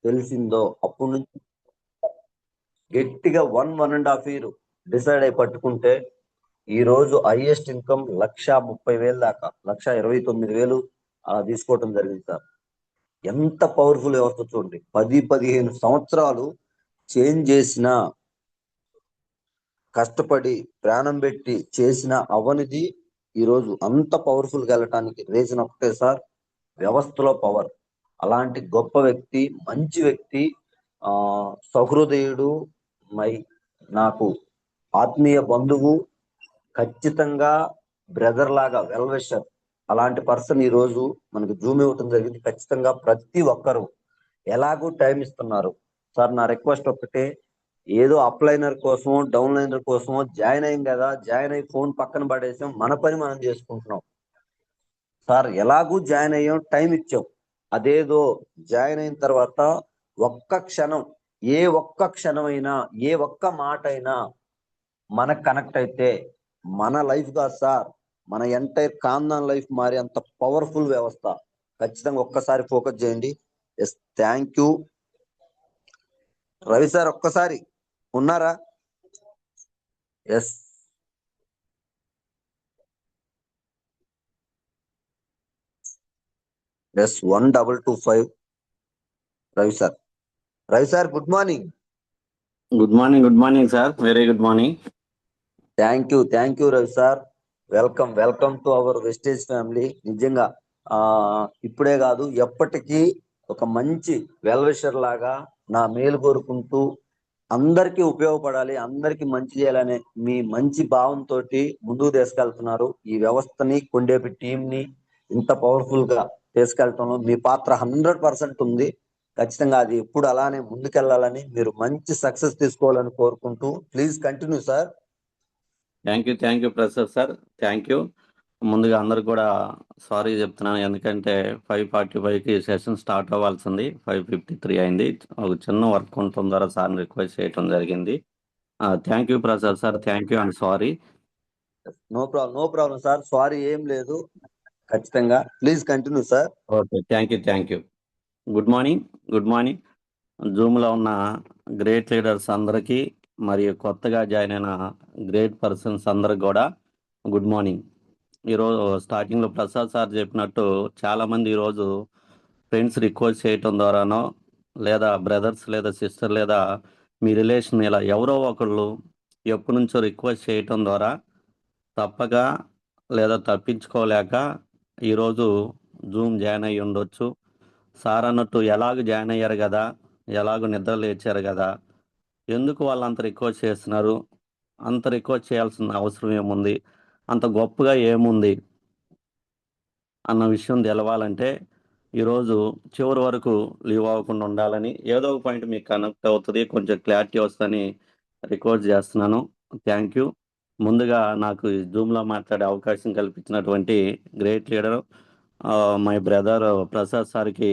తెలిసిందో అప్పటి నుంచి గట్టిగా 1.5 year డిసైడ్ అయి పట్టుకుంటే ఈ రోజు హైయెస్ట్ ఇన్కమ్ 1,30,000 దాకా 1,29,000 తీసుకోవటం జరిగింది సార్. ఎంత పవర్ఫుల్ వ్యవస్థ చూడండి. 10-15 సంవత్సరాలు చేంజ్ చేసిన, కష్టపడి ప్రాణం పెట్టి చేసిన అవనిది ఈరోజు అంత పవర్ఫుల్ గా వెళ్ళటానికి రీజన్ ఒకటే సార్, వ్యవస్థలో పవర్. అలాంటి గొప్ప వ్యక్తి, మంచి వ్యక్తి, ఆ సహృదయుడు, మై నాకు ఆత్మీయ బంధువు, ఖచ్చితంగా బ్రదర్ లాగా వెల్ విషర్. అలాంటి పర్సన్ ఈ రోజు మనకు జూమ్ ఇవ్వటం జరిగింది. ఖచ్చితంగా ప్రతి ఒక్కరు ఎలాగూ టైం ఇస్తున్నారు సార్. నా రిక్వెస్ట్ ఒకటే, ఏదో అప్లైనర్ కోసమో డౌన్లైనర్ కోసమో జాయిన్ అయ్యాం కదా, జాయిన్ అయ్యి ఫోన్ పక్కన పడేసాం, మన పని మనం చేసుకుంటున్నాం సార్. ఎలాగూ జాయిన్ అయ్యాం, టైం ఇచ్చాం. అదేదో జాయిన్ అయిన తర్వాత ఒక్క క్షణం, ఏ ఒక్క క్షణమైనా, ఏ ఒక్క మాట అయినా మనకు కనెక్ట్ అయితే మన లైఫ్ కాదు సార్, మన ఎంటైర్ కాందాన్ లైఫ్ మారే అంత పవర్ఫుల్ వ్యవస్థ. ఖచ్చితంగా ఒక్కసారి ఫోకస్ చేయండి. Yes, thank you. Ravi sir ఒక్కసారి ఉన్నారా? Yes, yes, 1225 Ravi sir. Ravi sir good morning. Good morning sir. Very good morning. Thank you Ravi sir. Welcome to our Vestige family. నిజంగా ఇప్పుడే కాదు, ఎప్పటికీ ఒక మంచి వెల్విషర్ లాగా నా మేలు కోరుకుంటూ అందరికీ ఉపయోగపడాలి, అందరికీ మంచి చేయాలనే మీ మంచి భావంతో ముందుకు తీసుకెళ్తున్నారు. ఈ వ్యవస్థని, కొండేపి టీం ని ఇంత పవర్ఫుల్ గా తీసుకెళ్తాను. మీ పాత్ర 100% ఉంది. ఖచ్చితంగా అది ఎప్పుడు అలానే ముందుకెళ్లాలని, మీరు మంచి సక్సెస్ తీసుకోవాలని కోరుకుంటూ please continue sir. Thank you Prasad sir. Thank you. ముందుగా అందరు కూడా సారీ చెప్తున్నాను, ఎందుకంటే 5:45కి సెషన్ స్టార్ట్ అవ్వాల్సింది, 5:53 అయింది. ఒక చిన్న వర్క్ ఉండటం ద్వారా సార్ని రిక్వెస్ట్ చేయడం జరిగింది. Thank you Prasad sir. Thank you and sorry. No problem sir, sorry ఏం లేదు. ఖచ్చితంగా please continue sir. Okay, thank you. Good morning. జూమ్లో ఉన్న గ్రేట్ లీడర్స్ అందరికీ మరియు కొత్తగా జాయిన్ అయిన గ్రేట్ పర్సన్స్ అందరికి కూడా గుడ్ మార్నింగ్. ఈరోజు స్టార్టింగ్లో ప్రసాద్ సార్ చెప్పినట్టు చాలామంది ఈరోజు ఫ్రెండ్స్ రిక్వెస్ట్ చేయటం ద్వారానో, లేదా బ్రదర్స్ లేదా సిస్టర్ లేదా మీ రిలేషన్ ఇలా ఎవరో ఒకళ్ళు ఎప్పటి నుంచో రిక్వెస్ట్ చేయటం ద్వారా తప్పక లేదా తప్పించుకోలేక ఈరోజు జూమ్ జాయిన్ అయ్యి ఉండొచ్చు. సార్ అన్నట్టు ఎలాగ జాయిన్ అయ్యారు కదా, ఎలాగో నిద్ర లేచారు కదా, ఎందుకు వాళ్ళు అంత రిక్వెస్ట్ చేస్తున్నారు, అంత రిక్వెస్ట్ చేయాల్సిన అవసరం ఏముంది, అంత గొప్పగా ఏముంది అన్న విషయం తెలవాలంటే ఈరోజు చివరి వరకు లీవ్ అవ్వకుండా ఉండాలని, ఏదో ఒక పాయింట్ మీకు కనెక్ట్ అవుతుంది, కొంచెం క్లారిటీ వస్తుందని రిక్వెస్ట్ చేస్తున్నాను. Thank you. ముందుగా నాకు ఈ జూమ్లో మాట్లాడే అవకాశం కల్పించినటువంటి great leader my brother Prasad సార్కి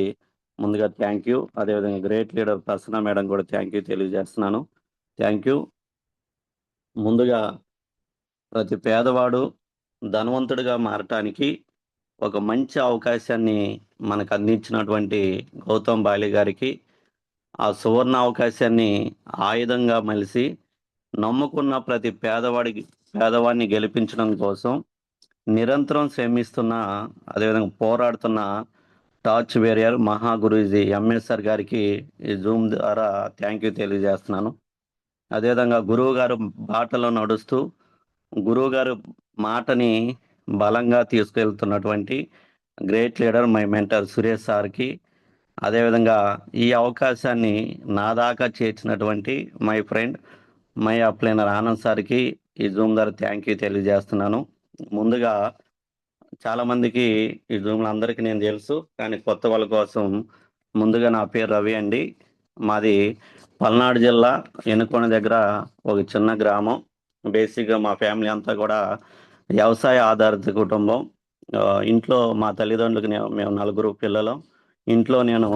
ముందుగా థ్యాంక్ యూ. అదేవిధంగా గ్రేట్ లీడర్ ప్రసన్న మేడం కూడా థ్యాంక్ యూ తెలియజేస్తున్నాను. Thank you. ముందుగా ప్రతి పేదవాడు ధనవంతుడిగా మారటానికి ఒక మంచి అవకాశాన్ని మనకు అందించినటువంటి గౌతమ్ బాలి గారికి, ఆ సువర్ణ అవకాశాన్ని ఆయుధంగా మలిసి నమ్ముకున్న ప్రతి పేదవాడిని గెలిపించడం కోసం నిరంతరం శ్రమిస్తున్న, అదేవిధంగా పోరాడుతున్న టార్చ్ వేరియర్ మహా గురూజీ ఎంఎస్ఆర్ గారికి ఈ జూమ్ ద్వారా థ్యాంక్ యూ తెలియజేస్తున్నాను. అదేవిధంగా గురువు గారు బాటలో నడుస్తూ గురువు గారు మాటని బలంగా తీసుకెళ్తున్నటువంటి great leader my mentor Suresh సార్కి, అదేవిధంగా ఈ అవకాశాన్ని నా దాకా చేర్చినటువంటి my friend my upliner Anand సార్కి ఈ జూమ్ ద్వారా థ్యాంక్ యూ తెలియజేస్తున్నాను. ముందుగా చాలామందికి ఈ జూమ్లో అందరికీ నేను తెలుసు, కానీ కొత్త వాళ్ళ కోసం ముందుగా నా పేరు రవి అండి. మాది పల్నాడు జిల్లా ఎనుకొండ దగ్గర ఒక చిన్న గ్రామం. బేసిక్గా మా ఫ్యామిలీ అంతా కూడా వ్యవసాయ ఆధారిత కుటుంబం. ఇంట్లో మా తల్లిదండ్రులకు మేము 4 పిల్లలు. ఇంట్లో నేను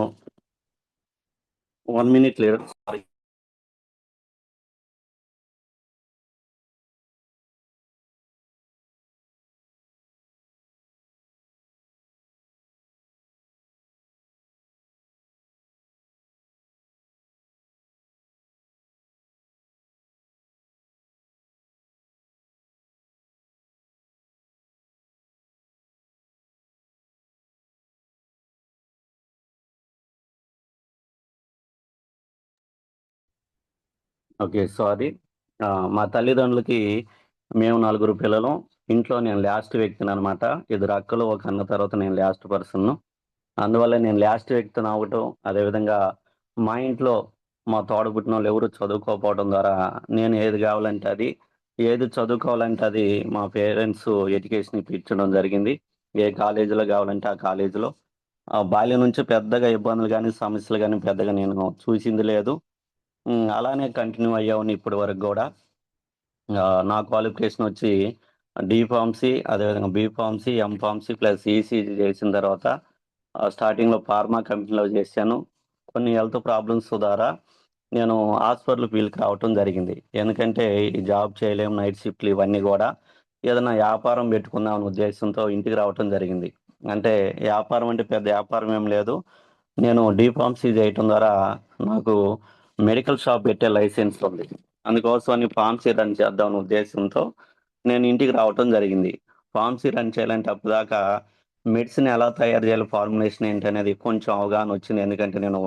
1 minute leader sorry okay. Sorry. మా తల్లిదండ్రులకి మేము నలుగురు పిల్లలం. ఇంట్లో నేను లాస్ట్ వ్యక్తిననమాట. ఇద్దరు అక్కలు, ఒక అన్న తర్వాత నేను లాస్ట్ పర్సన్‌ను. అందువల్ల నేను లాస్ట్ వ్యక్తినవ్వటం, అదేవిధంగా మా ఇంట్లో మా తోడబుట్టినోళ్ళు ఎవరు చదువుకోకపోవడం ద్వారా నేను ఏది కావాలంటే అది, ఏది చదువుకోవాలంటే అది మా పేరెంట్స్ ఎడ్యుకేషన్ ఇప్పించడం జరిగింది. ఏ కాలేజీలో కావాలంటే ఆ కాలేజీలో. బాల్యం నుంచి పెద్దగా ఇబ్బందులు గానీ, సమస్యలు గానీ పెద్దగా నేను చూసింది లేదు. అలానే కంటిన్యూ అయ్యాను ఇప్పటి వరకు గూడా. నా క్వాలిఫికేషన్ వచ్చి డి ఫార్మసీ, అదేవిధంగా B pharmacy, M pharmacy plus ECG చేసిన తర్వాత స్టార్టింగ్‌లో ఫార్మా కంపెనీలో చేశాను. కొన్ని హెల్త్ ప్రాబ్లమ్స్ ద్వారా నేను హాస్పిటల్ ఫీల్డ్‌కి రావటం జరిగింది. ఎందుకంటే ఈ జాబ్ చేయలేము, నైట్ షిఫ్ట్‌లు ఇవన్నీ గూడా. ఏదైనా వ్యాపారం పెట్టుకుందాం అనే ఉద్దేశంతో ఇంటికి రావటం జరిగింది. అంటే వ్యాపారం అంటే పెద్ద వ్యాపారం ఏం లేదు. నేను డి ఫార్మసీ చేయటం ద్వారా నాకు మెడికల్ షాప్ పెట్టే లైసెన్స్ ఉంది. అందుకోసమని ఫార్మసీ రన్ చేద్దామనే ఉద్దేశంతో నేను ఇంటికి రావటం జరిగింది. ఫార్మసీ రన్ చేయాలంటే అప్పటిదాకా మెడిసిన్ ఎలా తయారు చేయాలి, ఫార్ములేషన్ ఏంటనేది కొంచెం అవగాహన వచ్చింది. ఎందుకంటే నేను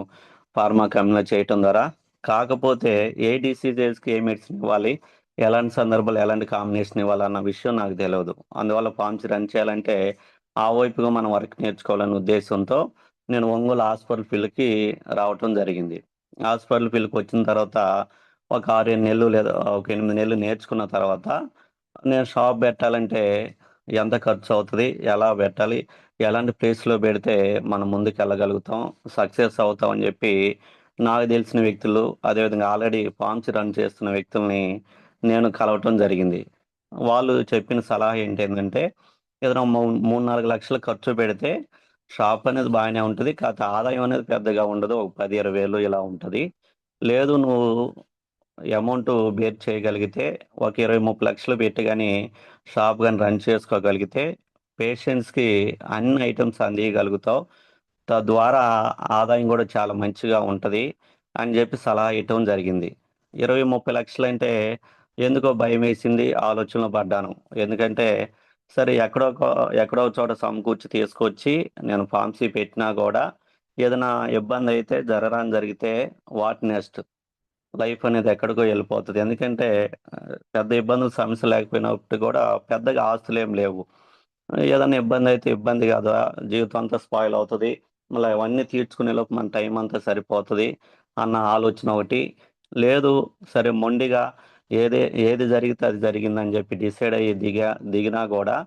ఫార్మా కంపెనీలో చేయటం ద్వారా. కాకపోతే ఏ డిసీజెస్‌కి ఏ మెడిసిన్ ఇవ్వాలి, ఎలాంటి సందర్భాల్లో ఎలాంటి కాంబినేషన్ ఇవ్వాలన్న విషయం నాకు తెలవదు. అందువల్ల ఫార్మసీ రన్ చేయాలంటే ఆ వైపుగా మనం వర్క్ నేర్చుకోవాలనే ఉద్దేశంతో నేను ఒంగోలు హాస్పిటల్ ఫీల్డ్‌కి రావటం జరిగింది. హాస్పిటల్ ఫీల్డ్‌కి వచ్చిన తర్వాత ఒక 6, 7 నెలలు లేదా ఒక 8 నెలలు నేర్చుకున్న తర్వాత నేను షాప్ పెట్టాలంటే ఎంత ఖర్చవుతది? ఎలా పెట్టాలి? ఎలాంటి ప్లేస్‌లో పెడితే మనం ముందుకెళ్ళగలుగుతాం, సక్సెస్ అవుతాం అని చెప్పి నాకు తెలిసిన వ్యక్తులు, అదేవిధంగా ఆల్రెడీ ఫార్మ్స్ రన్ చేస్తున్న వ్యక్తుల్ని నేను కలవటం జరిగింది. వాళ్ళు చెప్పిన సలహా ఏంటేందంటే, ఏదైనా 3, 4 లక్షలు ఖర్చు పెడితే షాప్ అనేది బాగానే ఉంటది. కాకపోతే ఆదాయం అనేది పెద్దగా ఉండదు. ఒక 10, 20 ఇలా ఉంటది. లేదు నువ్వు అమౌంట్ బేర్ చేయగలిగితే ఒక 20, 30 లక్షలు పెట్టి గాని షాప్ గాని రన్ చేసుకోగలిగితే పేషెంట్స్‌కి అన్ని ఐటెమ్స్ అందియగలుగుతావు. తద్వారా ఆదాయం గూడా చాలా మంచిగా ఉంటది అని జెప్పి సలహా ఇవ్వటం జరిగింది. 20, 30 లక్షలంటే ఎందుకో భయమేసింది. ఆలోచనలో పడ్డాను. ఎందుకంటే సరే ఎక్కడో ఒక చోట సమకూర్చి తీసుకొచ్చి నేను ఫార్మసీ పెట్టినా గూడా ఏదైనా ఇబ్బందయితే జరగరానిది జరిగితే వాట్ నెక్స్ట్? లైఫ్ అనేది ఎక్కడికో ఎళ్ళిపోతది. ఎందుకంటే పెద్ద ఇబ్బందులు, సమస్య లేకపోయినప్పుడు కూడా పెద్దగా ఆస్తులేం లేవు. ఏదన్నా ఇబ్బందయితే ఇబ్బంది గదా! జీవితం అంతా స్పాయిల్ అవుతది. మళ్ళా అవన్నీ తీర్చుకునేలోపు మన టైం అంతా సరిపోతది అన్న ఆలోచన ఒకటి. లేదు సరే మొండిగా ఏది జరిగితే అది జరిగిందని జెప్పి డిసైడ్ అయ్యి దిగినా గూడా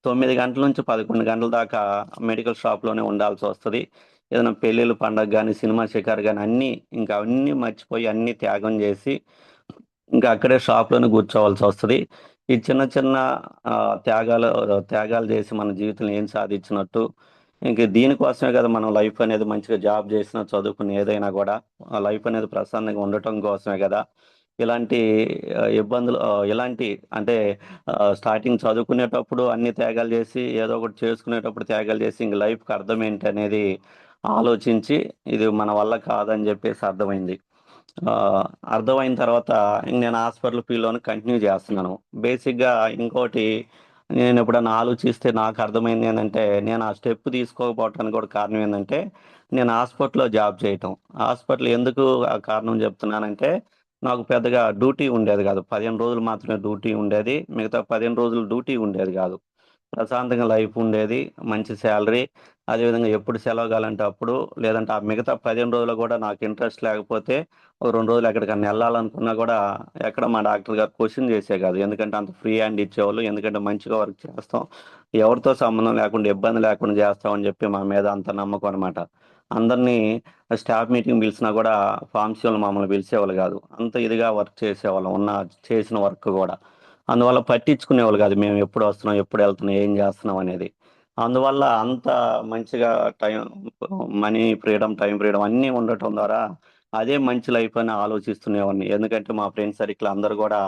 9 గంటల నుంచి 11 గంటల దాకా మెడికల్ షాప్‌లోనే ఉండాల్సొస్తది. ఏదైనా పెళ్ళిళ్ళు, పండగ గాని, సినిమా షికారు గాని ఇంకా అవన్నీ మర్చిపోయి అన్నీ త్యాగం జేసి ఇంకా అక్కడే షాప్‌లోనే కూర్చోవాల్సొస్తది. ఈ చిన్న చిన్న త్యాగాలు జేసి మన జీవితంలో ఏం సాధించినట్టు, ఇంక దీనికోసమే గదా మనం లైఫ్ అనేది మంచిగా జాబ్ జేసినా, చదువుకుని ఏదైనా గూడా ఆ లైఫ్ అనేది ప్రశాంతంగా ఉండటం కోసమే గదా! ఇలాంటి ఇలాంటి అంటే స్టార్టింగ్ చదువుకునేటప్పుడు అన్ని త్యాగాలు జేసి, ఏదో ఒకటి చేసుకునేటప్పుడు త్యాగాలు జేసి, ఇంక లైఫ్‌కి అర్థం ఏంటనేది ఆలోచించి, ఇది మన వల్ల కాదని జెప్పేసి అర్థమైంది. ఆహ్, అర్థమైన తర్వాత ఇంక నేను హాస్పిటల్ ఫీల్డ్‌లోనే కంటిన్యూ జేస్తున్నాను. బేసిక్‌గా ఇంకోటి నేనెప్పుడన్నా ఆలోచిస్తే నాకు అర్థమైంది ఏందంటే, నేను ఆ స్టెప్ తీసుకోకపోవటానికి గూడా కారణం ఏందంటే, నేను హాస్పిటల్‌లో జాబ్ చేయటం. హాస్పిటల్ ఎందుకు ఆ కారణం జెప్తున్నానంటే, నాకు పెద్దగా డ్యూటీ ఉండేది గాదు. 15 రోజులు మాత్రమే డ్యూటీ ఉండేది. మిగతా 15 రోజులు డ్యూటీ ఉండేది గాదు. ప్రశాంతంగా లైఫ్ ఉండేది. మంచి సాలరీ. అదేవిధంగా ఎప్పుడు సెలవు కావాలంటే అప్పుడు, లేదంటే ఆ మిగతా 15 రోజులు గూడా నాకు ఇంట్రెస్ట్ లేకపోతే, ఓ 2 రోజులు ఎక్కడికన్నా ఎళ్ళాలనుకున్నా గూడా, ఎక్కడ మా డాక్టర్ గారు క్వెషన్ చేసే కాదు. ఎందుకంటే అంత ఫ్రీ హ్యాండ్ ఇచ్చేవాళ్ళు. ఎందుకంటే మంచిగా వర్క్ చేస్తాం. ఎవరితో సంబంధం లేకుండా, ఇబ్బంది లేకుండా చేస్తాం అని చెప్పి మా మీద అంత నమ్మకం అనమాట. అందరినీ స్టాఫ్ మీటింగ్ పిలిసినా గూడా ఫార్మసీ మమ్మల్ని పిలిచేవాళ్ళు గాదు. అంత ఇదిగా వర్క్ చేసేవాళ్ళం. చేసిన వర్క్ గూడా. అందువల్ల పట్టించుకునేవాళ్ళు గాదు. మేము ఎప్పుడొస్తున్నాం, ఎప్పుడెళ్తున్నాం, ఏం జేస్తున్నాం అనేది. అందువల్ల అంత మంచిగా టైం టైమ్ ఫ్రీడమ్ అన్నీ ఉండటం ద్వారా అదే మంచి లైఫ్ అని ఆలోచిస్తునేవాడిని. ఎందుకంటే మా ఫ్రెండ్స్ సర్కిల్ అందరూ గూడా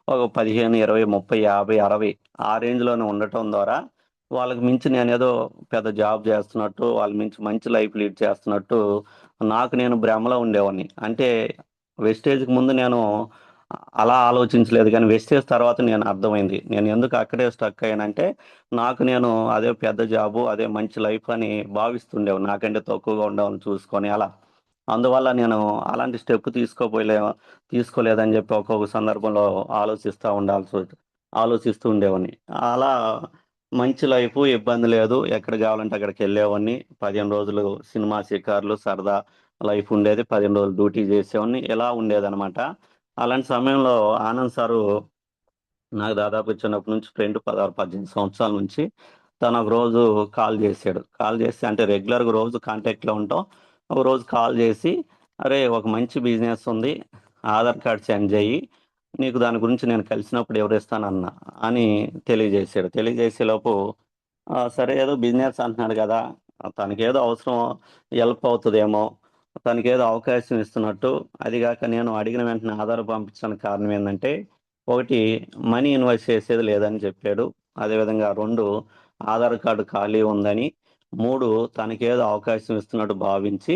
ఒక 15, 20, 30, 50, 60 ఆ రేంజ్‌లోనే ఉండటం ద్వారా వాళ్ళకి మించి నేనేదో పెద్ద జాబ్ జేస్తున్నట్టు, వాళ్ళకి మించి మంచి లైఫ్ లీడ్ చేస్తున్నట్టు నాకు నేను భ్రమలో ఉండేవాడిని. అంటే వెస్టేజ్‌కి ముందు నేను అలా ఆలోచించలేదు గానీ, వెస్టేజ్ తర్వాత నేను అర్థమైంది. నేను ఎందుకు అక్కడే స్ట్రక్ అయ్యానంటే, నాకు నేను అదే పెద్ద జాబు, అదే మంచి లైఫ్ అని భావిస్తుండేవాడిని. నాకంటే తక్కువగా ఉండేవాళ్ళని చూసుకొని అలా. అందువల్ల నేను అలాంటి స్టెప్ తీసుకోలేదని చెప్పి ఒక్కొక్క సందర్భంలో ఆలోచిస్తూ ఉండేవాడిని. అలా మంచి లైఫ్, ఇబ్బంది లేదు. ఎక్కడ కావాలంటే అక్కడికి వెళ్ళేవాడిని. 15 రోజులు సినిమా షికార్లు, సరదా లైఫ్ ఉండేది. 15 రోజులు డ్యూటీ చేసేవాడిని. ఇలా ఉండేదన్నమాట. అలాంటి సమయంలో ఆనంద్ సారు నాకు దాదాపు చిన్నప్పటి నుంచి ఫ్రెండ్, 16, 18 సంవత్సరాల నుంచి. తను ఒక రోజు కాల్ చేశాడు. కాల్ చేసి అంటే రెగ్యులర్గా రోజు కాంటాక్ట్లో ఉంటాం. ఒక రోజు కాల్ చేసి, అరే ఒక మంచి బిజినెస్ ఉంది, ఆధార్ కార్డ్ సెండ్ చేయి, నీకు దాని గురించి నేను కలిసినప్పుడు ఎవరిస్తానన్నా అని తెలియజేశాడు. తెలియజేసేలోపు సరే ఏదో బిజినెస్ అంటున్నాడు కదా, తనకేదో అవసరం, హెల్ప్ అవుతుందేమో, తనకేదో అవకాశం ఇస్తున్నట్టు. అదిగాక నేను అడిగిన వెంటనే ఆధార్ పంపించడానికి కారణం ఏంటంటే, ఒకటి మనీ ఇన్వెస్ట్ చేసేది లేదని చెప్పాడు. అదేవిధంగా 2 ఆధార్ కార్డు ఖాళీ ఉందని. 3 తనకేదో అవకాశం ఇస్తున్నట్టు భావించి,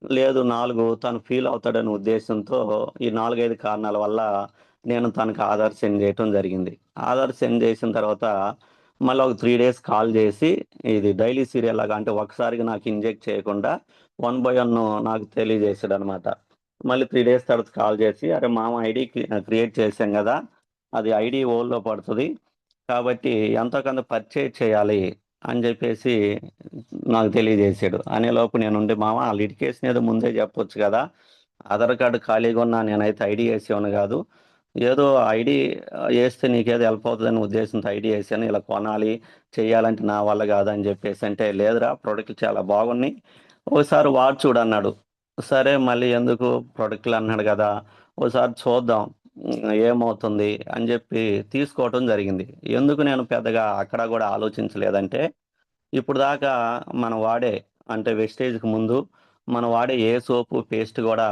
లేదు 4 తను ఫీల్ అవుతాడనే ఉద్దేశంతో ఈ 4, 5 కారణాల వల్ల నేను తనకు ఆధార్ సెండ్ చేయటం జరిగింది. ఆధార్ సెండ్ చేసిన తర్వాత మళ్ళీ ఒక 3 డేస్ కాల్ చేసి, ఇది డైలీ సీరియల్ లాగా అంటే ఒకసారిగా నాకు ఇంజెక్ట్ చేయకుండా 1 బై 1 నాకు తెలియజేశాడు అనమాట. మళ్ళీ 3 డేస్ తర్వాత కాల్ చేసి, అరే మామ ఐడి క్రియేట్ చేశాం కదా, అది ఐడి ఓల్డ్లో పడుతుంది కాబట్టి ఎంతో కొంత పర్చేజ్ చేయాలి అని చెప్పేసి నాకు తెలియజేశాడు. అనేలోపు నేనుండి, మామ ఆ లిటికేషన్ ఏదో ముందే చెప్పొచ్చు కదా, ఆధార్ కార్డు ఖాళీగా ఉన్నా నేనైతే ఐడి వేసేవాను కాదు, ఏదో ఐడి వేస్తే నీకేదో హెల్ప్ అవుతుందని ఉద్దేశంతో ఐడి వేసాను, ఇలా కొనాలి చేయాలంటే నా వల్ల కాదని చెప్పేసి అంటే, లేదురా ప్రోడక్ట్లు చాలా బాగున్నాయి, ఒకసారి వాడు చూడు అన్నాడు. సరే మళ్ళీ ఎందుకు, ప్రోడక్ట్లు అన్నాడు కదా, ఒకసారి చూద్దాం ఏమవుతుంది అని చెప్పి తీసుకోవటం జరిగింది. ఎందుకు నేను పెద్దగా అక్కడ కూడా ఆలోచించలేదంటే, ఇప్పుడు దాకా మనం వాడే అంటే వెస్టేజ్కి ముందు మనం వాడే ఏ సోపు పేస్ట్ కూడా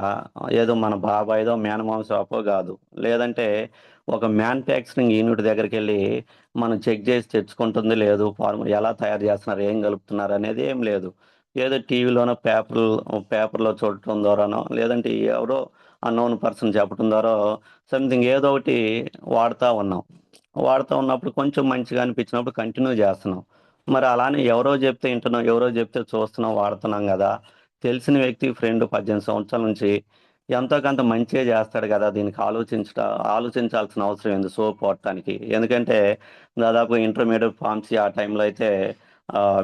ఏదో మన బాబాయ్దో మేనమామ షాపో కాదు. లేదంటే ఒక మ్యానుఫ్యాక్చరింగ్ యూనిట్ దగ్గరికి వెళ్ళి మనం చెక్ చేసి తెచ్చుకుంటుంది లేదు, ఫార్ములా ఎలా తయారు చేస్తున్నారు, ఏం కలుపుతున్నారు అనేది ఏం లేదు. ఏదో టీవీలోనో పేపర్లో చూడటం ద్వారానో, లేదంటే ఎవరో అన్నోన్ పర్సన్ చెప్పడం ద్వారా సంథింగ్ ఏదో ఒకటి వాడుతూ ఉన్నాం. వాడుతూ ఉన్నప్పుడు కొంచెం మంచిగా అనిపించినప్పుడు కంటిన్యూ చేస్తున్నాం. మరి అలానే ఎవరో చెప్తే వింటున్నాం, ఎవరో చెప్తే చూస్తున్నాం, వాడుతున్నాం కదా. తెలిసిన వ్యక్తి ఫ్రెండ్ 18 సంవత్సరాల నుంచి ఎంతో కొంత మంచిగా చేస్తాడు కదా, దీనికి ఆలోచించాల్సిన అవసరం ఏంది సోప్ వాడటానికి. ఎందుకంటే దాదాపు ఇంటర్మీడియట్ ఫార్మసీ ఆ టైంలో అయితే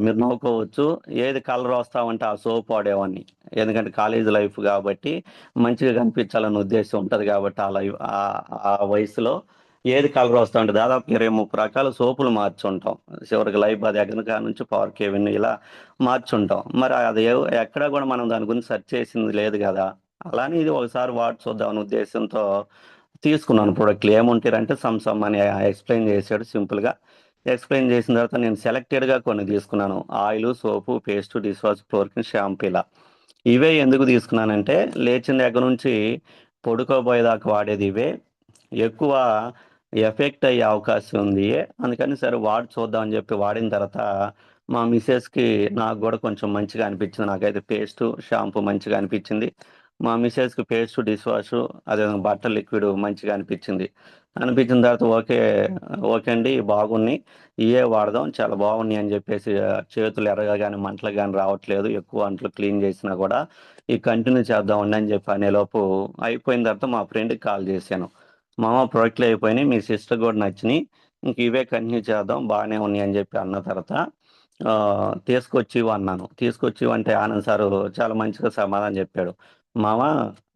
మీరు నవ్వుకోవచ్చు, ఏది కలర్ వస్తా ఉంటే ఆ సోప్ వాడేవాడిని. ఎందుకంటే కాలేజ్ లైఫ్ కాబట్టి మంచిగా కనిపించాలన్న ఉద్దేశం ఉంటుంది కాబట్టి ఆ లైఫ్ ఆ వయసులో ఏది కలర్ వస్తూ ఉంటే దాదాపు 20-30 రకాల సోపులు మార్చుంటాం. చివరికి లైఫ్ అది దగ్గర కాడ నుంచి పవర్ కేవిన్ ఇలా మార్చుంటాం. మరి అది ఎక్కడ కూడా మనం దాని గురించి సెర్చ్ చేసింది లేదు కదా. అలానే ఇది ఒకసారి వాడి చూద్దామనే ఉద్దేశంతో తీసుకున్నాను. ప్రొడక్ట్లు ఏముంటారంటే సమ్ అని ఎక్స్ప్లెయిన్ చేశాడు సింపుల్గా. ఎక్స్ప్లెయిన్ చేసిన తర్వాత నేను సెలెక్టెడ్గా కొన్ని తీసుకున్నాను. ఆయిల్, సోపు, పేస్ట్, డిష్ వాష్ ఫ్లోర్కి, షాంపూ ఇలా. ఇవే ఎందుకు తీసుకున్నానంటే, లేచిన దగ్గర నుంచి పడుకోబోయేదాకా వాడేది ఇవే, ఎక్కువ ఎఫెక్ట్ అయ్యే అవకాశం ఉంది. అందుకని సరే వాడి చూద్దాం అని చెప్పి వాడిన తర్వాత మా మిసెస్కి నాకు కూడా కొంచెం మంచిగా అనిపించింది. నాకైతే పేస్టు, షాంపూ మంచిగా అనిపించింది. మా మిసెస్కి పేస్ట్, డిష్ వాష్, అదే బట్టల లిక్విడ్ మంచిగా అనిపించింది. అనిపించిన తర్వాత ఓకే, ఓకే అండి బాగున్నాయి, ఇవే వాడదాం, చాలా బాగున్నాయి అని చెప్పేసి చేతులు ఎర్రగా కానీ మంటలు కానీ రావట్లేదు, ఎక్కువ అంట్లు క్లీన్ చేసినా కూడా ఈ కంటిన్యూ చేద్దామండి అని చెప్పి అనేలోపు అయిపోయిన తర్వాత మా ఫ్రెండ్కి కాల్ చేశాను. మామ ప్రోడక్ట్లు అయిపోయినాయి, మీ సిస్టర్ కూడా నచ్చినాయి, ఇంక ఇవే కంటిన్యూ చేద్దాం బాగానే ఉన్నాయి అని చెప్పి అన్న తర్వాత అన్నాను. తీసుకొచ్చివంటే ఆనంద్ సారు చాలా మంచిగా సమాధానం చెప్పాడు. మామ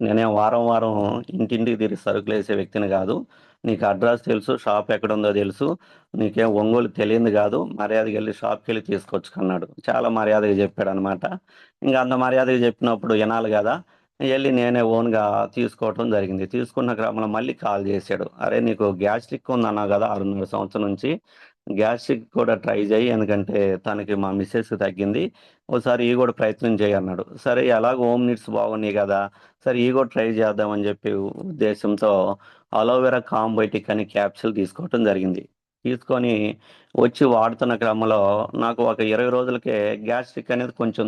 నేనేం వారం వారం ఇంటింటికి తిరిగి సరుకులు వేసే వ్యక్తిని కాదు, నీకు అడ్రస్ తెలుసు, షాప్ ఎక్కడ ఉందో తెలుసు, నీకేం ఒంగోలు తెలియదు కాదు, మర్యాదకి వెళ్ళి షాప్కి వెళ్ళి తీసుకొచ్చుకున్నాడు. చాలా మర్యాదగా చెప్పాడు అనమాట. ఇంకా అంత మర్యాదగా చెప్పినప్పుడు వినాలి కదా, వెళ్ళి నేనే ఓన్గా తీసుకోవటం జరిగింది. తీసుకున్న క్రమంలో మళ్ళీ కాల్ చేశాడు. అరే నీకు గ్యాస్ట్రిక్ ఉందన్నావు కదా 6.5 సంవత్సరం నుంచి, గ్యాస్ట్రిక్ కూడా ట్రై చేయి, ఎందుకంటే తనకి మా మిస్సెస్ తగ్గింది, ఒకసారి ఈ కూడా ప్రయత్నం చేయి అన్నాడు. సరే ఎలాగో హోమ్ నీడ్స్ బాగున్నాయి కదా, సరే ఈ కూడా ట్రై చేద్దామని చెప్పి ఉద్దేశంతో అలోవెరా కాంబోటిక్ అని క్యాప్సూల్ తీసుకోవటం జరిగింది. తీసుకొని వచ్చి వాడుతున్న క్రమంలో నాకు ఒక 20 రోజులకే గ్యాస్ట్రిక్ అనేది కొంచెం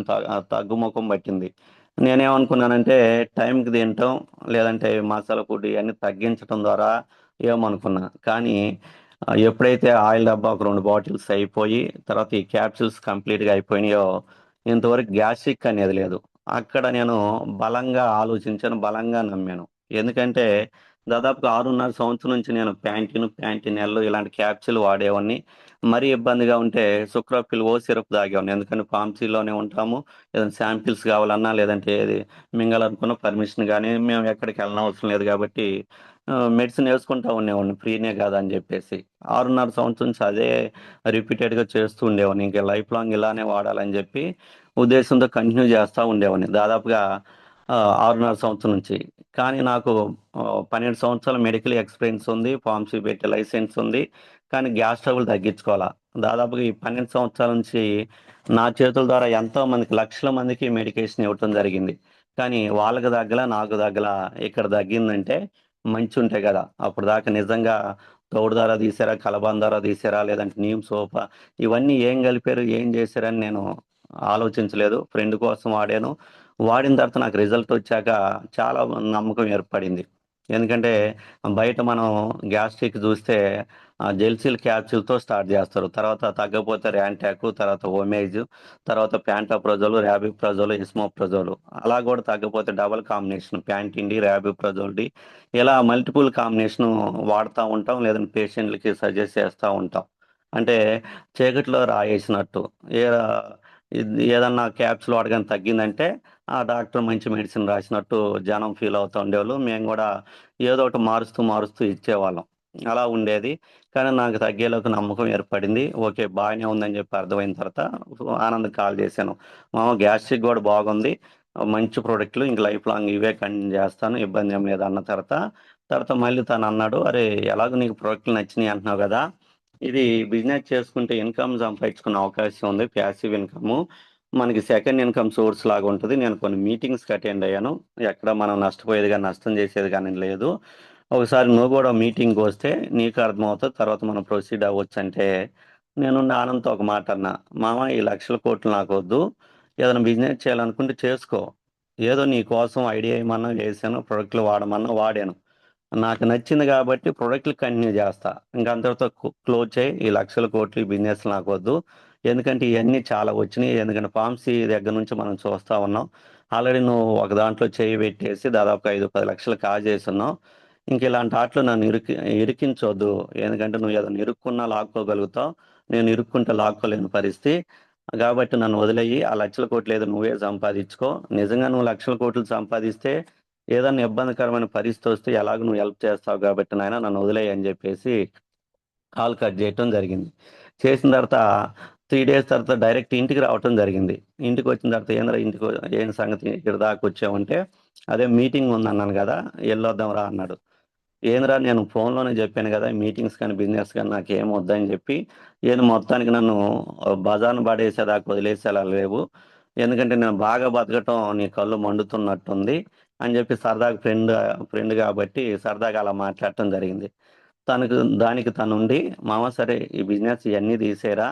తగ్గుముఖం పట్టింది. నేనేమనుకున్నానంటే టైంకి తినటం, లేదంటే మసాలా ఫుడ్ ఇవన్నీ తగ్గించడం ద్వారా ఏమనుకున్నా. కానీ ఎప్పుడైతే ఆయిల్ డబ్బా ఒక 2 బాటిల్స్ అయిపోయి తర్వాత ఈ క్యాప్సూల్స్ కంప్లీట్గా అయిపోయినాయో, ఇంతవరకు గ్యాస్ట్రిక్ అనేది లేదు. అక్కడ నేను బలంగా ఆలోచించాను, బలంగా నమ్మాను. ఎందుకంటే దాదాపుగా 6.5 సంవత్సరం నుంచి నేను ప్యాంటినెల్ ఇలాంటి క్యాప్సూల్ వాడేవాడిని. మరీ ఇబ్బందిగా ఉంటే సుక్రోపిల్ ఓ సిరప్ తాగేవాడిని. ఎందుకంటే ఫార్మసీలోనే ఉంటాము. ఏదైనా శాంపిల్స్ కావాలన్నా లేదంటే ఏది మింగాలనుకున్న పర్మిషన్ గానీ మేము ఎక్కడికి వెళ్ళనవసరం లేదు కాబట్టి మెడిసిన్ వేసుకుంటా ఉండేవాడిని. ఫ్రీనే కదా అని చెప్పేసి. 6.5 సంవత్సరం నుంచి అదే రిపీటెడ్‌గా చేస్తూ ఉండేవాడిని. ఇంక లైఫ్ లాంగ్ ఇలానే వాడాలని చెప్పి ఉద్దేశంతో కంటిన్యూ చేస్తా ఉండేవాడిని. దాదాపుగా 6.5 సంవత్సరం నుంచి. కానీ నాకు 12 సంవత్సరాల మెడికల్ ఎక్స్‌పీరియన్స్ ఉంది. ఫార్మసీ పెట్టే లైసెన్స్ ఉంది. కానీ గ్యాస్ ట్రబుల్ తగ్గించుకోవాలా. దాదాపుగా ఈ 12 సంవత్సరాల నుంచి నా చేతుల ద్వారా ఎంతో మందికి, లక్షల మందికి మెడికేషన్ ఇవ్వటం జరిగింది. కానీ వాళ్ళకి తగ్గలా, నాకు తగ్గలా. ఇక్కడ తగ్గిందంటే మంచుంటాయి కదా! అప్పటిదాకా నిజంగా తౌడు దారా తీశారా, కలబాన్ దారా తీశారా, లేదంటే నీమ్ సోపా ఇవన్నీ ఏం కలిపారు, ఏం చేశారని నేను ఆలోచించలేదు. ఫ్రెండ్ కోసం వాడాను. వాడిన తర్వాత నాకు రిజల్ట్ వచ్చాక చాలా నమ్మకం ఏర్పడింది. ఎందుకంటే బయట మనం గ్యాస్ట్రిక్ చూస్తే జెల్సిల్ క్యాప్సూల్‌తో స్టార్ట్ చేస్తారు. తర్వాత తగ్గకపోతే ర్యాంటాక్, తర్వాత ఒమేజ్, తర్వాత ప్యాంటోప్రజోల్, రాబిప్రజోల్, ఎస్మోప్రజోల్. అలా కూడా తగ్గకపోతే double combination Pantin D, rabeprazole D ఇలా మల్టిపుల్ కాంబినేషన్ వాడుతా ఉంటాం. లేదంటే పేషెంట్‌లకి సజెస్ట్ చేస్తా ఉంటాం. అంటే చీకట్లో రాయేసినట్టు. ఏ ఇది ఏదన్నా క్యాప్సూల్ వాడగానే తగ్గిందంటే, ఆ డాక్టర్ మంచి మెడిసిన్ రాసినట్టు జనం ఫీల్ అవుతా ఉండేవాళ్ళు. మేము గూడా ఏదో ఒకటి మారుస్తూ, మారుస్తూ ఇచ్చేవాళ్ళం. అలా ఉండేది. కానీ నాకు తగ్గేలోకి నమ్మకం ఏర్పడింది. ఓకే. బాగానే ఉందని చెప్పి అర్థమైన తర్వాత ఆనంద్‌కి కాల్ చేశాను. మామ గ్యాస్ట్రిక్ గూడా బాగుంది. మంచి ప్రొడక్ట్‌లు ఇంక లైఫ్ లాంగ్ ఇవే కంటిన్యూ చేస్తాను. ఇబ్బందేం లేదు అన్న తర్వాత మళ్ళీ తనన్నాడు, "అరే! ఎలాగో నీకు ప్రొడక్ట్‌లు నచ్చినియి అంటున్నావు గదా! ఇది బిజినెస్ చేసుకుంటే ఇన్‌కమ్ సంపాదించుకునే అవకాశం ఉంది. Passive income. మనకి సెకండ్ ఇన్‌కమ్ సోర్స్ లాగా ఉంటది. నేను కొన్ని మీటింగ్స్‌కి అటెండ్ అయ్యాను. ఎక్కడ మనం నష్టపోయేది గాని, నష్టం చేసేది గాని లేదు. ఒకసారి నువ్వు గూడా మీటింగ్‌కొస్తే నీకు అర్థమవుతది. తర్వాత మనం ప్రొసీడ్ అవ్వొచ్చంటే, నేనుండి ఆనంద్‌తో ఒక మాట అన్నా. "మామ ఈ లక్షల కోట్లు నాకొద్దు. ఏదైనా బిజినెస్ చేయాలనుకుంటే చేసుకో. ఏదో నీ కోసం ఐడియా ఇయమన్నావు చేశాను. ప్రొడక్ట్‌లు వాడమన్నావు వాడాను. నాకు నచ్చింది గాబట్టి ప్రొడక్ట్‌లు కంటిన్యూ జేస్తా. ఇంక అంతటితో క్లోజ్ చేయి. ఈ లక్షల కోట్లు ఈ బిజినెస్ నాకొద్దు. ఎందుకంటే ఇయన్నీ చాలా వచ్చినియి. ఎందుకంటే ఫార్మసీ దగ్గర నుంచి మనం చూస్తా ఉన్నాం. ఆల్రెడీ నువ్వు ఒక దాంట్లో చెయ్యి పెట్టేసి దాదాపుగా 5, 10 లక్షలు కాజేసున్నావు. ఇంక ఇలాంటి ఆటిలో నన్ను ఇరికించొద్దు. ఎందుకంటే నువ్వు ఏదైనా ఇరుక్కున్నా లాక్కోగలుగుతావు. నేను ఇరుక్కుంటే లాక్కోలేని పరిస్థితి. గాబట్టి నన్ను వదిలేయి. ఆ లక్షల కోట్లు ఏదో నువ్వే సంపాదించుకో. నిజంగా నువ్వు లక్షల కోట్లు సంపాదిస్తే ఏదన్నా ఇబ్బందికరమైన పరిస్థితొస్తే ఎలాగో నువ్వు హెల్ప్ చేస్తావు గాబట్టి నాయనా నన్ను వదిలేయి" అని జెప్పేసి కాల్ కట్ జేయటం జరిగింది. చేసిన తర్వాత 3 డేస్ తర్వాత డైరెక్ట్ ఇంటికి రావటం జరిగింది. ఇంటికొచ్చిన తర్వాత "ఏందిరా ఏం సంగతి ఇక్కడి దాకొచ్చావంటే" "అదే మీటింగ్ ఉందన్నాను గదా! ఎళ్ళొద్దాం రా" అన్నాడు. "ఏందిరా నేను ఫోన్‌లోనే జెప్పాను గదా! మీటింగ్స్ కానీ, బిజినెస్ గాని నాకేం వద్దని జెప్పి, ఏదో మొత్తానికి నన్ను బజార్న పడేసేదాకా వదిలేసేలా లేవు. ఎందుకంటే నేను బాగా బతకటం నీ కళ్ళు మండుతున్నట్టుంది" అని జెప్పి సరదాగా ఫ్రెండ్ గాబట్టి సరదాగా అలా మాట్లాడటం జరిగింది. దానికి తనుండి, "మామ సరే ఈ బిజినెస్ ఇయన్నీ తీసేయరా.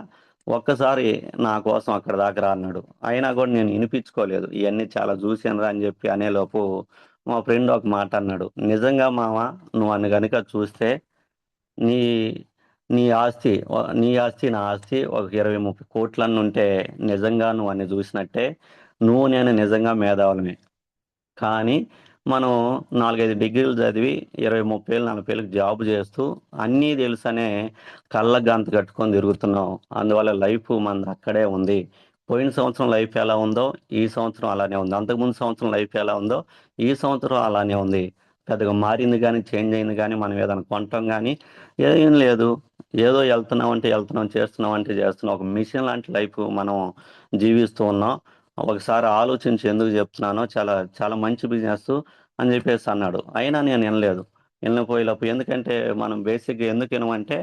ఒక్కసారి నా కోసం అక్కడి దాకా రా" అన్నాడు. అయినా గూడా నేను ఇనిపించుకోలేదు. ఇయన్నీ చాలా జూసానురా అని జెప్పి అనేలోపు మా ఫ్రెండ్ ఒక మాట అన్నాడు. "నిజంగా మామ నువ్వు నన్ను గనుక చూస్తే నీ నీ ఆస్తి నా ఆస్తి ఒక 20, 30 కోట్లన్నుంటే నిజంగా నువ్వు అన్ని జూసినట్టే. నువ్వు నేను నిజంగా మేధావులమే. కానీ మనం 4, 5 డిగ్రీలు చదివి 20, 30 ఏళ్ళు, 40 ఏళ్ళకి జాబ్ చేస్తూ అన్నీ తెలుసనే కళ్ళకు గంత కట్టుకొని తిరుగుతున్నాం. అందువల్ల లైఫ్ మనది అక్కడే ఉంది. పోయిన సంవత్సరం లైఫ్ ఎలా ఉందో, ఈ సంవత్సరం అలానే ఉంది. అంతకుముందు సంవత్సరం లైఫ్ ఎలా ఉందో, ఈ సంవత్సరం అలానే ఉంది. పెద్దగా మారింది గానీ, చేంజ్ అయింది గానీ, మనం ఏదైనా కొంటాం గానీ, ఏం లేదు. ఏదో ఎళ్తున్నాం, చేస్తున్నాం. ఒక మిషన్ లాంటి లైఫ్ మనం జీవిస్తూ ఉన్నాం. ఒకసారి ఆలోచించి ఎందుకు చెప్తున్నానో చాలా చాలా మంచి బిజినెస్ అని చెప్పేసి అన్నాడు. అయినా నేను వినలేదు. వినకపోయేలోపు ఎందుకంటే మనం బేసిక్‌గా ఎందుకు వినమంటే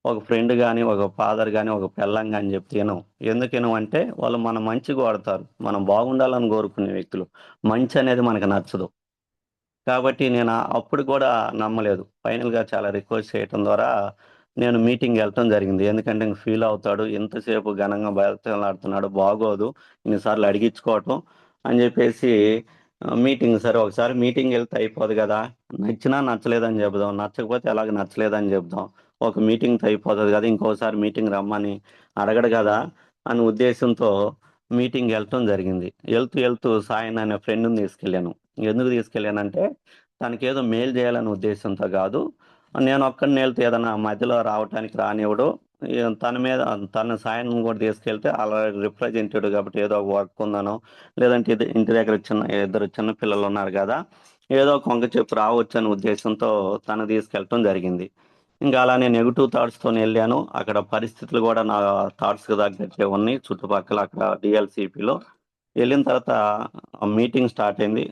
ఒక ఫ్రెండ్ గాని, ఒక ఫాదర్ గాని, ఒక పెళ్ళాం గాని చెప్తే వినం. ఎందుకు వినమంటే వాళ్ళు మన మంచి కోరతారు. మనం బాగుండాలని కోరుకునే వ్యక్తులు. మంచి అనేది మనకు నచ్చదు. కాబట్టి నేను అప్పుడు కూడా నమ్మలేదు. ఫైనల్‌గా చాలా రిక్వెస్ట్ చేయటం ద్వారా నేను మీటింగ్‌కెళ్ళటం జరిగింది. ఎందుకంటే ఇంక ఫీల్ అవుతాడు. ఎంతసేపు ఘనంగా బతిమలాడుతున్నాడు బాగోదు. ఇన్ని సార్లు అడిగించుకోవటం అని చెప్పేసి మీటింగ్ సరే ఒకసారి మీటింగ్‌కెళ్తే అయిపోదు గదా! నచ్చినా నచ్చలేదని చెబుదాం. నచ్చకపోతే ఎలాగో నచ్చలేదని చెప్దాం. ఒక మీటింగ్‌తో అయిపోతది గదా! ఇంకోసారి మీటింగ్ రమ్మని అడగడు గదా! అనే ఉద్దేశంతో మీటింగ్ వెళ్ళటం జరిగింది. వెళ్తూ సాయన్ అనే ఫ్రెండ్ని తీసుకెళ్ళాను. ఎందుకు తీసుకెళ్ళానంటే తనకి ఏదో మేలు చేయాలనే ఉద్దేశంతో కాదు. నేను ఒక్కడిని వెళ్తే ఏదైనా మధ్యలో రావటానికి రానివ్వడు. తన మీద తన సాయం కూడా తీసుకెళ్తే అలా రిప్రజెంటేటివ్ కాబట్టి ఏదో ఒక వర్క్ ఉందనో, లేదంటే ఇంటి దగ్గర ఇద్దరు చిన్న పిల్లలు ఉన్నారు కదా, ఏదో కొంక చెప్పు రావచ్చు అనే ఉద్దేశంతో తను తీసుకెళ్ళటం జరిగింది. ఇంకా అలా నేను నెగిటివ్ థాట్స్తో వెళ్ళాను. అక్కడ పరిస్థితులు కూడా నా థాట్స్కి తగ్గట్టే ఉన్నాయి. చుట్టుపక్కల అక్కడ డిఎల్సిపిలో వెళ్ళిన తర్వాత మీటింగ్ స్టార్ట్ అయింది.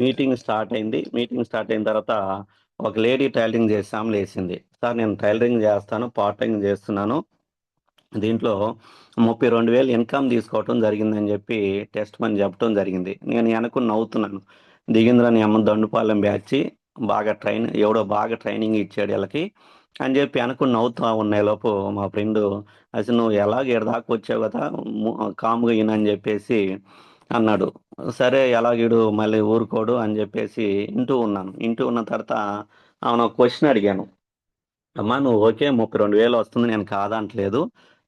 మీటింగ్ స్టార్ట్ అయిన తర్వాత ఒక లేడీ టైలరింగ్ చేసే ఆమె లేచింది. సార్ నేను టైలరింగ్ చేస్తాను, పార్ట్ టైం చేస్తున్నాను, దీంట్లో 32,000 ఇన్కమ్ తీసుకోవటం జరిగిందని చెప్పి టెస్ట్ మని చెప్పడం జరిగింది. నేను వెనక్కు నవ్వుతున్నాను. దిగింద్రని అమ్మ దండుపాలెం బ్యాచ్ ఎవడో బాగా ట్రైనింగ్ ఇచ్చాడు వీళ్ళకి అని చెప్పి అనుకుని నవ్వుతా ఉన్నాయి లోపు మా ఫ్రెండ్, అసలు నువ్వు ఎలాగ దాకా వచ్చావు కదా, కామ్గా ఈయనని చెప్పేసి అన్నాడు. సరే ఎలాగీడు మళ్ళీ ఊరుకోడు అని చెప్పేసి ఇంటూ ఉన్న తర్వాత అవును ఒక క్వశ్చన్ అడిగాను. అమ్మా నువ్వు ఓకే 32,000 వస్తుంది, నేను కాదంటలేదు,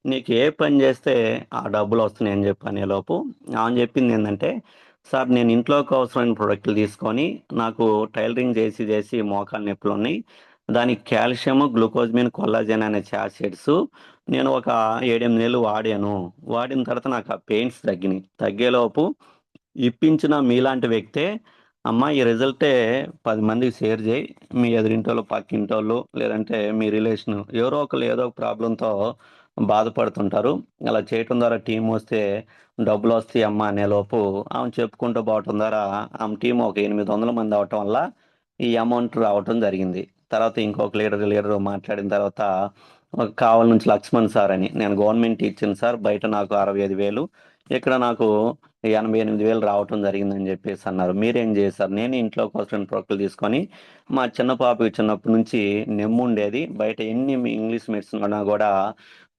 నీకు ఏ పని చేస్తే ఆ డబ్బులు వస్తున్నాయి అని చెప్పి అనేలోపు ఆమె చెప్పింది ఏంటంటే, సార్ నేను ఇంట్లోకి అవసరమైన ప్రొడక్ట్లు తీసుకొని నాకు టైలరింగ్ చేసి చేసి మోకాలు నొప్పులు ఉన్నాయి, దానికి కాల్షియం, గ్లూకోజ్మిన్, కొల్లాజెన్ అనే యాసిడ్స్ నేను ఒక 7-8 నెలలు వాడిన తర్వాత నాకు ఆ పెయిన్స్ తగ్గేలోపు ఇప్పించిన మీలాంటి వ్యక్తే అమ్మ ఈ రిజల్టే 10 మందికి షేర్ చేయి, మీ ఎదురింటోళ్ళు పక్కింటోళ్ళు లేదంటే మీ రిలేషన్ ఎవరో ఒకరు ఏదో ఒక ప్రాబ్లంతో బాధపడుతుంటారు, అలా చేయటం ద్వారా టీం వస్తే డబ్బులు వస్తాయి అమ్మ అనేలోపు ఆమె చెప్పుకుంటూ పోవటం ద్వారా ఆమె టీం ఒక 800 మంది అవటం వల్ల ఈ అమౌంట్ రావటం జరిగింది. తర్వాత ఇంకొక లీడర్ మాట్లాడిన తర్వాత కావాల నుంచి లక్ష్మణ్ సార్ అని, నేను గవర్నమెంట్ ఇచ్చిన సార్, బయట నాకు 65,000, ఇక్కడ నాకు 88,000 రావటం జరిగిందని చెప్పేసి అన్నారు. మీరేం చేశారు? నేను ఇంట్లో కోసం ప్రొక్కలు తీసుకొని మా చిన్న పాపకి చిన్నప్పటి నుంచి ఉండేది, బయట ఎన్ని ఇంగ్లీష్ మెడిసిన్ ఉన్నా కూడా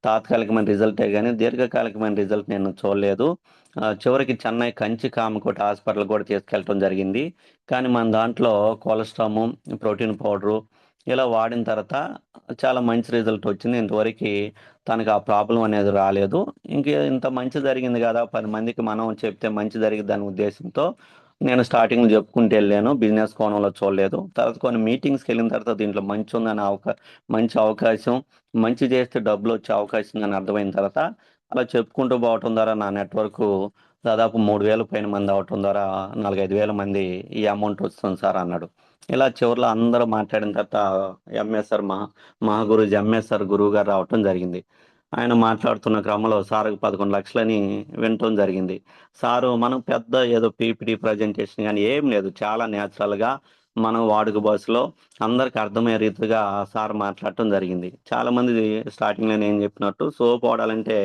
తాత్కాలికమైన రిజల్టే కానీ దీర్ఘకాలికమైన రిజల్ట్ నేను చూడలేదు. చివరికి చెన్నై కంచి కామకోటి హాస్పిటల్ కూడా తీసుకెళ్ళటం జరిగింది. కానీ మన దాంట్లో కొలెస్ట్రాము, ప్రోటీన్ పౌడరు ఇలా వాడిన తర్వాత చాలా మంచి రిజల్ట్ వచ్చింది. ఇంతవరకు తనకు ఆ ప్రాబ్లం అనేది రాలేదు. ఇంత మంచి జరిగింది కదా, 10 మందికి మనం చెప్తే మంచి జరిగింది అనే ఉద్దేశంతో నేను స్టార్టింగ్లో చెప్పుకుంటూ వెళ్ళాను. బిజినెస్ కోణంలో చూడలేదు. తర్వాత కొన్ని మీటింగ్స్కి వెళ్ళిన తర్వాత దీంట్లో మంచి అవకాశం, మంచి చేస్తే డబ్బులు వచ్చే అవకాశం అని అర్థమైన తర్వాత అలా చెప్పుకుంటూ పోవటం ద్వారా నా నెట్వర్క్ దాదాపు 3,000 పైన మంది అవటం ద్వారా 4-5,000 మంది ఈ అమౌంట్ వస్తుంది సార్ అన్నాడు. ఇలా చివరిలో అందరూ మాట్లాడిన తర్వాత ఎంఎస్ఆర్ మహాగురుజీ ఎంఎస్ఆర్ గురువు గారు రావటం జరిగింది. ఆయన మాట్లాడుతున్న క్రమంలో సార్కి 11 లక్షలని వినటం జరిగింది. సారు మనం పెద్ద ఏదో పీపీటీ ప్రజెంటేషన్ కానీ ఏం లేదు, చాలా న్యాచురల్గా మనం వాడుక భాషలో అందరికి అర్థమయ్యే రీతిగా సార్ మాట్లాడటం జరిగింది. చాలామంది స్టార్టింగ్లో నేను చెప్పినట్టు సోప్ వాడాలంటే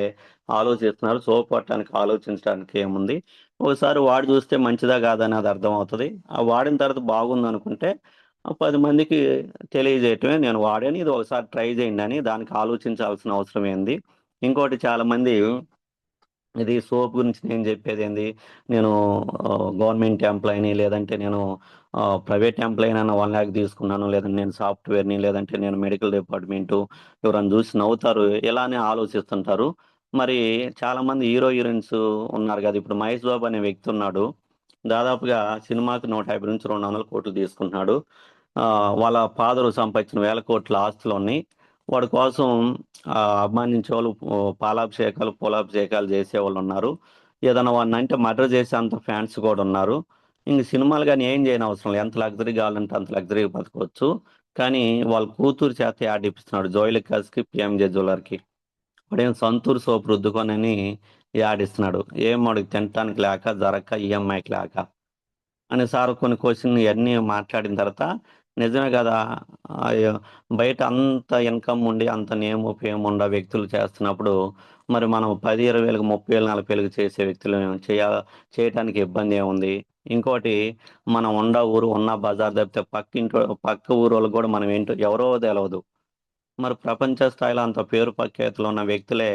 ఆలోచిస్తున్నారు, సోప్ వాడటానికి ఆలోచించడానికి ఏముంది, ఒకసారి వాడి చూస్తే మంచిదా కాదని అది అర్థమవుతుంది. ఆ వాడిన తర్వాత బాగుంది అనుకుంటే 10 మందికి తెలియజేయటమే, నేను వాడాను, ఇది ఒకసారి ట్రై చేయండి అని. దానికి ఆలోచించాల్సిన అవసరం ఏంది. ఇంకోటి చాలామంది ఇది సోప్ గురించి నేను చెప్పేది ఏంది, నేను గవర్నమెంట్ ఎంప్లాయీని, లేదంటే నేను ప్రైవేట్ ఎంప్లాయీని అన్న 1 lakh తీసుకున్నాను, లేదంటే నేను సాఫ్ట్వేర్ని, లేదంటే నేను మెడికల్ డిపార్ట్మెంటు, ఎవరైనా చూసి నవ్వుతారు, ఇలానే ఆలోచిస్తుంటారు. మరి చాలామంది హీరోయిన్స్ ఉన్నారు కదా, ఇప్పుడు మహేష్ బాబు అనే వ్యక్తి ఉన్నాడు, దాదాపుగా సినిమాకి 150 నుంచి 200 కోట్లు తీసుకుంటున్నాడు. వాళ్ళ ఫాదరు సంపాదించిన 1,000 కోట్ల ఆస్తులు ఉన్నాయి. వాడి కోసం అభిమానించే వాళ్ళు పూలాభిషేకాలు చేసేవాళ్ళు ఉన్నారు. ఏదైనా వాడిని అంటే మర్డర్ చేసే అంత ఫ్యాన్స్ కూడా ఉన్నారు. ఇంక సినిమాలు కానీ ఏం చేయని అవసరం లేదు, ఎంత లగ్జరీ కావాలంటే అంత లగ్జరీగా బతకవచ్చు. కానీ వాళ్ళ కూతురు చేత యాడ్ ఇప్పిస్తున్నాడు, జోయిలికాస్కి, పిఎంజే జ్యువెలర్కి. వాడేం సంతూర్ సోప్ రుద్దుకొనని యాడ్ ఇస్తున్నాడు, ఏం వాడికి తినటానికి లేక జరక్క ఈఎంఐకి లేక అని. సార్ కొన్ని క్వశ్చన్ ఇవన్నీ మాట్లాడిన తర్వాత నిజమే కదా, అయ్యో, బయట అంత ఇన్కమ్ ఉండి అంత నేము ఫేమ్ ఉండ వ్యక్తులు చేస్తున్నప్పుడు మరి మనం 10, 20,000, 30,000, 40,000 చేసే వ్యక్తులు చేయటానికి ఇబ్బంది ఏముంది. ఇంకోటి మనం ఉన్న బజార్ తప్పితే పక్క ఊరు వాళ్ళకి కూడా మనం ఏంటో ఎవరో తెలవదు. మరి ప్రపంచ స్థాయిలో అంత పేరు ప్రఖ్యాతులు ఉన్న వ్యక్తులే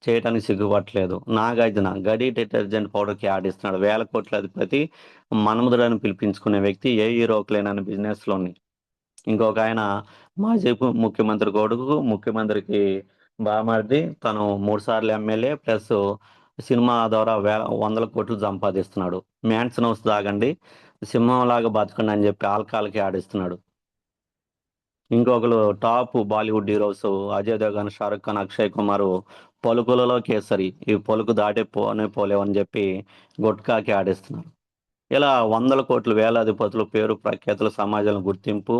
చేయటానికి సిగ్గుపట్టలేదు. నాగార్జున గడి డిటర్జెంట్ పౌడర్కి యాడ్ ఇస్తున్నాడు, 1,000 కోట్ల అధిపతి మన్మధుడని పిలిపించుకునే వ్యక్తి ఏ హీరోకి లేనని బిజినెస్లోని ఇంకొక ఆయన మాజీ ముఖ్యమంత్రి కొడుకు, ముఖ్యమంత్రికి బామర్ది, తను 3 సార్లు ఎమ్మెల్యే ప్లస్ సినిమా ద్వారా వందల కోట్లు సంపాదిస్తున్నాడు. మ్యాన్షన్ హౌస్ తాగండి, సింహం లాగా బతకండి అని చెప్పి ఆల్కాలకి ఆడిస్తున్నాడు. ఇంకొకరు టాప్ బాలీవుడ్ హీరోస్ అజయ్ దేవగన్, షారుఖ్ ఖాన్, అక్షయ్ కుమార్ పలుకులలో కేసరి, ఈ పలుకు దాటే పోనే పోలేవని చెప్పి గుట్కాకి ఆడిస్తున్నారు. ఇలా వందల కోట్లు, వేలాది పతులు, పేరు ప్రఖ్యాతులు, సమాజంలో గుర్తింపు,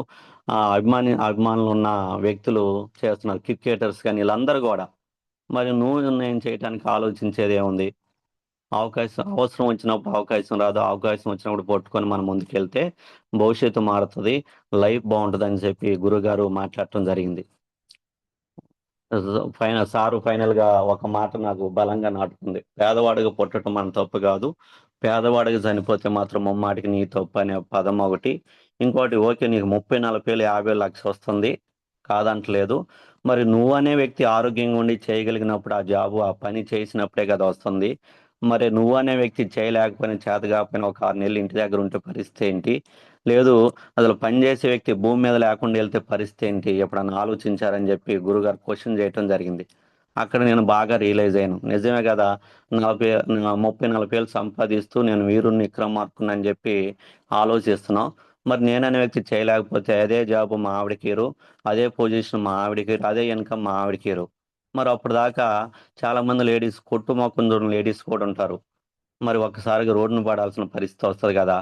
అభిమానులు ఉన్న వ్యక్తులు చేస్తున్నారు. క్రికెటర్స్ కానీ వీళ్ళందరూ కూడా. మరి నువ్వు నేను చేయడానికి ఆలోచించేది ఏముంది? అవసరం వచ్చినప్పుడు అవకాశం రాదు, అవకాశం వచ్చినప్పుడు పట్టుకొని మనం ముందుకెళ్తే భవిష్యత్తు మారుతుంది, లైఫ్ బాగుంటుంది అని చెప్పి గురుగారు మాట్లాడటం జరిగింది. ఫైనల్ గా ఒక మాట నాకు బలంగా నాటుతుంది. పేదవాడిగా పుట్టడం మన తప్పు కాదు, పేదవాడిగా చనిపోతే మాత్రం ముమ్మాటికి నీ తప్పు అనే పదం ఒకటి. ఇంకోటి, ఓకే నీకు 30, 40, 50 లక్షలు వస్తుంది, కాదంటలేదు. మరి నువ్వు అనే వ్యక్తి ఆరోగ్యంగా ఉండి చేయగలిగినప్పుడు ఆ జాబు, ఆ పని చేసినప్పుడే కదా వస్తుంది. మరి నువ్వు అనే వ్యక్తి చేయలేకపోయినా, చేత కాకపోయినా ఒక 6 నెలలు ఇంటి దగ్గర ఉంటే పరిస్థితి ఏంటి? లేదు, అసలు పనిచేసే వ్యక్తి భూమి మీద లేకుండా వెళ్తే పరిస్థితి ఏంటి? ఎప్పుడన్నా ఆలోచించారని చెప్పి గురుగారు క్వశ్చన్ చేయటం జరిగింది. అక్కడ నేను బాగా రియలైజ్ అయ్యాను, నిజమే కదా, 30, 40 వేలు సంపాదిస్తూ నేను వీరుణ్ణి విక్రమార్కుని అని చెప్పి ఆలోచిస్తున్నాం. మరి నేననే వ్యక్తి చేయలేకపోతే అదే జాబ్ మా ఆవిడకిరు, అదే పొజిషన్ మా ఆవిడకిరు, అదే ఇన్కమ్ మా ఆవిడకిరు. మరి అప్పుడు దాకా చాలా మంది లేడీస్, కొట్టు మొక్కం దూరం లేడీస్ కూడా ఉంటారు. మరి ఒక్కసారిగా రోడ్డును పడాల్సిన పరిస్థితి వస్తుంది కదా.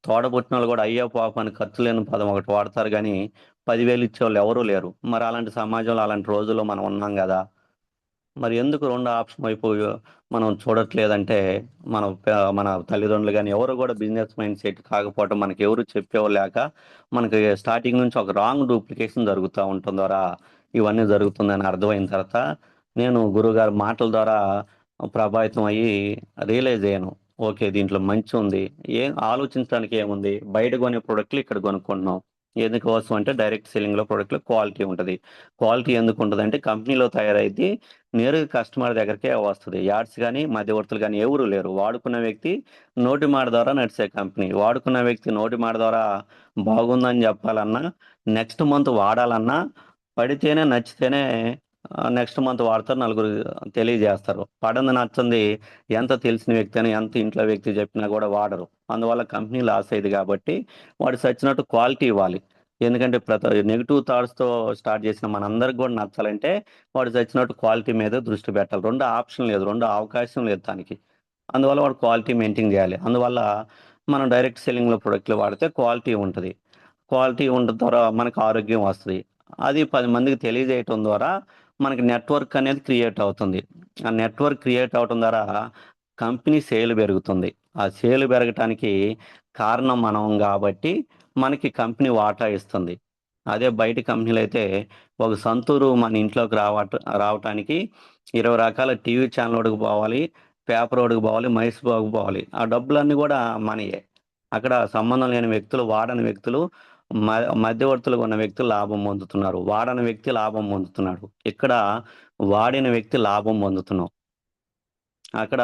తోడబుట్టిన వాళ్ళు కూడా అయ్యో పాప అని ఖర్చు లేని పదం ఒకటి వాడతారు, కానీ 10,000 ఇచ్చేవాళ్ళు ఎవరూ లేరు. మరి అలాంటి సమాజంలో, అలాంటి రోజుల్లో మనం ఉన్నాం కదా. మరి ఎందుకు రెండు ఆప్షన్ వైపు మనం చూడట్లేదంటే, మన తల్లిదండ్రులు కానీ ఎవరు కూడా బిజినెస్ మైండ్ సెట్ కాకపోవటం, మనకి ఎవరు చెప్పేవాళ్ళు లేక, మనకి స్టార్టింగ్ నుంచి ఒక రాంగ్ డూప్లికేషన్ జరుగుతూ ఉండటం ద్వారా ఇవన్నీ జరుగుతుందని అర్థమైన తర్వాత నేను గురుగారి మాటల ద్వారా ప్రభావితం అయ్యి రియలైజ్ అయ్యాను. ఓకే, దీంట్లో మంచి ఉంది, ఏం ఆలోచించడానికి ఏముంది, బయట కొనే ప్రోడక్ట్లు ఇక్కడ కొనుక్కుంటున్నాం. ఎందుకోసం అంటే డైరెక్ట్ సెల్లింగ్లో ప్రోడక్ట్లో క్వాలిటీ ఉంటుంది. క్వాలిటీ ఎందుకు ఉంటుంది అంటే కంపెనీలో తయారైతే నేరుగా కస్టమర్ దగ్గరికే వస్తుంది. యాడ్స్ కానీ మధ్యవర్తులు కానీ ఎవరు లేరు. వాడుకున్న వ్యక్తి నోటి మాట ద్వారా నడిచే కంపెనీ. వాడుకున్న వ్యక్తి నోటి మాట ద్వారా బాగుందని చెప్పాలన్నా, నెక్స్ట్ మంత్ వాడాలన్నా, పడితేనే నచ్చితేనే నెక్స్ట్ మంత్ వాడతారు, నలుగురు తెలియజేస్తారు. పడంది నచ్చంది ఎంత తెలిసిన వ్యక్తి అని, ఎంత ఇంట్లో వ్యక్తి చెప్పినా కూడా వాడరు. అందువల్ల కంపెనీ లాస్ అయ్యేది. కాబట్టి వాడు సచ్చినట్టు క్వాలిటీ ఇవ్వాలి. ఎందుకంటే ప్రతి నెగిటివ్ థాట్స్తో స్టార్ట్ చేసిన మనందరికి కూడా నచ్చాలంటే వాడు చచ్చినట్టు క్వాలిటీ మీద దృష్టి పెట్టాలి. రెండు ఆప్షన్ లేదు, రెండు అవకాశం లేదు దానికి. అందువల్ల వాడు క్వాలిటీ మెయింటైన్ చేయాలి. అందువల్ల మనం డైరెక్ట్ సెల్లింగ్లో ప్రొడక్ట్లు వాడితే క్వాలిటీ ఉంటుంది. క్వాలిటీ ఉండడం ద్వారా మనకు ఆరోగ్యం వస్తుంది. అది 10 మందికి తెలియజేయటం ద్వారా మనకి నెట్వర్క్ అనేది క్రియేట్ అవుతుంది. ఆ నెట్వర్క్ క్రియేట్ అవటం ద్వారా కంపెనీ సేల్ పెరుగుతుంది. ఆ సేల్ పెరగటానికి కారణం మనం కాబట్టి మనకి కంపెనీ వాటా ఇస్తుంది. అదే బయట కంపెనీలు అయితే ఒక సంతూరు మన ఇంట్లోకి రావటానికి 20 రకాల టీవీ ఛానల్ ఒకటికి పోవాలి, పేపర్ ఒకటికి పోవాలి, మైస్ బాగు పోవాలి. ఆ డబ్బులన్నీ కూడా మనయే. అక్కడ సంబంధం లేని వ్యక్తులు, వాడని వ్యక్తులు, మధ్యవర్తులుగా ఉన్న వ్యక్తులు లాభం పొందుతున్నారు. వాడని వ్యక్తి లాభం పొందుతున్నాడు. ఇక్కడ వాడిన వ్యక్తి లాభం పొందుతున్నాం. అక్కడ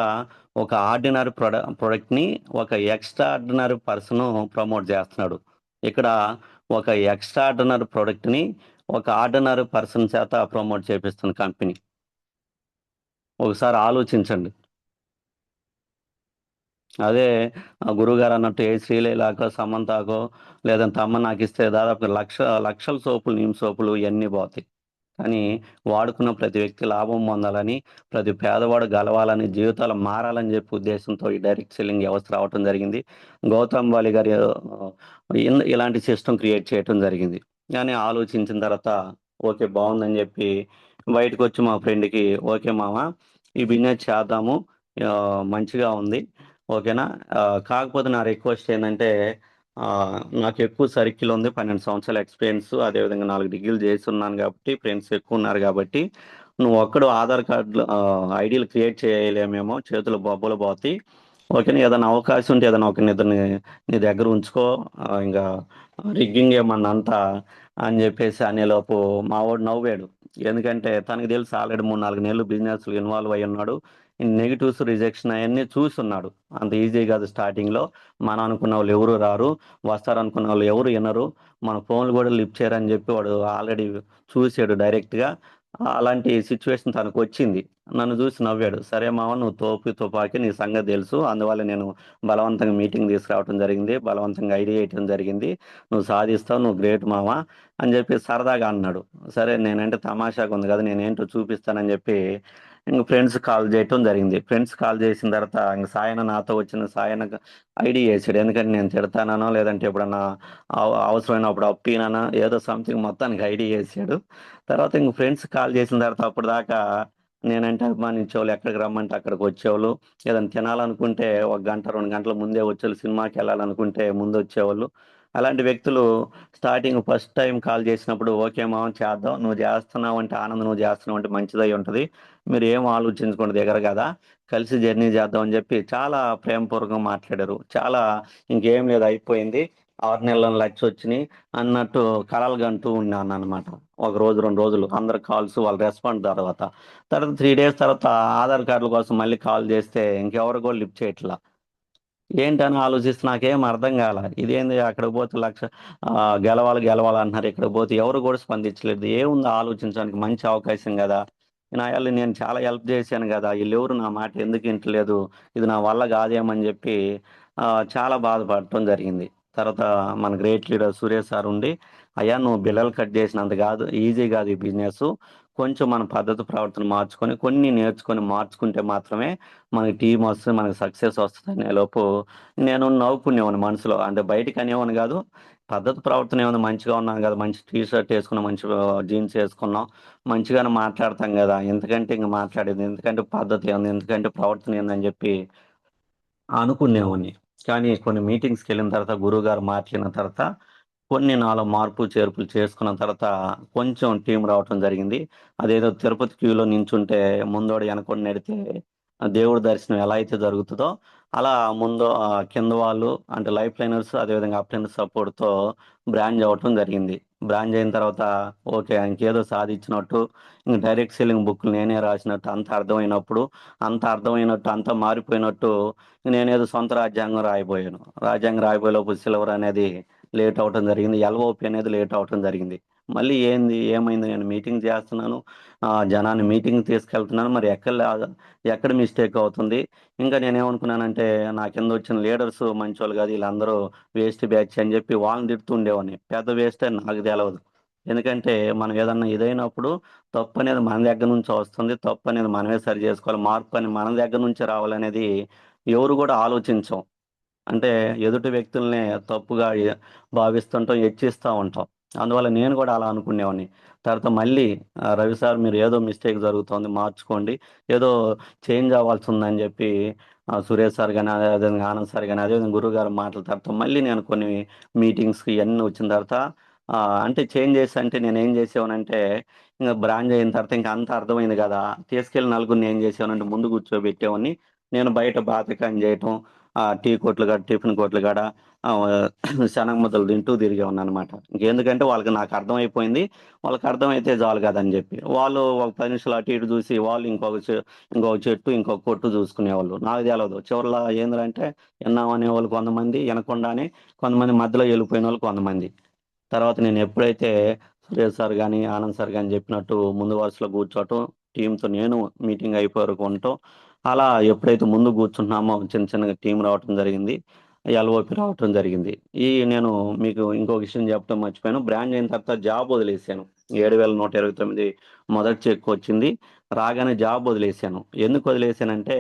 ఒక ఆర్డినరీ ప్రొడక్ట్ని ఒక ఎక్స్ట్రాఆర్డినరీ పర్సన్ ప్రమోట్ చేస్తున్నాడు. ఇక్కడ ఒక ఎక్స్ట్రాఆర్డినరీ ప్రొడక్ట్ని ఒక ఆర్డినరీ పర్సన్ చేత ప్రమోట్ చేపిస్తుంది కంపెనీ. ఒకసారి ఆలోచించండి. అదే గురువుగారు అన్నట్టు ఏ శ్రీలీలాకో, సమంతాకో, లేదంటే అమ్మ నాకు ఇస్తే దాదాపు లక్షల సోపులు, నీమ్ సోపులు ఇవన్నీ పోతాయి. కానీ వాడుకున్న ప్రతి వ్యక్తి లాభం పొందాలని, ప్రతి పేదవాడు గెలవాలని, జీవితాలు మారాలని చెప్పి ఉద్దేశంతో ఈ డైరెక్ట్ సెల్లింగ్ వ్యవస్థ రావటం జరిగింది. గౌతమ్ బాలి గారి ఇలాంటి సిస్టమ్ క్రియేట్ చేయటం జరిగింది. కానీ ఆలోచించిన తర్వాత ఓకే బాగుందని చెప్పి బయటకు వచ్చి మా ఫ్రెండ్కి, ఓకే మామ ఈ బిజినెస్ చేద్దాము, మంచిగా ఉంది, ఓకేనా, కాకపోతే నా రిక్వెస్ట్ ఏంటంటే, నాకు ఎక్కువ సర్కిల్ ఉంది, 12 సంవత్సరాల ఎక్స్పీరియన్స్, అదేవిధంగా 4 డిగ్రీలు చేసి ఉన్నాను కాబట్టి, ఫ్రెండ్స్ ఎక్కువ ఉన్నారు కాబట్టి, నువ్వు ఒక్కడు ఆధార్ కార్డులు ఐడీలు క్రియేట్ చేయలేమేమో, చేతులు బొబ్బలు పోతాయి, ఓకేనా, ఏదైనా అవకాశం ఉంటే ఏదైనా ఒక నిద్రని నీ దగ్గర ఉంచుకో, ఇంకా రిగ్గింగ్ ఏమన్నా అంతా అని చెప్పేసి అనేలోపు మా వాడు నవ్వాడు. ఎందుకంటే తనకు తెలుసు ఆల్రెడీ 3-4 నెలలు బిజినెస్ ఇన్వాల్వ్ అయి ఉన్నాడు. నెగిటివ్స్ రిజెక్షన్ అవన్నీ చూస్తున్నాడు. అంత ఈజీ కాదు స్టార్టింగ్లో. మనం అనుకున్న వాళ్ళు ఎవరు రారు, వస్తారు అనుకున్న వాళ్ళు ఎవరు వినరు, మన ఫోన్లు కూడా లిఫ్ట్ చేయరని చెప్పి వాడు ఆల్రెడీ చూసాడు డైరెక్ట్గా. అలాంటి సిచ్యువేషన్ తనకు వచ్చింది. నన్ను చూసి నవ్వాడు. సరే మామ, నువ్వు తుపాకి, నీ సంగతి తెలుసు, అందువల్ల నేను బలవంతంగా మీటింగ్ తీసుకురావడం జరిగింది, బలవంతంగా ఐడియా ఇవ్వడం జరిగింది, నువ్వు సాధిస్తావు, నువ్వు గ్రేట్ మామ అని చెప్పి సరదాగా అన్నాడు. సరే నేనంటే తమాషాగా ఉంది కదా, నేనేంటో చూపిస్తానని చెప్పి ఇంక ఫ్రెండ్స్ కాల్ చేయటం జరిగింది. ఫ్రెండ్స్ కాల్ చేసిన తర్వాత ఇంక సాయన నాతో వచ్చిన సాయన ఐడి చేసాడు. ఎందుకంటే నేను తిడతానో లేదంటే ఎప్పుడన్నా అవసరమైనప్పుడు అప్పినానో ఏదో సంథింగ్ మొత్తానికి ఐడి చేసాడు. తర్వాత ఇంక ఫ్రెండ్స్ కాల్ చేసిన తర్వాత అప్పుడు దాకా నేనంటే అభిమానించేవాళ్ళు, ఎక్కడికి రమ్మంటే అక్కడికి వచ్చేవాళ్ళు, ఏదైనా తినాలనుకుంటే 1 గంట 2 గంటల ముందే వచ్చేవాళ్ళు, సినిమాకి వెళ్ళాలనుకుంటే ముందు వచ్చేవాళ్ళు. అలాంటి వ్యక్తులు స్టార్టింగ్ ఫస్ట్ టైం కాల్ చేసినప్పుడు ఓకే మామ చేద్దాం, నువ్వు చేస్తున్నావు అంటే ఆనందం, నువ్వు చేస్తున్నావు అంటే మంచిదై ఉంటుంది, మీరు ఏం ఆలోచించకుండా దిగరు కదా, కలిసి జర్నీ చేద్దాం అని చెప్పి చాలా ప్రేమపూర్వకంగా మాట్లాడారు. చాలా ఇంకేం లేదు, అయిపోయింది, 6 నెలల లక్ష వచ్చినాయి అన్నట్టు కలలు కంటూ ఉన్నాను అనమాట. ఒక రోజు 2 రోజులు అందరు కాల్స్ వాళ్ళ రెస్పాండ్ తర్వాత 3 డేస్ తర్వాత ఆధార్ కార్డుల కోసం మళ్ళీ కాల్ చేస్తే ఇంకెవరు కూడా లిఫ్ట్ చేయట్లా. ఏంటని ఆలోచిస్తే నాకేం అర్థం కాల. ఇదేంది, అక్కడికి పోతే లక్ష గెలవాలి గెలవాలి అంటున్నారు, ఇక్కడికి పోతే ఎవరు కూడా స్పందించలేదు. ఏముంది ఆలోచించడానికి, మంచి అవకాశం కదా, నేను చాలా హెల్ప్ చేశాను కదా, వీళ్ళెవరు నా మాట ఎందుకు వింటలేదు, ఇది నా వల్ల కాదేమని చెప్పి ఆ, చాలా బాధపడటం జరిగింది. తర్వాత మన గ్రేట్ లీడర్ సురేష్ సార్ ఉండి, అయ్యా నువ్వు బిల్లలు కట్ చేసినంత కాదు, ఈజీ కాదు ఈ బిజినెస్, కొంచెం మన పద్ధతి ప్రవర్తన మార్చుకొని కొన్ని నేర్చుకొని మార్చుకుంటే మాత్రమే మనకి టీం వస్తుంది, మనకి సక్సెస్ వస్తుంది అనే లోపు నేను నవ్వుకునేవాడిని మనసులో. అంటే బయటికి అనేవాడిని కాదు, పద్ధతి ప్రవర్తన ఏమైనా మంచిగా ఉన్నాను కదా, మంచి టీ షర్ట్ వేసుకున్నాం, మంచి జీన్స్ వేసుకున్నాం, మంచిగానే మాట్లాడతాం కదా, ఎందుకంటే ఇంక మాట్లాడేది, ఎందుకంటే పద్ధతి ఏంది, ఎందుకంటే ప్రవర్తన ఏందని చెప్పి అనుకునేవాడిని. కానీ కొన్ని మీటింగ్స్కి వెళ్ళిన తర్వాత, గురువు గారు మాట్లాడిన తర్వాత, కొన్ని నాలో మార్పు చేర్పులు చేసుకున్న తర్వాత కొంచెం టీం రావటం జరిగింది. అదేదో తిరుపతి క్యూలో నించుంటే ముందోడు వెనకొండ నెడితే ఆ దేవుడి దర్శనం ఎలా అయితే జరుగుతుందో అలా ముందు కింద వాళ్ళు అంటే లైఫ్ లైనర్స్, అదేవిధంగా అప్ లైనర్స్ సపోర్ట్తో బ్రాంచ్ అవ్వటం జరిగింది. బ్రాంచ్ అయిన తర్వాత ఓకే, ఇంకేదో సాధించినట్టు, ఇంక డైరెక్ట్ సెల్లింగ్ బుక్లు నేనే రాసినట్టు అంత అర్థమైనప్పుడు, అంత అర్థమైనట్టు, అంత మారిపోయినట్టు నేనేదో సొంత రాజ్యాంగం రాయిపోయాను. రాజ్యాంగం రాయిపోయేలోపు సిల్వర్ అనేది లేట్ అవటం జరిగింది, ఎల్ఓపి అనేది లేట్ అవటం జరిగింది. మళ్ళీ ఏమైంది, నేను మీటింగ్ చేస్తున్నాను, జనాన్ని మీటింగ్ తీసుకెళ్తున్నాను, మరి ఎక్కడ మిస్టేక్ అవుతుంది. ఇంకా నేనేమనుకున్నానంటే నా కింద వచ్చిన లీడర్స్ మంచోళ్ళు కాదు, వీళ్ళందరూ వేస్ట్ బ్యాచ్ అని చెప్పి వాళ్ళని తిడుతూ ఉండేవాడిని. పెద్ద వేస్ట్ అని నాకు తెలవదు. ఎందుకంటే మనం ఏదన్నా ఇదైనప్పుడు తప్పు అనేది మన దగ్గర నుంచి వస్తుంది, తప్పు అనేది మనమే సరి చేసుకోవాలి, మార్పు అని మన దగ్గర నుంచి రావాలనేది ఎవరు కూడా ఆలోచించం. అంటే ఎదుటి వ్యక్తుల్ని తప్పుగా భావిస్తుంటాం, హెచ్చిస్తూ ఉంటాం. అందువల్ల నేను కూడా అలా అనుకునేవాడిని. తర్వాత మళ్ళీ రవి సార్ మీరు ఏదో మిస్టేక్ జరుగుతోంది, మార్చుకోండి, ఏదో చేంజ్ అవ్వాల్సి ఉందని చెప్పి సురేష్ సార్ కానీ, అదేవిధంగా ఆనంద్ సార్ కానీ, అదేవిధంగా గురువు గారు మాటల తర్వాత మళ్ళీ నేను కొన్ని మీటింగ్స్కి ఇవన్నీ వచ్చిన తర్వాత అంటే చేంజ్ చేసి అంటే నేను ఏం చేసేవానంటే, ఇంకా బ్రాంచ్ అయిన తర్వాత ఇంకా అంత అర్థమైంది కదా, తీసుకెళ్ళి నలుగురిని ఏం చేసేవానంటే ముందు కూర్చోబెట్టేవాడిని, నేను బయట బాతకాన్ని చేయటం, టీ కొట్లు కాడ, టిఫిన్ కొట్లు కాడ ఆ, శనగ ముద్దలు తింటూ తిరిగే ఉన్నాను అనమాట. ఇంకెందుకంటే వాళ్ళకి నాకు అర్థమైపోయింది, వాళ్ళకి అర్థమైతే చాలు కదని చెప్పి వాళ్ళు ఒక 10 నిమిషాలు అటు ఇటు చూసి వాళ్ళు ఇంకొక చెట్టు, ఇంకొక కొట్టు చూసుకునేవాళ్ళు. నాకు తెలియదు చివరిలో ఏంటంటే విన్నామనే వాళ్ళు కొంతమంది, వినకుండానే కొంతమంది, మధ్యలో వెళ్ళిపోయిన వాళ్ళు కొంతమంది. తర్వాత నేను ఎప్పుడైతే సురేష్ సార్ కానీ, ఆనంద్ సార్ కానీ చెప్పినట్టు ముందు వరుసలో కూర్చోవటం, టీంతో నేను మీటింగ్ అయిపోయే వరకు ఉండటం, అలా ఎప్పుడైతే ముందు కూర్చుంటున్నామో చిన్న చిన్నగా టీం రావటం జరిగింది, ఎల్ఓపి రావటం జరిగింది. నేను మీకు ఇంకో విషయం చెప్పడం మర్చిపోయాను, బ్రాంచ్ అయిన తర్వాత జాబ్ వదిలేసాను. 7,129 మొదటి చెక్ వచ్చింది, రాగానే జాబ్ వదిలేసాను. ఎందుకు వదిలేసానంటే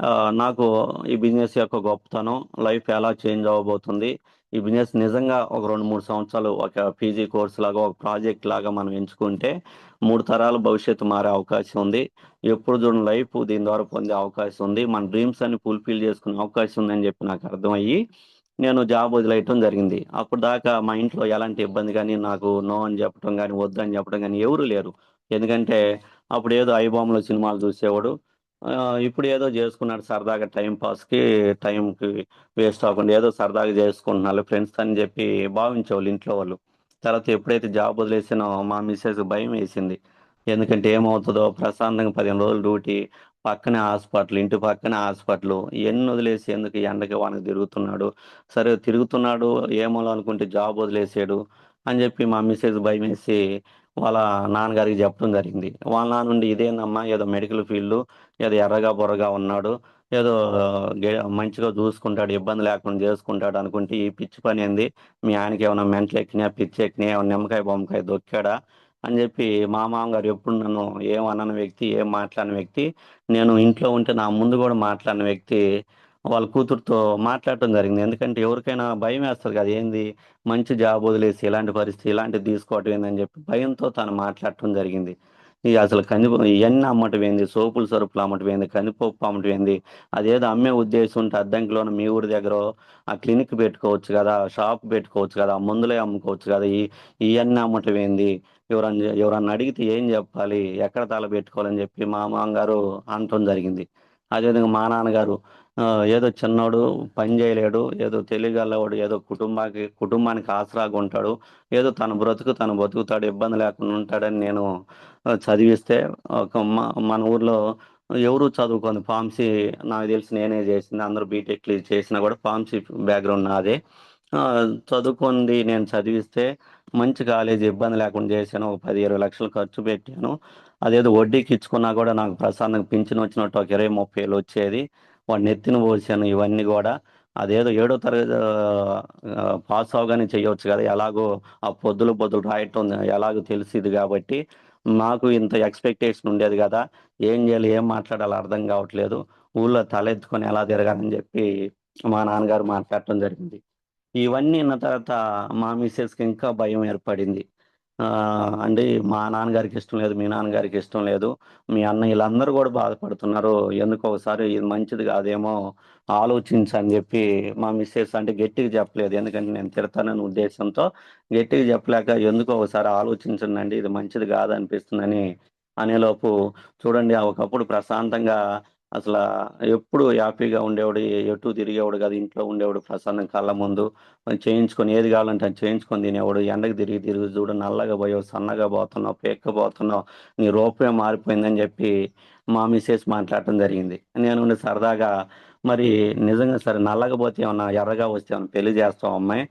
ఆ, నాకు ఈ బిజినెస్ యొక్క గొప్పతనం, లైఫ్ ఎలా చేంజ్ అవ్వబోతుంది, ఈ బిజినెస్ నిజంగా ఒక 2-3 సంవత్సరాలు ఒక పీజీ కోర్స్ లాగా, ఒక ప్రాజెక్ట్ లాగా మనం ఎంచుకుంటే 3 తరాల భవిష్యత్తు మారే అవకాశం ఉంది, ఎప్పుడు చూడని లైఫ్ దీని ద్వారా పొందే అవకాశం ఉంది, మన డ్రీమ్స్ అన్ని ఫుల్ఫిల్ చేసుకునే అవకాశం ఉందని చెప్పి నాకు అర్థమయ్యి నేను జాబ్ వదిలేయటం జరిగింది. అప్పుడు దాకా మా ఇంట్లో ఎలాంటి ఇబ్బంది కానీ, నాకు నో అని చెప్పడం కానీ, వద్దని చెప్పడం కానీ ఎవరు లేరు. ఎందుకంటే అప్పుడు ఏదో ఐబామ్లో సినిమాలు చూసేవాడు, ఇప్పుడు ఏదో చేసుకున్నాడు సరదాగా టైం పాస్కి, టైంకి వేస్ట్ అవ్వకుండా ఏదో సరదాగా చేసుకుంటున్నారు ఫ్రెండ్స్ అని చెప్పి భావించేవాళ్ళు ఇంట్లో వాళ్ళు. తర్వాత ఎప్పుడైతే జాబ్ వదిలేసానో మా మిస్సెస్ భయం వేసింది. ఎందుకంటే ఏమవుతుందో, ప్రశాంతంగా 15 రోజులు డ్యూటీ, పక్కనే హాస్పిటల్, ఇంటి పక్కనే హాస్పిటల్, ఇవన్నీ వదిలేసి ఎందుకు ఈ ఎండకి వానకి తిరుగుతున్నాడు, సరే తిరుగుతున్నాడు ఏమో అనుకుంటే జాబ్ వదిలేసాడు అని చెప్పి మా మిస్సెస్ భయం వేసి వాళ్ళ నాన్నగారికి చెప్పడం జరిగింది. వాళ్ళ నాన్న నుండి ఇదేనమ్మా ఏదో మెడికల్ ఫీల్డ్, ఏదో ఎర్రగా బుర్రగా ఉన్నాడు, ఏదో మంచిగా చూసుకుంటాడు, ఇబ్బంది లేకుండా చేసుకుంటాడు అనుకుంటే ఈ పిచ్చి పని ఏంది, మీ ఆయనకి ఏమైనా మెంటలు ఎక్కినాయా, పిచ్చి ఎక్కినాయా, ఏమైనా నిమ్మకాయ బొమ్మకాయ దొక్కాడా అని చెప్పి మా మామగారు ఎప్పుడు నన్ను ఏం అనని వ్యక్తి, ఏం మాట్లాడిన వ్యక్తి, నేను ఇంట్లో ఉంటే నా ముందు కూడా మాట్లాడిన వ్యక్తి వాళ్ళ కూతురుతో మాట్లాడటం జరిగింది. ఎందుకంటే ఎవరికైనా భయం వేస్తుంది కదా, ఏంది మంచి జాబ్ వదిలేసి ఇలాంటి పరిస్థితి ఇలాంటిది తీసుకోవటం ఏందని చెప్పి భయంతో తను మాట్లాడటం జరిగింది. ఇక అసలు ఇవన్నీ అమ్మటం ఏంది, సోపులు సరుపులు అమ్మటం ఏంది, కందిపప్పు అమ్మటం ఏంది, అదేదో అమ్మే ఉద్దేశం ఉంటే అద్దంకిలోన మీ ఊరి దగ్గర ఆ క్లినిక్ పెట్టుకోవచ్చు కదా, షాప్ పెట్టుకోవచ్చు కదా, మందులే అమ్ముకోవచ్చు కదా, ఇవన్నీ అమ్మటం ఏంది, ఎవరన్నా అడిగితే ఏం చెప్పాలి, ఎక్కడ తల పెట్టుకోవాలని చెప్పి మా మామగారు అనటం జరిగింది. అదేవిధంగా మా నాన్నగారు ఆ, ఏదో చిన్నోడు పని చేయలేడు, ఏదో తెలియగలవాడు, ఏదో కుటుంబానికి ఆసరాగా ఉంటాడు, ఏదో తన బ్రతుకు తను బతుకుతాడు, ఇబ్బంది లేకుండా ఉంటాడని నేను చదివిస్తే మన ఊర్లో ఎవరు చదువుకుంది ఫార్మసీ, నాకు తెలిసి నేనే చేసింది, అందరూ బీటెక్లు చేసినా కూడా ఫార్మసీ బ్యాక్గ్రౌండ్ నాదే. ఆ, చదువుకుంది నేను చదివిస్తే మంచి కాలేజీ ఇబ్బంది లేకుండా చేశాను, ఒక 10-20 లక్షలు ఖర్చు పెట్టాను, అదేదో వడ్డీకి ఇచ్చుకున్నా కూడా నాకు ప్రశాంతంగా పింఛన్ వచ్చినట్టు ఒక 20-30 వేలు వచ్చేది, వాడిని ఎత్తిన పోసాను ఇవన్నీ కూడా. అదేదో 7వ తరగతి పాస్ అవగానే చేయవచ్చు కదా, ఎలాగో ఆ పొద్దులు పొద్దులు రాయటం ఎలాగో తెలిసిది కాబట్టి నాకు ఇంత ఎక్స్పెక్టేషన్ ఉండేది కదా, ఏం చేయాలి ఏం మాట్లాడాలో అర్థం కావట్లేదు, ఊళ్ళో తలెత్తుకొని ఎలా తిరగాలని చెప్పి మా నాన్నగారు మాట్లాడటం జరిగింది. ఇవన్నీ విన్న తర్వాత మా మిస్సెస్కి ఇంకా భయం ఏర్పడింది. ఆ, అంటే మా నాన్నగారికి ఇష్టం లేదు, మీ నాన్నగారికి ఇష్టం లేదు, మీ అన్న వీళ్ళందరూ కూడా బాధపడుతున్నారు, ఎందుకు ఒకసారి ఇది మంచిది కాదేమో ఆలోచించని చెప్పి మా మిస్సెస్ అంటే గట్టిగా చెప్పలేదు, ఎందుకంటే నేను తిడతానని ఉద్దేశంతో గట్టిగా చెప్పలేక ఎందుకో ఒకసారి ఆలోచించండి ఇది మంచిది కాదనిపిస్తుందని అనేలోపు చూడండి ఆ ఒకప్పుడు ప్రశాంతంగా అసలు ఎప్పుడు హ్యాపీగా ఉండేవాడు, ఎటు తిరిగేవాడు కదా, ఇంట్లో ఉండేవాడు ప్రశాంతం కళ్ళ ముందు చేయించుకొని ఏది కావాలంటే అది చేయించుకొని తినేవాడు, ఎండకు తిరిగి తిరిగి చూడు నల్లగా పోయావు, సన్నగా పోతున్నావు, పేక్కపోతున్నావు, నీ రూపమే మారిపోయిందని చెప్పి మా మిస్సెస్ మాట్లాడటం జరిగింది. నేను ఉండి సరదాగా మరి నిజంగా సరే నల్లగా పోతే ఏమన్నా ఎర్రగా వస్తే ఏమన్నా పెళ్లి చేస్తావా అమ్మాయి,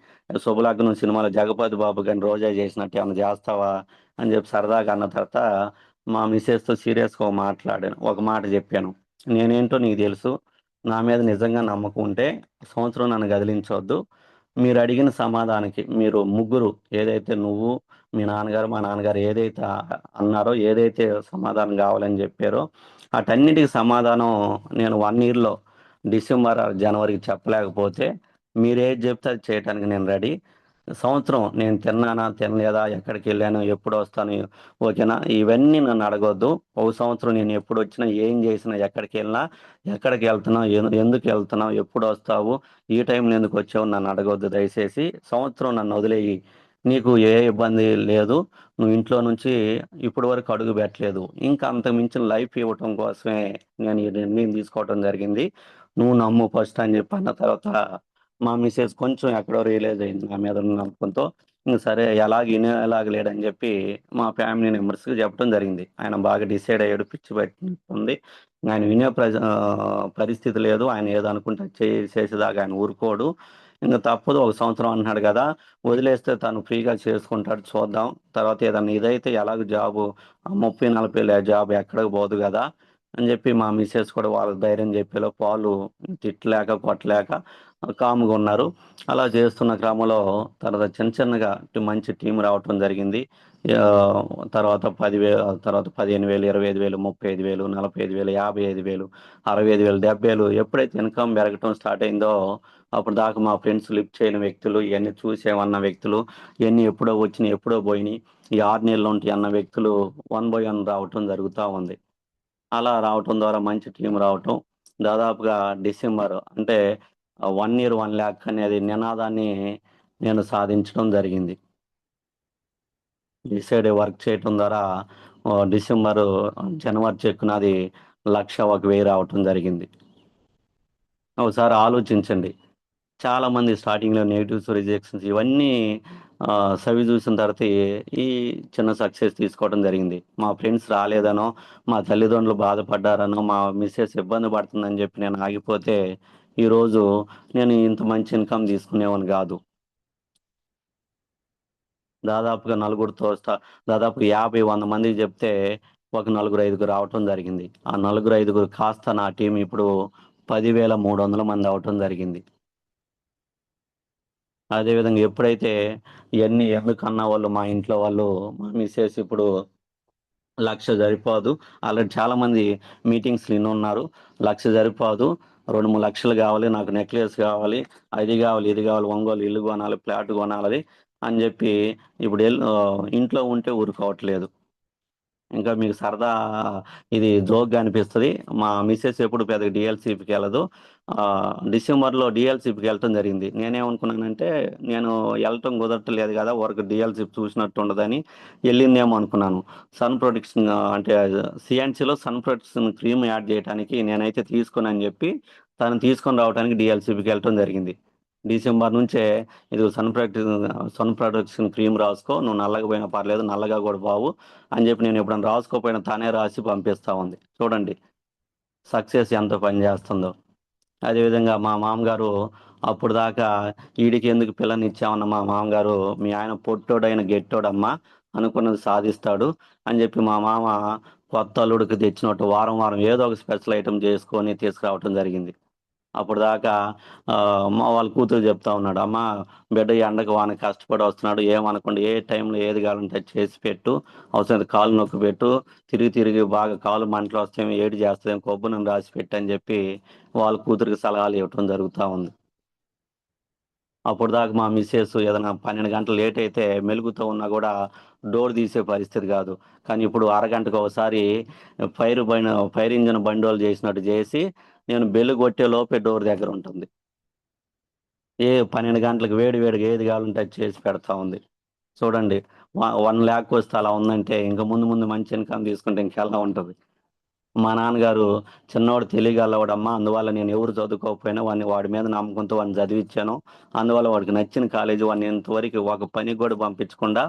శుభలగ్నం సినిమాలో జగపతి బాబు కానీ రోజా చేసినట్టు ఏమన్నా చేస్తావా అని చెప్పి సరదాగా అన్న తర్వాత మా మిస్సెస్తో సీరియస్గా ఒక మాట చెప్పాను, నేనేంటో నీకు తెలుసు, నా మీద నిజంగా నమ్మకం ఉంటే సంవత్సరం నన్ను కదిలించవద్దు, మీరు అడిగిన సమాధానానికి మీరు ముగ్గురు ఏదైతే నువ్వు, మీ నాన్నగారు, మా నాన్నగారు ఏదైతే అన్నారో, ఏదైతే సమాధానం కావాలని చెప్పారో వాటన్నిటికి సమాధానం నేను 1 ఇయర్లో డిసెంబర్ ఆర్ జనవరికి చెప్పలేకపోతే మీరేది చెప్తే అది చేయటానికి నేను రెడీ. సంవత్సరం నేను తిన్నానా తినలేదా, ఎక్కడికి వెళ్ళాను, ఎప్పుడు వస్తాను, ఓకేనా, ఇవన్నీ నన్ను అడగొద్దు. ఒక సంవత్సరం నేను ఎప్పుడు వచ్చినా, ఏం చేసినా, ఎక్కడికి వెళ్ళినా, ఎక్కడికి వెళ్తున్నావు, ఎందుకు వెళ్తున్నావు, ఎప్పుడు వస్తావు, ఈ టైంలో ఎందుకు వచ్చావు నన్ను అడగొద్దు దయచేసి, సంవత్సరం నన్ను వదిలేయి, నీకు ఏ ఇబ్బంది లేదు, నువ్వు ఇంట్లో నుంచి ఇప్పటి వరకు అడుగు పెట్టలేదు, ఇంకా అంత మించిన లైఫ్ ఇవ్వటం కోసమే నేను ఈ నిర్ణయం తీసుకోవటం జరిగింది, నువ్వు నమ్ము ఫస్ట్ అని చెప్పి అన్న తర్వాత మా మిసెస్ కొంచెం ఎక్కడో రియలైజ్ అయింది నా మీద ఉన్న నమ్మకంతో. ఇంక సరే ఎలాగ లేడని చెప్పి మా ఫ్యామిలీ మెంబర్స్కి చెప్పడం జరిగింది. ఆయన బాగా డిసైడ్ అయ్యాడు, పిచ్చి పట్టినట్టుంది, ఆయన పరిస్థితి లేదు, ఆయన ఏదో అనుకుంటే అది చేసేదాకా ఆయన ఊరుకోడు, ఇంకా తప్పదు ఒక సంవత్సరం అన్నాడు కదా, వదిలేస్తే తను ఫ్రీగా చేసుకుంటాడు చూద్దాం, తర్వాత ఏదన్నా ఇదైతే ఎలాగో జాబు 30-40 జాబ్ ఎక్కడికి పోదు కదా అని చెప్పి మా మిస్సెస్ కూడా వాళ్ళకి ధైర్యం చెప్పేలోపు వాళ్ళు తిట్టలేక కొట్టలేక కామ్గా ఉన్నారు. అలా చేస్తున్న క్రమంలో తర్వాత చిన్న చిన్నగా మంచి టీం రావటం జరిగింది. ఆ, తర్వాత 15,000, 25,000, 35,000, 45,000, 55,000, 65,000, 70,000 ఎప్పుడైతే ఇన్కమ్ పెరగటం స్టార్ట్ అయిందో అప్పుడు దాకా మా ఫ్రెండ్స్ లిఫ్ట్ చేయని వ్యక్తులు, ఇవన్నీ చూసేమన్న వ్యక్తులు, ఇవన్నీ ఎప్పుడో వచ్చినాయి ఎప్పుడో పోయినాయి, ఈ 6 నెలలు ఉంటాయి అన్న వ్యక్తులు 1 by 1 రావటం జరుగుతూ ఉంది. అలా రావటం ద్వారా మంచి టీం రావటం, దాదాపుగా డిసెంబర్ అంటే 1 year 1 lakh అనేది నినాదాన్ని నేను సాధించడం జరిగింది. డిసైడ్ వర్క్ చేయటం ద్వారా డిసెంబర్ జనవరి చెక్ నాది 1,01,000 రావటం జరిగింది. ఒకసారి ఆలోచించండి. చాలామంది స్టార్టింగ్‌లో నెగెటివ్స్, రిజెక్షన్స్ ఇవన్నీ సవి చూసిన తర్వాత ఈ చిన్న సక్సెస్ తీసుకోవడం జరిగింది. మా ఫ్రెండ్స్ రాలేదనో, మా తల్లిదండ్రులు బాధపడ్డారనో, మా మిసెస్ ఇబ్బంది పడుతుందని చెప్పి నేను ఆగిపోతే, ఈరోజు నేను ఇంత మంచి ఇన్‌కమ్ తీసుకునేవాడిని కాదు. దాదాపుగా నలుగురితో దాదాపు 50, 100 మందికి చెప్తే ఒక నలుగురు, ఐదుగురు రావటం జరిగింది. ఆ నలుగురు, ఐదుగురు కాస్త నా టీం ఇప్పుడు 10,300 మంది అవ్వటం జరిగింది. అదేవిధంగా ఎప్పుడైతే ఇవన్నీ ఎందుకన్నా వాళ్ళు మా ఇంట్లో వాళ్ళు మా మిసెస్ ఇప్పుడు 1,00,000 సరిపోదు. ఆల్రెడీ చాలామంది మీటింగ్స్ వినున్నారు. 1,00,000 సరిపోదు. 2, 3 లక్షలు కావాలి. నాకు నెక్లెస్ కావాలి. అది కావాలి, ఇది కావాలి. ఒంగోలు ఇల్లు కొనాలి, ఫ్లాట్ కొనాలి అని చెప్పి ఇప్పుడు ఇంట్లో ఉంటే ఊరుకోవట్లేదు. ఇంకా మీకు సరదా ఇది జోక్‌గా అనిపిస్తది. మా మిసెస్ ఎప్పుడు పెద్దగా డీఎల్‌సీపీకి వెళ్ళదు. డిసెంబర్‌లో డీఎల్‌సీపీకి వెళ్ళటం జరిగింది. నేనేమనుకున్నానంటే, నేను వెళ్ళటం కుదరట్లేదు కదా! ఊరక డీఎల్‌సీపీ చూసినట్టు ఉండదని వెళ్ళిందేమో అనుకున్నాను. సన్ ప్రొటెక్షన్ అంటే సీఎన్సీలో సన్ ప్రొటెక్షన్ క్రీమ్ యాడ్ చేయడానికి నేనైతే తీసుకోనని చెప్పి, తను తీసుకొని రావడానికి డీఎల్‌సీపీకి వెళ్ళటం జరిగింది. డిసెంబర్ నుంచే ఇదిగో సన్ ప్రొటెక్షన్ క్రీమ్ రాసుకో. నువ్వు నల్లగా పోయినా పర్లేదు. నల్లగా కూడా బావు అని చెప్పి నేను ఎప్పుడైనా రాసుకోకపోయినా తనే రాసి పంపిస్తా ఉంది. చూడండి సక్సెస్ ఎంత పనిచేస్తుందో. అదేవిధంగా మా మామగారు అప్పుడు దాకా ఈడికి ఎందుకు పిల్లనిచ్చామన్న మా మామగారు, మీ ఆయన పొట్టోడైన గెట్టోడమ్మా, అనుకున్నది సాధిస్తాడు అని చెప్పి మా మామ కొత్త అల్లుడికి తెచ్చినట్టు వారం వారం ఏదో ఒక స్పెషల్ ఐటెం చేసుకొని తీసుకురావటం జరిగింది. అప్పుడు దాకా మా వాళ్ళ కూతురు చెప్తా ఉన్నాడు, అమ్మ బిడ్డ ఎండకు వానకి కష్టపడి వస్తున్నాడు, ఏమనకుండా ఏ టైంలో ఏది కావాలంటే అది చేసి పెట్టు, అవసరం కాలు నొక్కి పెట్టు, తిరిగి తిరిగి బాగా కాలు మంటలు వస్తాయేమో, ఏడు చేస్తాయేమో, కొబ్బు నూనె రాసి పెట్టు అని చెప్పి వాళ్ళ కూతురికి సలహాలు ఇవ్వటం జరుగుతూ ఉంది. అప్పుడు దాకా మా మిస్సెస్ ఏదైనా 12 గంటలు లేట్ అయితే మెలుగుతూ ఉన్నా కూడా డోర్ తీసే పరిస్థితి కాదు. కానీ ఇప్పుడు అరగంటకు ఒకసారి ఫైర్ ఇంజిన్ బండోలు చేసినట్టు చేసి నేను బెల్ కొట్టే లోపే డోర్ దగ్గర ఉంటుంది. 12 గంటలకు వేడి వేడిగా ఏది కావాలంటే అది చేసి పెడతా ఉంది. చూడండి 1,00,000 వస్తే అలా ఉందంటే ఇంక ముందు ముందు మంచి ఇన్కమ్ తీసుకుంటే ఇంకెలా ఉంటది. మా నాన్నగారు చిన్నవాడు తెలియగలవాడమ్మా, అందువల్ల నేను ఎవరు చదువుకోకపోయినా వాడి మీద నమ్మకంతో వాడిని చదివించాను. అందువల్ల వాడికి నచ్చిన కాలేజీ వాడిని ఇంతవరకు ఒక పనికి కూడా పంపించకుండా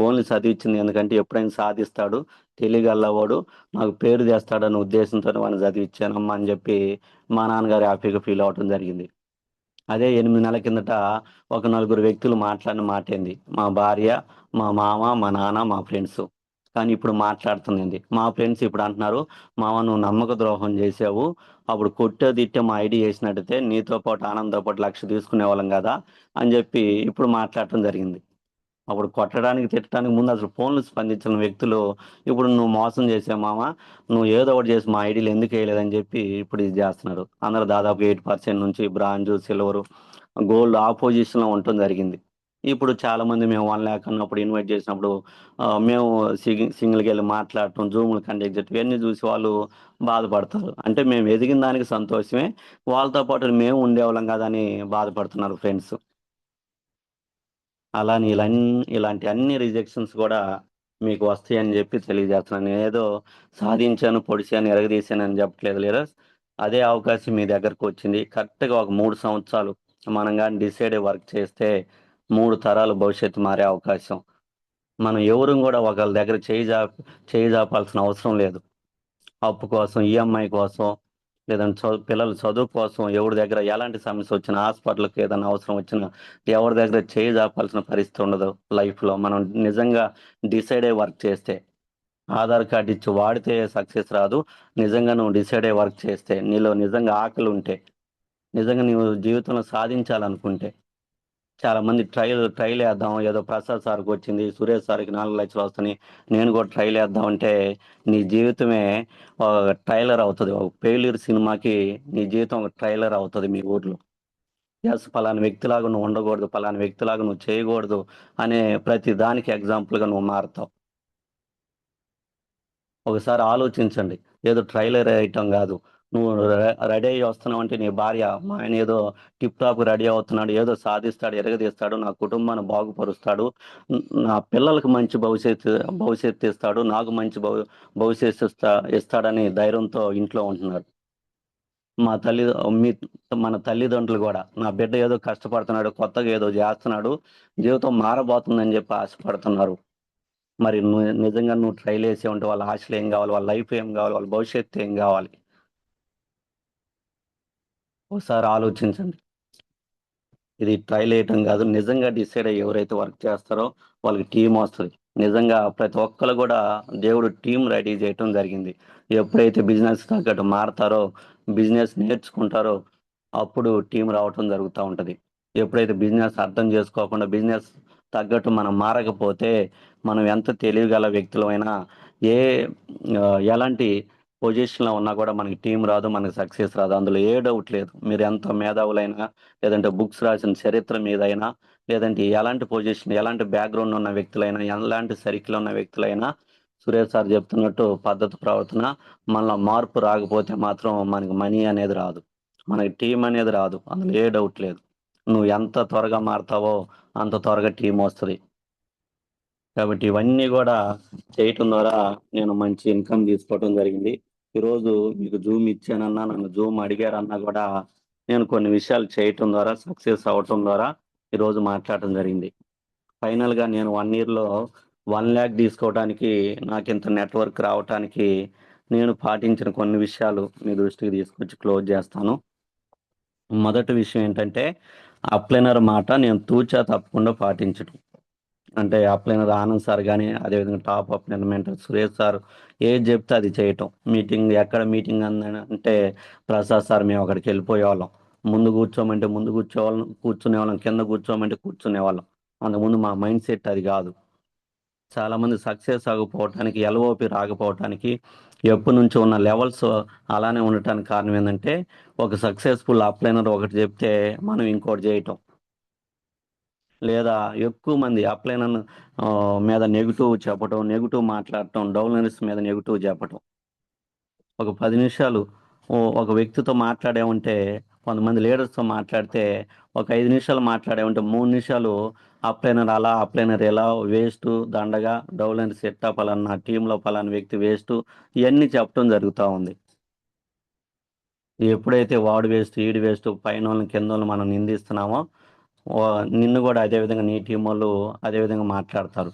ఓన్లీ చదివించింది ఎందుకంటే ఎప్పుడైనా సాధిస్తాడు, తెలియగలవాడు, నాకు పేరు తెస్తాడన్న ఉద్దేశంతో వాడిని చదివించానమ్మా అని చెప్పి మా నాన్నగారు హ్యాపీగా ఫీల్ అవ్వటం జరిగింది. అదే 8 నెలల కిందట ఒక నలుగురు వ్యక్తులు మాట్లాడిన మాటేంది, మా భార్య, మా మామ, మా నాన్న, మా ఫ్రెండ్స్. కానీ ఇప్పుడు మాట్లాడుతుందండి మా ఫ్రెండ్స్ ఇప్పుడు అంటున్నారు, మామ నువ్వు నమ్మక ద్రోహం చేసావు, అప్పుడు కొట్టే తిట్టే మా ఐడి చేసినట్టయితే నీతో పాటు ఆనందంతో పాటు 1,00,000 తీసుకునే వాళ్ళం కదా అని చెప్పి ఇప్పుడు మాట్లాడటం జరిగింది. అప్పుడు కొట్టడానికి, తిట్టడానికి ముందు అసలు ఫోన్లు స్పందించిన వ్యక్తులు ఇప్పుడు నువ్వు మోసం చేసావు మామ, నువ్వు ఏదో ఒకటి చేసి మా ఐడీలు ఎందుకు వేయలేదని చెప్పి ఇప్పుడు ఇది చేస్తున్నారు. అందరూ దాదాపు 8% నుంచి బ్రాంజు, సిల్వరు, గోల్డ్ ఆ పొజిషన్లో ఉండటం జరిగింది. ఇప్పుడు చాలామంది మేము 1,00,000 అన్నప్పుడు ఇన్వైట్ చేసినప్పుడు మేము సింగిల్కి వెళ్ళి మాట్లాడటం, జూమ్లు కండక్ట్ చేయటం ఇవన్నీ చూసి వాళ్ళు బాధపడతారు. అంటే మేము ఎదిగిన దానికి సంతోషమే, వాళ్ళతో పాటు మేము ఉండేవాళ్ళం కదా అని బాధపడుతున్నారు ఫ్రెండ్స్. అలాని ఇలాంటి అన్ని రిజెక్షన్స్ కూడా మీకు వస్తాయని చెప్పి తెలియజేస్తున్నాను. నేనేదో సాధించాను, పొడిచాను, ఎరగదీశానని చెప్పట్లేదు లీడర్స్. అదే అవకాశం మీ దగ్గరకు వచ్చింది. కరెక్ట్‌గా ఒక 3 సంవత్సరాలు మనం గాని డిసైడ్ అయ్యి వర్క్ చేస్తే 3 తరాల భవిష్యత్తు మారే అవకాశం. మనం ఎవరం కూడా ఒకళ్ళ దగ్గర చేయి జాపాల్సిన అవసరం లేదు. అప్పు కోసం, ఈఎంఐ కోసం, లేదంటే పిల్లల చదువు కోసం ఎవరి దగ్గర ఎలాంటి సమస్య వచ్చినా, హాస్పిటల్‌కి ఏదైనా అవసరం వచ్చినా, ఎవరి దగ్గర చేయి జాపాల్సిన పరిస్థితి ఉండదు లైఫ్‌లో. మనం నిజంగా డిసైడ్ అయ్యి వర్క్ చేస్తే. ఆధార్ కార్డ్ ఇచ్చి వాడితే సక్సెస్ రాదు. నిజంగా నువ్వు డిసైడ్ అయ్యి వర్క్ చేస్తే, నీలో నిజంగా ఆకలి ఉంటే, నిజంగా నీవు జీవితంలో సాధించాలనుకుంటే. చాలామంది ట్రైల్ వేద్దాం, ఏదో ప్రసాద్ సార్‌కి వచ్చింది, సురేష్ సార్‌కి 4,00,000 వస్తున్నాయి, నేను కూడా ట్రైల్ వేద్దాం అంటే నీ జీవితమే ట్రైలర్ అవుతది. ఒక ఫెయిల్యూర్ సినిమాకి నీ జీవితం ఒక ట్రైలర్ అవుతది మీ ఊర్లో. యెస్, పలానా వ్యక్తిలాగా నువ్వు ఉండకూడదు, పలానా వ్యక్తిలాగా నువ్వు చేయకూడదు అనే ప్రతి దానికి ఎగ్జాంపుల్‌గా నువ్వు మారతావు. ఒకసారి ఆలోచించండి. ఏదో ట్రైలర్ వేయటం కాదు. నువ్వు రెడీ అయ్యి వస్తున్నావు అంటే నీ భార్య మా ఆయన ఏదో టిప్ టాప్ రెడీ అవుతున్నాడు, ఏదో సాధిస్తాడు, ఎరగదీస్తాడు, నా కుటుంబాన్ని బాగుపరుస్తాడు, నా పిల్లలకు మంచి భవిష్యత్తు ఇస్తాడు, నాకు మంచి భవిష్యత్తు ఇస్తాడని ధైర్యంతో ఇంట్లో ఉంటున్నాడు. మా తల్లి మీ మన తల్లిదండ్రులు కూడా నా బిడ్డ ఏదో కష్టపడుతున్నాడు, కొత్తగా ఏదో చేస్తున్నాడు, జీవితం మారబోతుందని చెప్పి ఆశపడుతున్నారు. మరి నువ్వు నిజంగా నువ్వు ట్రైల్ వేసే ఉంటే వాళ్ళ ఆశలు ఏం కావాలి, వాళ్ళ లైఫ్ ఏం కావాలి, వాళ్ళ భవిష్యత్తు ఏం కావాలి, ఒకసారి ఆలోచించండి. ఇది ట్రైల్ వేయటం కాదు, నిజంగా డిసైడ్ అయ్యి ఎవరైతే వర్క్ చేస్తారో వాళ్ళకి టీం వస్తుంది. నిజంగా ప్రతి ఒక్కరు కూడా దేవుడు టీం రెడీ చేయటం జరిగింది. ఎప్పుడైతే బిజినెస్ తగ్గట్టు మారతారో, బిజినెస్ నేర్చుకుంటారో అప్పుడు టీం రావటం జరుగుతూ ఉంటుంది. ఎప్పుడైతే బిజినెస్ అర్థం చేసుకోకుండా బిజినెస్ తగ్గట్టు మనం మారకపోతే మనం ఎంత తెలివిగల వ్యక్తులమైనా ఏ ఎలాంటి పొజిషన్లో ఉన్నా కూడా మనకి టీం రాదు, మనకి సక్సెస్ రాదు, అందులో ఏ డౌట్ లేదు. మీరు ఎంత మేధావులైనా, లేదంటే బుక్స్ రాసిన చరిత్ర మీదైనా, లేదంటే ఎలాంటి పొజిషన్ ఎలాంటి బ్యాక్గ్రౌండ్ ఉన్న వ్యక్తులైనా, ఎలాంటి సర్కిల్ ఉన్న వ్యక్తులైనా, సురేష్ సార్ చెప్తున్నట్టు పద్ధతి ప్రవర్తన మనలో మార్పు రాకపోతే మాత్రం మనకి మనీ అనేది రాదు, మనకి టీం అనేది రాదు, అందులో ఏ డౌట్ లేదు. నువ్వు ఎంత త్వరగా మారుతావో అంత త్వరగా టీం వస్తుంది. కాబట్టి ఇవన్నీ కూడా చేయటం ద్వారా నేను మంచి ఇన్కమ్ తీసుకోవటం జరిగింది. ఈరోజు మీకు జూమ్ ఇచ్చానన్నా, నన్ను జూమ్ అడిగారన్నా కూడా నేను కొన్ని విషయాలు చేయటం ద్వారా, సక్సెస్ అవ్వటం ద్వారా ఈరోజు మాట్లాడటం జరిగింది. ఫైనల్గా నేను 1 yearలో 1 lakh తీసుకోవడానికి, నాకు ఇంత నెట్వర్క్ రావటానికి నేను పాటించిన కొన్ని విషయాలు మీ దృష్టికి తీసుకొచ్చి క్లోజ్ చేస్తాను. మొదటి విషయం ఏంటంటే, అప్లైనర్ మాట నేను తూచా తప్పకుండా పాటించడం. అంటే అప్లైనర్ ఆనంద్ సార్ కానీ, అదేవిధంగా టాప్ అప్లైనర్ మెంటర్ సురేష్ సార్ ఏది చెప్తే అది చేయటం. ఎక్కడ మీటింగ్ అంటే ప్రసాద్ సార్ మేము అక్కడికి వెళ్ళిపోయేవాళ్ళం. ముందు కూర్చోమంటే ముందు కూర్చునేవాళ్ళం, కింద కూర్చోమంటే కూర్చునేవాళ్ళం. అంతకుముందు మా మైండ్ సెట్ అది కాదు. చాలామంది సక్సెస్ అవ్వకపోవటానికి, ఎల్ఓపి రాకపోవటానికి, ఎప్పటి నుంచో ఉన్న లెవెల్స్ అలానే ఉండటానికి కారణం ఏంటంటే, ఒక సక్సెస్ఫుల్ అప్లైనర్ ఒకటి చెప్తే మనం ఇంకోటి చేయటం, లేదా ఎక్కువ మంది అప్లైనర్ మీద నెగిటివ్ చెప్పటం, నెగిటివ్ మాట్లాడటం, డౌన్లైనర్స్ మీద నెగిటివ్ చెప్పటం. ఒక 10 నిమిషాలు ఒక వ్యక్తితో మాట్లాడామంటే, కొంతమంది లీడర్స్తో మాట్లాడితే ఒక 5 నిమిషాలు మాట్లాడామంటే 3 నిమిషాలు అప్లైనర్ ఎలా వేస్ట్, దండగా, డౌన్లైనర్ సెట్టా పలానా టీంలో పలానా వ్యక్తి వేస్ట్, ఇవన్నీ చెప్పడం జరుగుతూ ఉంది. ఎప్పుడైతే వాడు వేస్ట్, ఈడు వేస్ట్, పైన వాళ్ళని కింద వాళ్ళని మనం నిందిస్తున్నామో నిన్ను కూడా అదేవిధంగా నీ టీం వాళ్ళు అదేవిధంగా మాట్లాడతారు.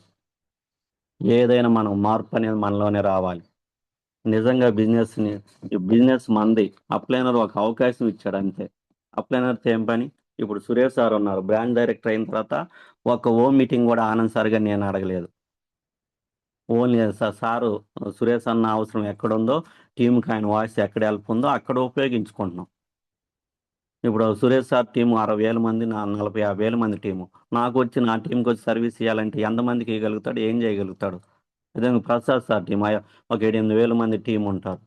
ఏదైనా మనం మార్పు అనేది మనలోనే రావాలి. నిజంగా బిజినెస్ మంది. అప్లైనర్ ఒక అవకాశం ఇచ్చాడు అంతే. అప్లైనర్తో ఏం పని? ఇప్పుడు సురేష్ సార్ ఉన్నారు, బ్రాండ్ డైరెక్టర్ అయిన తర్వాత ఒక మీటింగ్ కూడా ఆనంద్ సార్గా నేను అడగలేదు. ఓన్లీ సారు సురేష్ అన్న అవసరం ఎక్కడుందో, టీంకి ఆయన వాయిస్ ఎక్కడ హెల్ప్ ఉందో అక్కడ ఉపయోగించుకుంటున్నాం. ఇప్పుడు సురేష్ సార్ టీము 60,000 మంది, నా 40,000-50,000 మంది టీము. నా టీంకి వచ్చి సర్వీస్ ఇవ్వాలంటే ఎంతమందికి ఇవ్వగలుగుతాడు, ఏం చేయగలుగుతాడు? అదే ప్రసాద్ సార్ టీం ఒక 7-8 వేల మంది టీం ఉంటారు.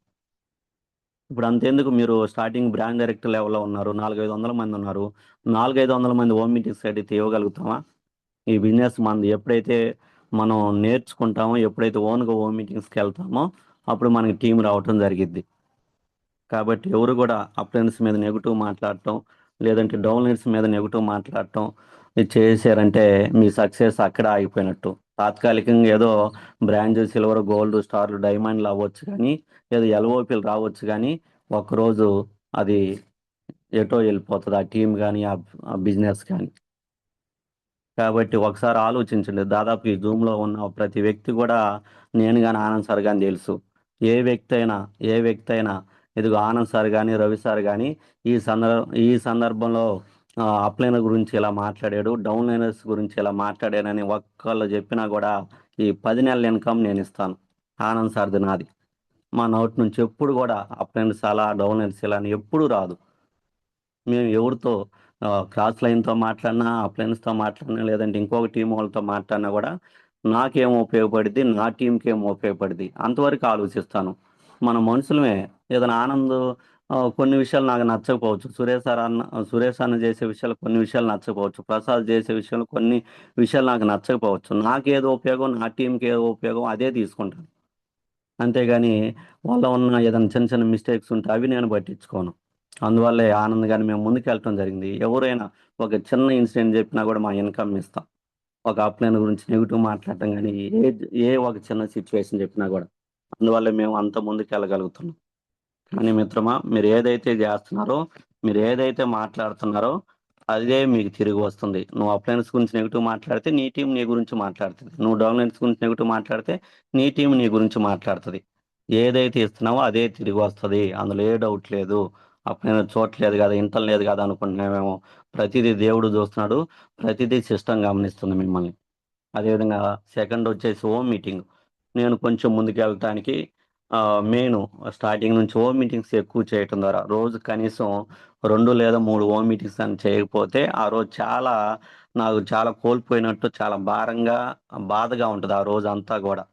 ఇప్పుడు అంతెందుకు, మీరు స్టార్టింగ్ బ్రాండ్ డైరెక్టర్ లెవెల్లో ఉన్నారు, 400-500 మంది ఉన్నారు. 400-500 మంది హోమ్ మీటింగ్స్ అయితే ఇవ్వగలుగుతామా? ఈ బిజినెస్ మనది. ఎప్పుడైతే మనం నేర్చుకుంటామో, ఎప్పుడైతే ఓన్గా హోమ్ మీటింగ్స్కి వెళ్తామో అప్పుడు మనకి టీం రావటం జరిగిద్ది. కాబట్టి ఎవరు కూడా అప్లయన్స్ మీద నెగిటివ్ మాట్లాడటం, లేదంటే డౌన్లైన్స్ మీద నెగిటివ్ మాట్లాడటం ఇది చేశారంటే మీ సక్సెస్ అక్కడ ఆగిపోయినట్టు. తాత్కాలికంగా ఏదో బ్రాంజ్ సిల్వర్, గోల్డ్, స్టార్లు, డైమండ్లు అవ్వచ్చు కానీ, ఏదో ఎల్ఓపీలు రావచ్చు కానీ, ఒకరోజు అది ఎటో వెళ్ళిపోతుంది, ఆ టీం కానీ ఆ బిజినెస్ కానీ. కాబట్టి ఒకసారి ఆలోచించండి. దాదాపు ఈ జూమ్లో ఉన్న ప్రతి వ్యక్తి కూడా నేను కానీ ఆనంద్ సార్ కానీ తెలుసు. ఏ వ్యక్తి అయినా ఇదిగో ఆనంద్ సార్ కానీ, రవి సార్ కానీ ఈ సందర్భంలో అప్లైనర్ గురించి ఇలా మాట్లాడాడు, డౌన్లైనర్స్ గురించి ఇలా మాట్లాడాడని ఒక్కళ్ళు చెప్పినా కూడా ఈ 10 నెలల ఇన్కమ్ నేను ఇస్తాను. ఆనంద్ సార్ది నాది. మా నోటి నుంచి ఎప్పుడు కూడా అప్లైనర్స్ అలా, డౌన్లైనర్స్ ఇలా అని ఎప్పుడు రాదు. మేము ఎవరితో క్రాస్ లైన్తో మాట్లాడినా, అప్లయన్స్తో మాట్లాడినా, లేదంటే ఇంకొక టీం వాళ్ళతో మాట్లాడినా కూడా నాకేం ఉపయోగపడింది, నా టీంకి ఏం ఉపయోగపడింది అంతవరకు ఆలోచిస్తాను. మన మనుషులమే. ఏదైనా ఆనంద్ కొన్ని విషయాలు నాకు నచ్చకపోవచ్చు, సురేష్ అన్న చేసే విషయాలు కొన్ని విషయాలు నచ్చకపోవచ్చు, ప్రసాద్ చేసే విషయాలు కొన్ని విషయాలు నాకు నచ్చకపోవచ్చు. నాకేదో ఉపయోగం, నా టీంకి ఏదో ఉపయోగం అదే తీసుకుంటాను. అంతేగాని వాళ్ళ ఉన్న ఏదైనా చిన్న చిన్న మిస్టేక్స్ ఉంటే అవి నేను పట్టించుకోను. అందువల్లే ఆనందంగానే మేము ముందుకెళ్ళటం జరిగింది. ఎవరైనా ఒక చిన్న ఇన్సిడెంట్ చెప్పినా కూడా మా ఇన్కమ్ ఇస్తాం. ఒక అప్లైన్ గురించి నెగిటివ్ మాట్లాడటం కానీ ఏ ఒక చిన్న సిచ్యువేషన్ చెప్పినా కూడా అందువల్ల మేము అంత ముందుకెళ్ళగలుగుతున్నాం. కానీ మిత్రమా, మీరు ఏదైతే చేస్తున్నారో, మీరు ఏదైతే మాట్లాడుతున్నారో అదే మీకు తిరిగి వస్తుంది. నువ్వు అప్లయన్స్ గురించి నెగిటివ్ మాట్లాడితే నీ టీం నీ గురించి మాట్లాడుతుంది. నువ్వు డౌన్లైన్స్ గురించి నెగిటివ్ మాట్లాడితే నీ టీం నీ గురించి మాట్లాడుతుంది. ఏదైతే ఇస్తున్నావో అదే తిరిగి వస్తుంది. అందులో ఏ డౌట్ లేదు. అప్లైన్ చూడట్లేదు కదా, ఇంటలేదు కదా అనుకుంటున్నామేమో. ప్రతిదీ దేవుడు చూస్తున్నాడు. ప్రతిదీ సిస్టమ్ గమనిస్తుంది మిమ్మల్ని. అదేవిధంగా సెకండ్ వచ్చేసి హోమ్ మీటింగ్. నేను కొంచెం ముందుకు వెళ్ళటానికి మెయిన్ స్టార్టింగ్ నుంచి హోమ్ మీటింగ్స్ ఎక్కువ చేయటం ద్వారా రోజు కనీసం 2 లేదా 3 హోమ్ మీటింగ్స్ అని చేయకపోతే ఆ రోజు నాకు చాలా కోల్పోయినట్టు, చాలా భారంగా, బాధగా ఉంటుంది ఆ రోజు అంతా కూడా.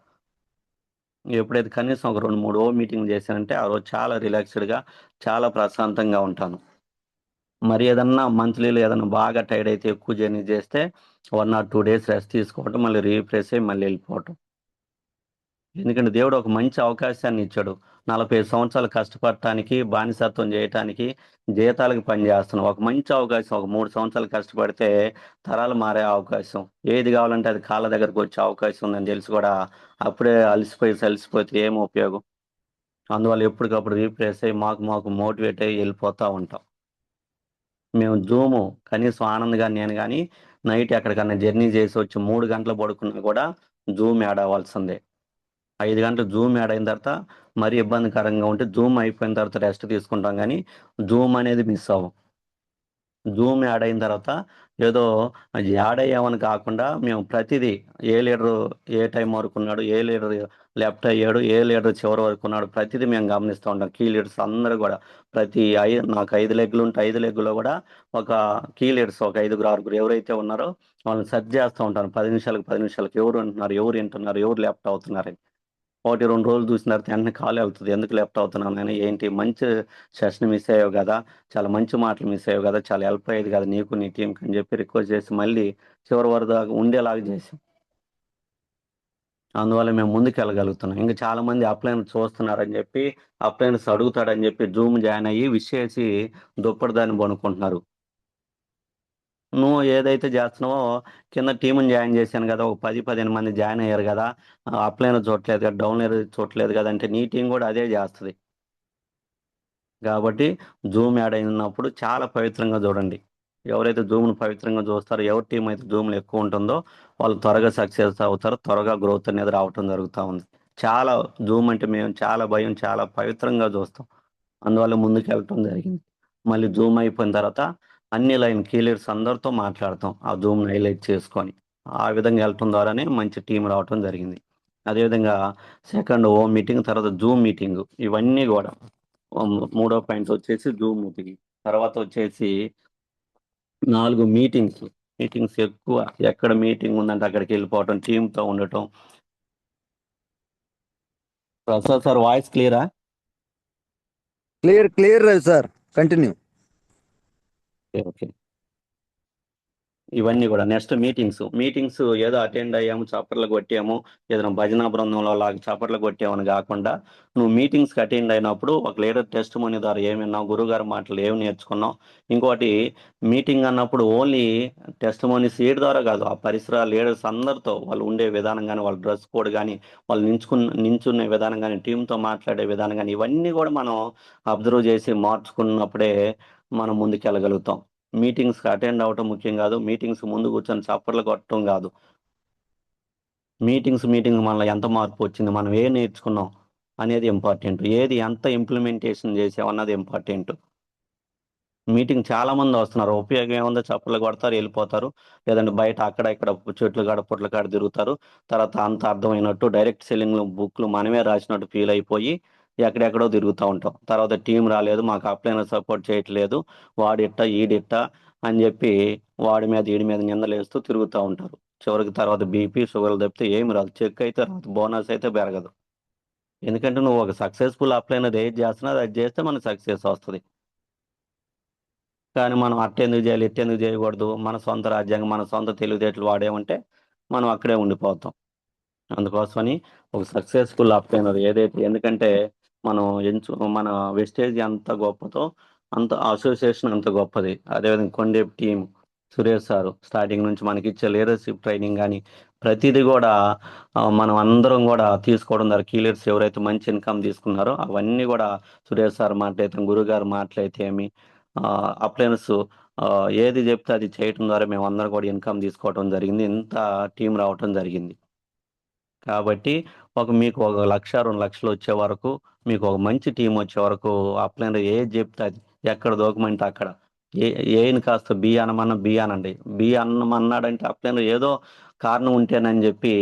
ఎప్పుడైతే కనీసం ఒక 2, 3 హోమ్ మీటింగ్ చేశానంటే ఆ రోజు చాలా రిలాక్స్డ్గా, చాలా ప్రశాంతంగా ఉంటాను. మరి ఏదన్నా మంత్లీలో ఏదన్నా బాగా టైర్డ్ అయితే ఎక్కువ జర్నీ చేస్తే 1 ఆర్ 2 డేస్ రెస్ట్ తీసుకోవటం, మళ్ళీ రీఫ్రెష్ అయ్యి మళ్ళీ వెళ్ళిపోవటం. ఎందుకంటే దేవుడు ఒక మంచి అవకాశాన్ని ఇచ్చాడు. 40 సంవత్సరాలు కష్టపడటానికి, బానిసత్వం చేయటానికి, జీతాలకు పనిచేస్తున్నాం. ఒక మంచి అవకాశం. ఒక 3 సంవత్సరాలు కష్టపడితే తరాలు మారే అవకాశం. ఏది కావాలంటే అది కాళ్ళ దగ్గరకు వచ్చే అవకాశం ఉందని తెలిసి కూడా అప్పుడే అలసిపోతే ఏం ఉపయోగం? అందువల్ల ఎప్పటికప్పుడు రీఫ్రెష్ అయ్యి మాకు మోటివేట్ అయ్యి వెళ్ళిపోతూ ఉంటాం. మేము జూము కనీసం ఆనంద్ గాని నేను కానీ నైట్ ఎక్కడికన్నా జర్నీ చేసి వచ్చి 3 గంటలు పడుకున్నా కూడా జూమ్ యాడ్ అవ్వాల్సిందే. 5 గంటలు జూమ్ యాడ్ అయిన తర్వాత మరీ ఇబ్బందికరంగా ఉంటే జూమ్ అయిపోయిన తర్వాత రెస్ట్ తీసుకుంటాం కానీ జూమ్ అనేది మిస్ అవ్వం. జూమ్ యాడ్ అయిన తర్వాత ఏదో అది యాడ్ అయ్యామని కాకుండా మేము ప్రతిదీ ఏ లీడరు ఏ టైం వరకు ఉన్నాడు, ఏ లీడర్ లెఫ్ట్ అయ్యాడు, ఏ లీడర్ చివరి వరకు ఉన్నాడు, ప్రతిదీ మేము గమనిస్తూ ఉంటాం. కీ లీడర్స్ అందరూ కూడా నాకు 5 లెగ్లు ఉంటే 5 లెగ్గులో కూడా ఒక కీ లీడర్స్ ఒక 5-6 ఎవరైతే ఉన్నారో వాళ్ళని సెర్చ్ చేస్తూ ఉంటాను. 10 నిమిషాలకు 10 నిమిషాలకు ఎవరు ఉంటున్నారు, ఎవరు వింటున్నారు, ఎవరు లెఫ్ట్ అవుతున్నారని. 1-2 రోజులు చూసిన తర్వాత వెంటనే కాల్ వెళ్తుంది. ఎందుకు లెఫ్ట్ అవుతున్నాను అని. ఏంటి మంచి సెషన్ మిస్ అయ్యావు కదా, చాలా మంచి మాటలు మిస్ అయ్యావు కదా, చాలా హెల్ప్ అయ్యేది కదా నీకు నీ టీంకి అని చెప్పి రిక్వెస్ట్ చేసి మళ్ళీ చివరి వరకు దాకా ఉండేలాగా చేసాం. అందువల్ల మేము ముందుకు వెళ్ళగలుగుతున్నాం. ఇంకా చాలా మంది అప్లైన్ చూస్తున్నారని చెప్పి, అప్లైన్స్ అడుగుతాడని చెప్పి జూమ్ జాయిన్ అయ్యి విషేసి దుప్పటి దాన్ని పనుకుంటున్నారు. నువ్వు ఏదైతే చేస్తున్నావో కింద టీముని జాయిన్ చేశాను కదా, ఒక 10-15 మంది జాయిన్ అయ్యారు కదా, అప్లైన్ చూడట్లేదు కదా, డౌన్లైన్ చూడట్లేదు కదా అంటే నీ టీం కూడా అదే చేస్తుంది. కాబట్టి జూమ్ యాడ్ అయినప్పుడు చాలా పవిత్రంగా చూడండి. ఎవరైతే జూమ్ను పవిత్రంగా చూస్తారో, ఎవరి టీం అయితే జూమ్లో ఎక్కువ ఉంటుందో వాళ్ళు త్వరగా సక్సెస్ అవుతారు. త్వరగా గ్రోత్ అనేది రావటం జరుగుతూ ఉంది. చాలా జూమ్ అంటే మేము చాలా భయం, చాలా పవిత్రంగా చూస్తాం. అందువల్ల ముందుకు వెళ్ళటం జరిగింది. మళ్ళీ జూమ్ అయిపోయిన తర్వాత అన్ని లైన్ కీ లీడర్స్ అందరితో మాట్లాడతాం ఆ జూమ్ హైలైట్ చేసుకొని. ఆ విధంగా వెళ్ళటం ద్వారానే మంచి టీం రావటం జరిగింది. అదేవిధంగా సెకండ్ హోమ్ మీటింగ్, తర్వాత జూమ్ మీటింగ్, ఇవన్నీ కూడా మూడో పాయింట్ వచ్చేసి జూమ్ మీటింగ్. తర్వాత వచ్చేసి 4 మీటింగ్స్ ఎక్కువ. ఎక్కడ మీటింగ్ ఉందంటే అక్కడికి వెళ్ళిపోవటం, టీంతో ఉండటం. ప్రసాద్ సార్ వాయిస్ క్లియరా? Clear Ravi sir, continue. Okay. ఇవన్నీ కూడా నెక్స్ట్ మీటింగ్స్ ఏదో అటెండ్ అయ్యాము, చప్పట్లు కొట్టాము, ఏదైనా భజన బృందంలో లాగా చప్పట్లు కొట్టామని కాకుండా నువ్వు మీటింగ్స్కి అటెండ్ అయినప్పుడు ఒక లీడర్ టెస్ట్ మనీ ద్వారా ఏమి విన్నావు, గురువుగారి మాటలు ఏమి నేర్చుకున్నావు. ఇంకోటి మీటింగ్ అన్నప్పుడు ఓన్లీ టెస్ట్ మనీ సీట్ ద్వారా కాదు, ఆ పరిసర లీడర్స్ అందరితో వాళ్ళు ఉండే విధానం కానీ, వాళ్ళ డ్రెస్ కోడ్ కానీ, వాళ్ళు నించునే విధానం కానీ, టీంతో మాట్లాడే విధానం కానీ, ఇవన్నీ కూడా మనం అబ్జర్వ్ చేసి మార్చుకున్నప్పుడే మనం ముందుకెళ్ళగలుగుతాం. మీటింగ్స్కి అటెండ్ అవ్వటం ముఖ్యం కాదు, మీటింగ్స్ ముందు కూర్చొని చప్పట్లు కొట్టడం కాదు. మీటింగ్ మనలో ఎంత మార్పు వచ్చింది, మనం ఏం నేర్చుకున్నాం అనేది ఇంపార్టెంట్. ఏది ఎంత ఇంప్లిమెంటేషన్ చేసామన్నది ఇంపార్టెంట్. మీటింగ్ చాలా మంది వస్తున్నారు, ఉపయోగం ఏముందో, చప్పట్లు కొడతారు వెళ్ళిపోతారు. లేదంటే బయట అక్కడ ఇక్కడ చెట్లు కాడ పుట్ల కాడ తిరుగుతారు. తర్వాత అంత అర్థమైనట్టు డైరెక్ట్ సెల్లింగ్ బుక్లు మనమే రాసినట్టు ఫీల్ అయిపోయి ఎక్కడెక్కడో తిరుగుతూ ఉంటాం. తర్వాత టీం రాలేదు, మాకు అప్లైన్ సపోర్ట్ చేయట్లేదు, వాడిట్ట ఈడిట్ట అని చెప్పి వాడి మీద వీడి మీద నిందలేస్తూ తిరుగుతూ ఉంటారు. చివరికి తర్వాత బీపీ షుగర్లు తప్పితే ఏమి రాదు. చెక్ అయితే రాదు, బోనస్ అయితే పెరగదు. ఎందుకంటే నువ్వు ఒక సక్సెస్ఫుల్ అప్లైన్ ఏది చేస్తున్నా అది చేస్తే మనకు సక్సెస్ వస్తుంది. కానీ మనం అట్టెందుకు చేయాలి, ఇట్టెందుకు చేయకూడదు, మన సొంత రాజ్యాంగం, మన సొంత తెలివితేటలు వాడేమంటే మనం అక్కడే ఉండిపోతాం. అందుకోసమని ఒక సక్సెస్ఫుల్ అప్లైనర్ ఏదైతే, ఎందుకంటే మనం మన వెస్టేజ్ ఎంత గొప్పతో అంత అసోసియేషన్ అంత గొప్పది. అదేవిధంగా కొండేపు టీం సురేష్ సారు స్టార్టింగ్ నుంచి మనకి ఇచ్చే లీడర్షిప్ ట్రైనింగ్ కానీ ప్రతిదీ కూడా మనం అందరం కూడా తీసుకోవడం ద్వారా కీ లీడర్స్ ఎవరైతే మంచి ఇన్కమ్ తీసుకున్నారో అవన్నీ కూడా సురేష్ సార్ మాటలైతే, గురుగారు మాటలైతే ఏమి, అప్లైనర్స్ ఏది చెప్తే అది చేయటం ద్వారా మేము అందరం కూడా ఇన్కమ్ తీసుకోవడం జరిగింది. ఇంత టీం రావటం జరిగింది. కాబట్టి మీకు ఒక 1,00,000, 2,00,000 వచ్చే వరకు, మీకు ఒక మంచి టీం వచ్చే వరకు అప్లైనర్ ఏది చెప్తే అది, ఎక్కడ దూకమంటే అక్కడ, ఏ ఏని కాస్త బి అనమన్నా బి అనండి. బి అన్నమన్నాడంటే అప్లైనర్ ఏదో కారణం ఉంటేనని చెప్పి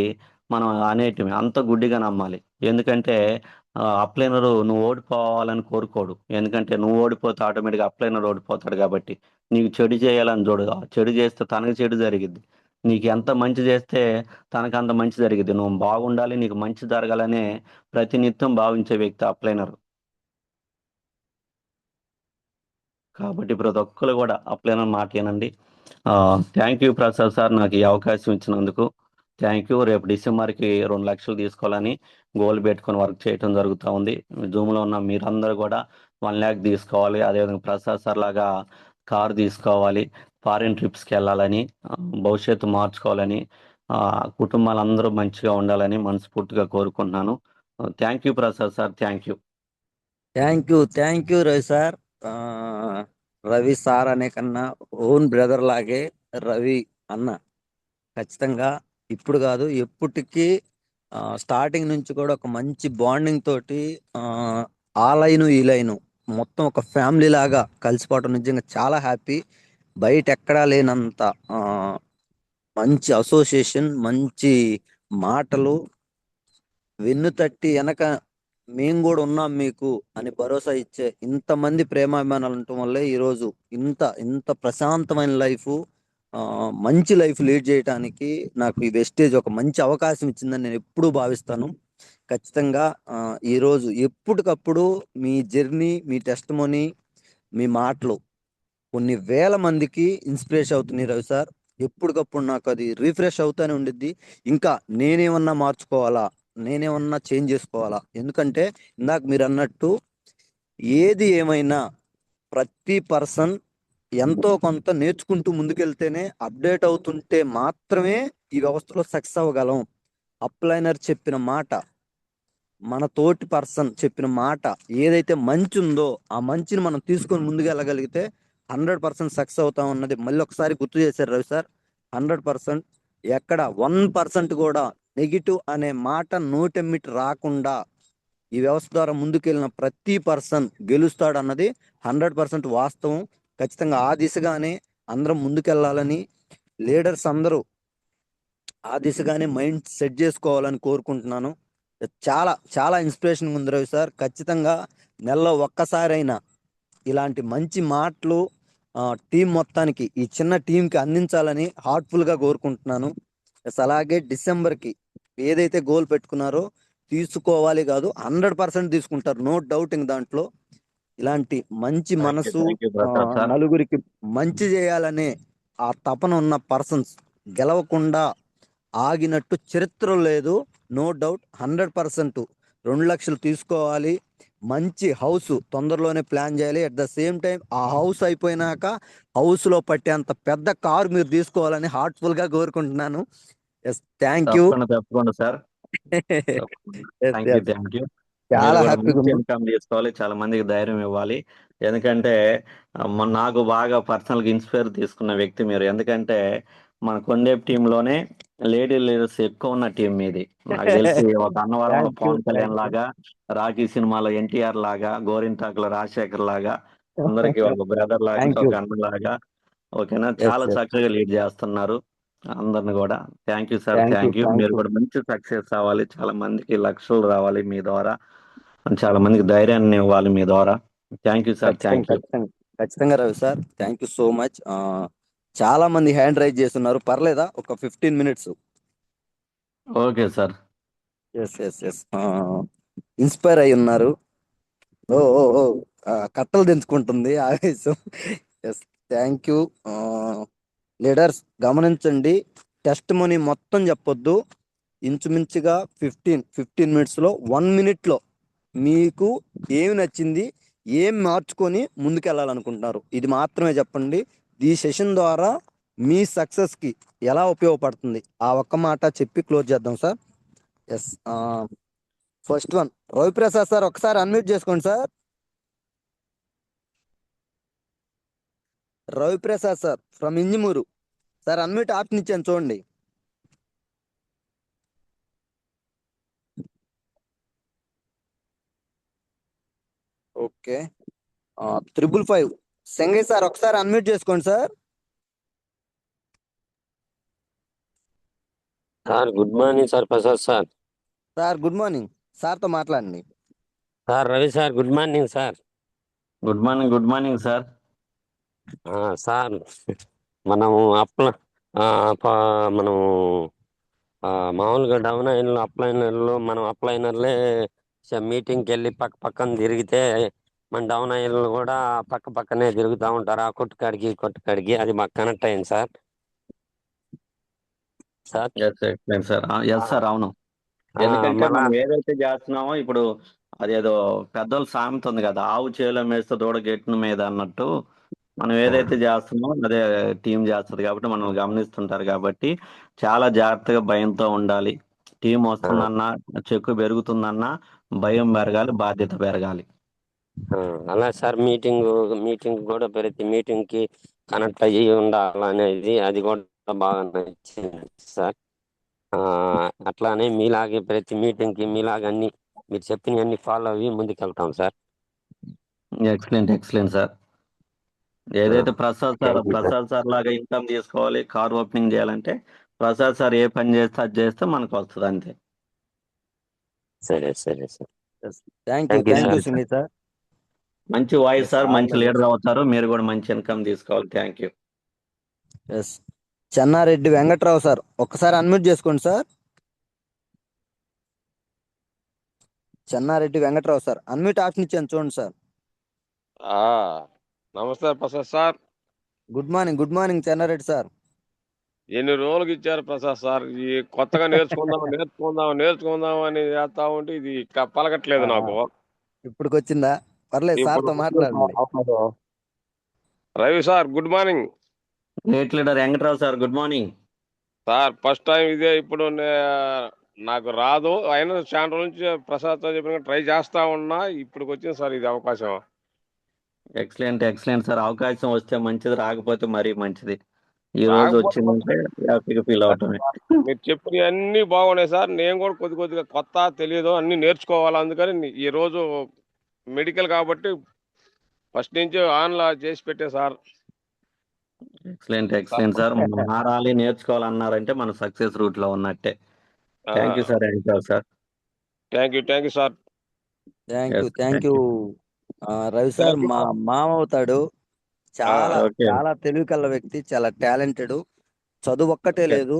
మనం అనేటివి అంత గుడ్డిగా నమ్మాలి. ఎందుకంటే అప్లైనరు నువ్వు ఓడిపోవాలని కోరుకోడు. ఎందుకంటే నువ్వు ఓడిపోతే ఆటోమేటిక్గా అప్లైనర్ ఓడిపోతాడు. కాబట్టి నీకు చెడు చేయాలని చూడు. ఆ చెడు చేస్తే తనకు చెడు జరిగిద్ది. నీకు ఎంత మంచి చేస్తే తనకు అంత మంచి జరిగిద్ది. నువ్వు బాగుండాలి, నీకు మంచి జరగాలనే ప్రతినిత్యం భావించే వ్యక్తి అప్లైనర్. కాబట్టి ప్రతి ఒక్కరు కూడా అప్లైనర్ మాట వినండి. థ్యాంక్ యూ ప్రసాద్ సార్, నాకు ఈ అవకాశం ఇచ్చినందుకు థ్యాంక్ యూ. రేపు డిసెంబర్కి 2,00,000 తీసుకోవాలని గోల్ పెట్టుకొని వర్క్ చేయడం జరుగుతూ ఉంది. జూమ్లో ఉన్న మీరందరూ కూడా 1,00,000 తీసుకోవాలి. అదేవిధంగా ప్రసాద్ సార్ లాగా కారు తీసుకోవాలి, ఫారిన్ ట్రిప్స్కి వెళ్ళాలని, భవిష్యత్తు మార్చుకోవాలని, కుటుంబాలందరూ మంచిగా ఉండాలని మనస్ఫూర్తిగా కోరుకుంటున్నాను. Thank you Prasad sir, thank you. Thank you Ravi sir. ఆ, రవి సార్ అనే కన్నా ఓన్ బ్రదర్ లాగే రవి అన్న ఖచ్చితంగా ఇప్పుడు కాదు ఎప్పటికీ స్టార్టింగ్ నుంచి కూడా ఒక మంచి బాండింగ్ తోటి ఆ లైను ఈ లైను మొత్తం ఒక ఫ్యామిలీ లాగా కలిసిపోవటం నిజంగా చాలా హ్యాపీ. బయట ఎక్కడా లేనంత మంచి అసోసియేషన్, మంచి మాటలు, వెన్ను తట్టి వెనక మేము కూడా ఉన్నాం మీకు అని భరోసా ఇచ్చే ఇంతమంది ప్రేమాభిమానాలు ఉండటం వల్లే ఈరోజు ఇంత ఇంత ప్రశాంతమైన లైఫ్, మంచి లైఫ్ లీడ్ చేయడానికి నాకు ఈ వెస్టేజ్ ఒక మంచి అవకాశం ఇచ్చిందని నేను ఎప్పుడూ భావిస్తాను. ఖచ్చితంగా ఈరోజు ఎప్పటికప్పుడు మీ జర్నీ, మీ టెస్టిమోనీ, మీ మాటలు కొన్ని వేల మందికి ఇన్స్పిరేషన్ అవుతున్నాయి రవి సార్. ఎప్పటికప్పుడు నాకు అది రిఫ్రెష్ అవుతానే ఉండిద్ది. ఇంకా నేనేమన్నా మార్చుకోవాలా, నేనేమన్నా చేంజ్ చేసుకోవాలా. ఎందుకంటే ఇందాక మీరు అన్నట్టు ఏది ఏమైనా ప్రతి పర్సన్ ఎంతో కొంత నేర్చుకుంటూ ముందుకెళ్తేనే, అప్డేట్ అవుతుంటే మాత్రమే ఈ వ్యవస్థలో సక్సెస్ అవ్వగలం. అప్లైనర్ చెప్పిన మాట, మన తోటి పర్సన్ చెప్పిన మాట ఏదైతే మంచి ఉందో ఆ మంచిని మనం తీసుకొని ముందుకు వెళ్ళగలిగితే 100% సక్సెస్ అవుతాం అన్నది మళ్ళీ ఒకసారి గుర్తు చేశారు రవి సార్. 100% ఎక్కడ 1% కూడా నెగిటివ్ అనే మాట నోటెమ్మిటి రాకుండా ఈ వ్యవస్థ ద్వారా ముందుకెళ్ళిన ప్రతి పర్సన్ గెలుస్తాడు అన్నది 100% వాస్తవం. ఖచ్చితంగా ఆ దిశగానే అందరం ముందుకెళ్ళాలని, లీడర్స్ అందరూ ఆ దిశగానే మైండ్ సెట్ చేసుకోవాలని కోరుకుంటున్నాను. చాలా చాలా ఇన్స్పిరేషన్ ఉంది రవి సార్. ఖచ్చితంగా నెలలో ఒక్కసారైనా ఇలాంటి మంచి మాటలు టీం మొత్తానికి, ఈ చిన్న టీంకి అందించాలని హార్ట్ఫుల్గా కోరుకుంటున్నాను. అలాగే డిసెంబర్కి ఏదైతే గోల్ పెట్టుకున్నారో తీసుకోవాలి కాదు, 100% తీసుకుంటారు, నో డౌటింగ్ దాంట్లో. ఇలాంటి మంచి మనసు, థ్యాంక్ యూ ప్రసాద్ సార్. నలుగురికి మంచి చేయాలనే ఆ తపన ఉన్న పర్సన్స్ గెలవకుండా ఆగినట్టు చరిత్ర లేదు. నో డౌట్ 100% 2,00,000 తీసుకోవాలి. మంచి హౌస్ తొందరలోనే ప్లాన్ చేయాలి. అట్ ద సేమ్ టైం ఆ హౌస్ అయిపోయినాక హౌస్లో పట్టేంత పెద్ద కారు మీరు తీసుకోవాలని హార్ట్ఫుల్గా కోరుకుంటున్నాను. Yes, thank you. తప్పకుండా సార్, తప్పకుండా. Thank you, thank you. మీరు చాలా కూడా హ్యాపీగా మంచి ఉన్నాం. ఇన్కమ్ తీసుకోవాలి, చాలా మందికి ధైర్యం ఇవ్వాలి. ఎందుకంటే నాకు బాగా పర్సనల్గా ఇన్స్పైర్ తీసుకున్న వ్యక్తి మీరు. ఎందుకంటే మన కొండేపు టీంలోనే లేడీ లీడర్స్ ఎక్కువ ఉన్న టీం మీది. నాకు తెలిసి ఒక అన్నవరంలో thank you, Pawan Kalyan thank you. లాగా, రాఖీ సినిమాలో ఎన్టీఆర్ లాగా, గోరింటాకులో రాజశేఖర్ లాగా, అందరికి ఒక బ్రదర్ లాగా, థ్యాంక్ యూ. ఒక అన్న లాగా, ఓకేనా, ఎస్, చాలా ఎస్. చక్కగా లీడ్ చేస్తున్నారు అందరిని కూడా. Thank you sir, thank you, thank you. Thank మీరు యూ. కూడా మంచి సక్సెస్ అవ్వాలి, చాలా మందికి లక్షలు రావాలి మీ ద్వారా, చాలా మందికి ధైర్యాన్ని ఇవ్వాలి మీ ద్వారా. థ్యాంక్ యూ సార్, ఖచ్చితంగా, థ్యాంక్ యూ. ఖచ్చితంగా, ఖచ్చితంగా Ravi sir. Thank you so much. చాలా మంది హ్యాండ్ రైజ్ చేస్తున్నారు, పర్లేదా? ఒక 15 minutes. Okay sir. Yes, yes, yes. Inspire అయి ఉన్నారు. ఓ ఓ ఓ కట్టలు తెంచుకుంటుంది ఆవేశం. Yes, thank you. లీడర్స్ గమనించండి, టెస్ట్ మనీ మొత్తం చెప్పొద్దు. ఇంచుమించుగా 15 మినిట్స్లో 1 మినిట్లో మీకు ఏమి నచ్చింది, ఏం మార్చుకొని ముందుకెళ్ళాలనుకుంటున్నారు, ఇది మాత్రమే చెప్పండి. ఈ సెషన్ ద్వారా మీ సక్సెస్కి ఎలా ఉపయోగపడుతుంది, ఆ ఒక్క మాట చెప్పి క్లోజ్ చేద్దాం sir. Yes, first one Raviprasad sir, ఒకసారి అన్మ్యూట్ చేసుకోండి sir. Raviprasad sir from Injimuru sir, unmute option ఇచ్చాను చూడండి. ఓకే, 555 సంగయ్ సార్, ఒకసారి అన్మ్యూట్ చేసుకోండి sir. Sir good morning sir, Prasad sir. Sir good morning, సార్తో మాట్లాడండి. Sir Ravi sir, good morning sir. Good morning sir. Sir మనము మనము మామూలుగా డౌన్ అయినలు అప్లైనర్లు, మనం అప్లైనర్లే మీటింగ్కి వెళ్ళి పక్కన తిరిగితే మన డౌన్ అయినలు కూడా పక్కనే తిరుగుతూ ఉంటారు. ఆ కొట్టుకాడికి అది మాకు కనెక్ట్ అయింది sir. Sir excellent sir. Yes sir, అవును. ఎందుకంటే మనం ఏదైతే చేస్తున్నామో ఇప్పుడు అదేదో పెద్దోళ్ళ సామెత ఉంది కదా, ఆవు చేలో మేస్తే దూడ గెట్టు మీద అన్నట్టు, మనం ఏదైతే చేస్తున్నామో అదే టీం చేస్తుంది కాబట్టి మనం గమనిస్తుంటారు కాబట్టి చాలా జాగ్రత్తగా భయంతో ఉండాలి. టీం వస్తుందన్నా, చెక్కు పెరుగుతుందన్నా భయం పెరగాలి, బాధ్యత పెరగాలి. అలా సార్, మీటింగ్ కూడా ప్రతి మీటింగ్ కి కనెక్ట్ అయ్యి ఉండాలనేది అది కూడా బాగా నచ్చింది సార్. అట్లానే మీలాగే ప్రతి మీటింగ్ కి మీలాగా అన్ని మీరు చెప్పిన అన్ని ఫాలో అయ్యి ముందుకెళ్తాం సార్. Excellent sir. ఏదైతే Prasad Thank you, sir. Sir లాగా ఇన్కమ్ తీసుకోవాలి, కార్ ఓపెనింగ్ చేయాలంటే ప్రసాద్ సార్ ఏ పని చేస్తే అది చేస్తే మనకు వస్తుంది అంతే. సరే sir. Thank Thank you, you sir. Sangay sir. మంచి వాయిస్ Yes, సార్, all మంచి the లీడర్ best. అవుతారు, మీరు కూడా మంచి ఇన్కమ్ తీసుకోవాలి. Thank you. Yes, Chennareddy Venkatrao sir, ఒక్కసారి అన్మ్యూట్ చేసుకోండి సార్. Chennareddy Venkatrao sir, unmute option ఇచ్చాను చూడండి సార్. నమస్తే Prasad sir. Good morning Chennareddy sir. ఎన్ని రోజులకి ఇచ్చారు ప్రసాద్ సార్? ఈ కొత్తగా నేర్చుకుందాం అని చేస్తా ఉంటే ఇది పలకట్లేదు నాకు. ఇప్పుడు వచ్చిందా? పర్లేదు, ఇప్పుడు సార్తో మాట్లాడండి. Ravi sir, good morning great leader Venkatrao sir, good morning sir. First time ఇదే. ఇప్పుడు నాకు రాదు, అయినా చాలా రోజుల నుంచి ప్రసాద్ తో చెప్పిన ట్రై చేస్తా ఉన్నా. ఇప్పుడు వచ్చింది సార్ ఇది అవకాశం. Excellent sir. అవకాశం వస్తే మంచిది, రాకపోతే మరీ మంచిది. ఈ రోజు రాకపోతే వచ్చిందంటే హ్యాపీగా ఫీల్ అవటమే. మీరు చెప్పినవి అన్ని బాగున్నాయి సార్. నేను కూడా కొద్దిగా కొత్త తెలియదు, అన్ని నేర్చుకోవాలి. అందుకని ఈ రోజు మెడికల్ కాబట్టి ఫస్ట్ నుంచి ఆన్లా చేసి పెట్టే సార్. Excellent sir. మనం మారాలి, నేర్చుకోవాలన్నారంటే మన సక్సెస్ రూట్ లో ఉన్నట్టే. Thank you sir, Venkatrao sir. Thank you sir. Thank you Ravi sir. మా మామ అవుతాడు. చాలా తెలివి కల్ల వ్యక్తి, చాలా టాలెంటెడ్. చదువు ఒక్కటే లేదు,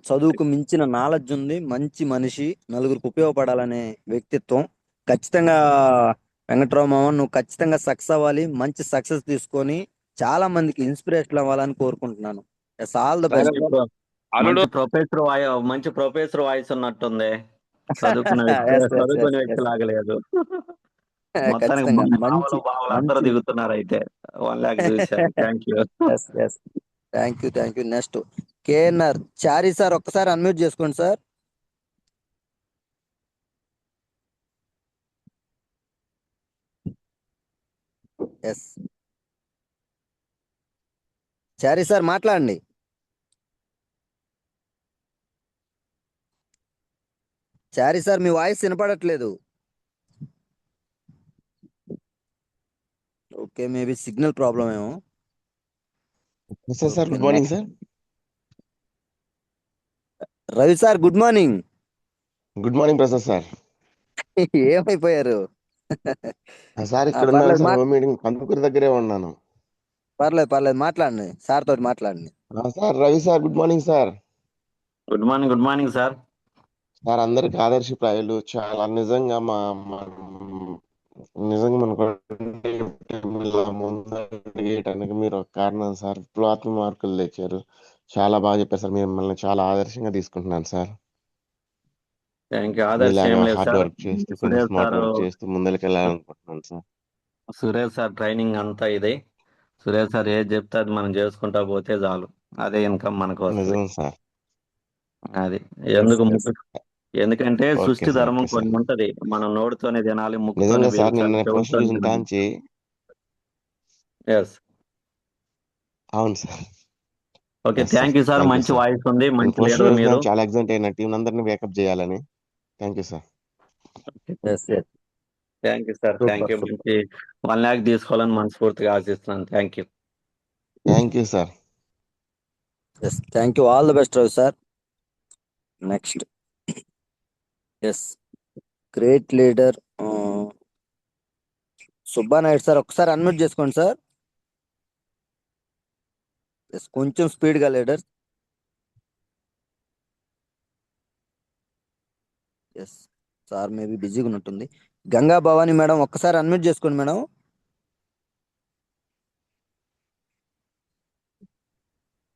చదువుకు మించిన నాలెడ్జ్ ఉంది. మంచి మనిషి, నలుగురికి ఉపయోగపడాలనే వ్యక్తిత్వం. ఖచ్చితంగా వెంకట్రావు మామ, నువ్వు ఖచ్చితంగా సక్సెస్ అవ్వాలి, మంచి సక్సెస్ తీసుకొని చాలా మందికి ఇన్స్పిరేషన్ అవ్వాలని కోరుకుంటున్నాను. All the best. మంచి ప్రొఫెసర్ వాయిస్ ఉన్నట్టుంది. చదువుకునే వ్యక్తి లాగలేదు. మొత్తానికి మంచి అందరూ దిగుతున్నారు అయితే. 1 lakh చూశారు. Thank you. Next K N R Chari sir, ఒక్కసారి అన్మ్యూట్ చేసుకోండి సార్. ఎస్, చారి సార్ మాట్లాడండి. చారి సార్, మీ వాయిస్ వినపడట్లేదు. ఓకే, మేబీ సిగ్నల్ ప్రాబ్లం ఏమో. Sir good morning sir. Ravi sir, good morning. Good morning Prasad sir. ఏమైపోయారు సార్? ఇక్కడ మీటింగ్ కందుకూరు దగ్గరే ఉన్నాను. పర్లేదు మాట్లాడండి, సార్ తోటి మాట్లాడండి. Sir Ravi sir, good morning sir. Good morning sir. Sir అందరికి ఆదర్శప్రాయాలు. చాలా నిజంగా మనకు ముందుకు మీరు ఒక కారణం సార్. విప్లవాత్మక మార్కులు తెచ్చారు. చాలా బాగా చెప్పారు సార్. మిమ్మల్ని చాలా ఆదర్శంగా తీసుకుంటున్నాను సార్. Thank you. ఆదర్శ్ ఏం మీలాగా లేదు హార్డ్ సార్. వర్క్ చేస్తూ కొంచెం సురేష్ స్మార్ట్ సార్ వర్క్ చేస్తూ ముందరికి వెళ్ళాలనుకుంటున్నాను సార్. సురేష్ సార్ ట్రైనింగ్ అంతా ఇదే. సురేష్ సార్ ఏది చెప్తే అది మనం చేసుకుంటా పోతే చాలు, అదే ఇన్కమ్ మనకు వస్తుంది. నిజం సార్. అది ఎస్ ఎందుకు ఎస్ ఎందుకంటే ఓకే సృష్టి సార్, ధర్మం ఓకే సార్. కొన్ని ఉంటది. మనం నోటితోనే తినాలి, ముక్కుతోనే నిజంగా సార్ పీల్చాలి, నిన్న పోస్ట్ చెవులతోనే చూసిన వినాలి. కాంచి ఎస్. అవును sir. Okay, yes sir, thank you sir. Thank you మంచి సార్. వాయిస్ ఉంది, నేను మంచి పోస్ట్ లీడర్ చూసిన మీరు. చాలా ఎగ్జైట్ అయిన టీం అందరినీ వేకప్ చేయాలని. Thank you sir. Yes yes thank you sir, thank super you. Super. మంచి 1 lakh తీసుకోవాలని మనస్ఫూర్తిగా ఆశిస్తున్నాను. Thank you. Thank you sir. Yes thank you. All the best Ravi sir. Next yes great leader Subbanaidu sir, ఒకసారి unmute చేసుకోండి sir. Yes కొంచెం స్పీడ్గా leader. Yes sir maybe బిజీగా ఉన్నట్టుంది. గంగా భవానీ మేడం ఒక్కసారి అన్మ్యూట్ చేసుకోండి మేడం.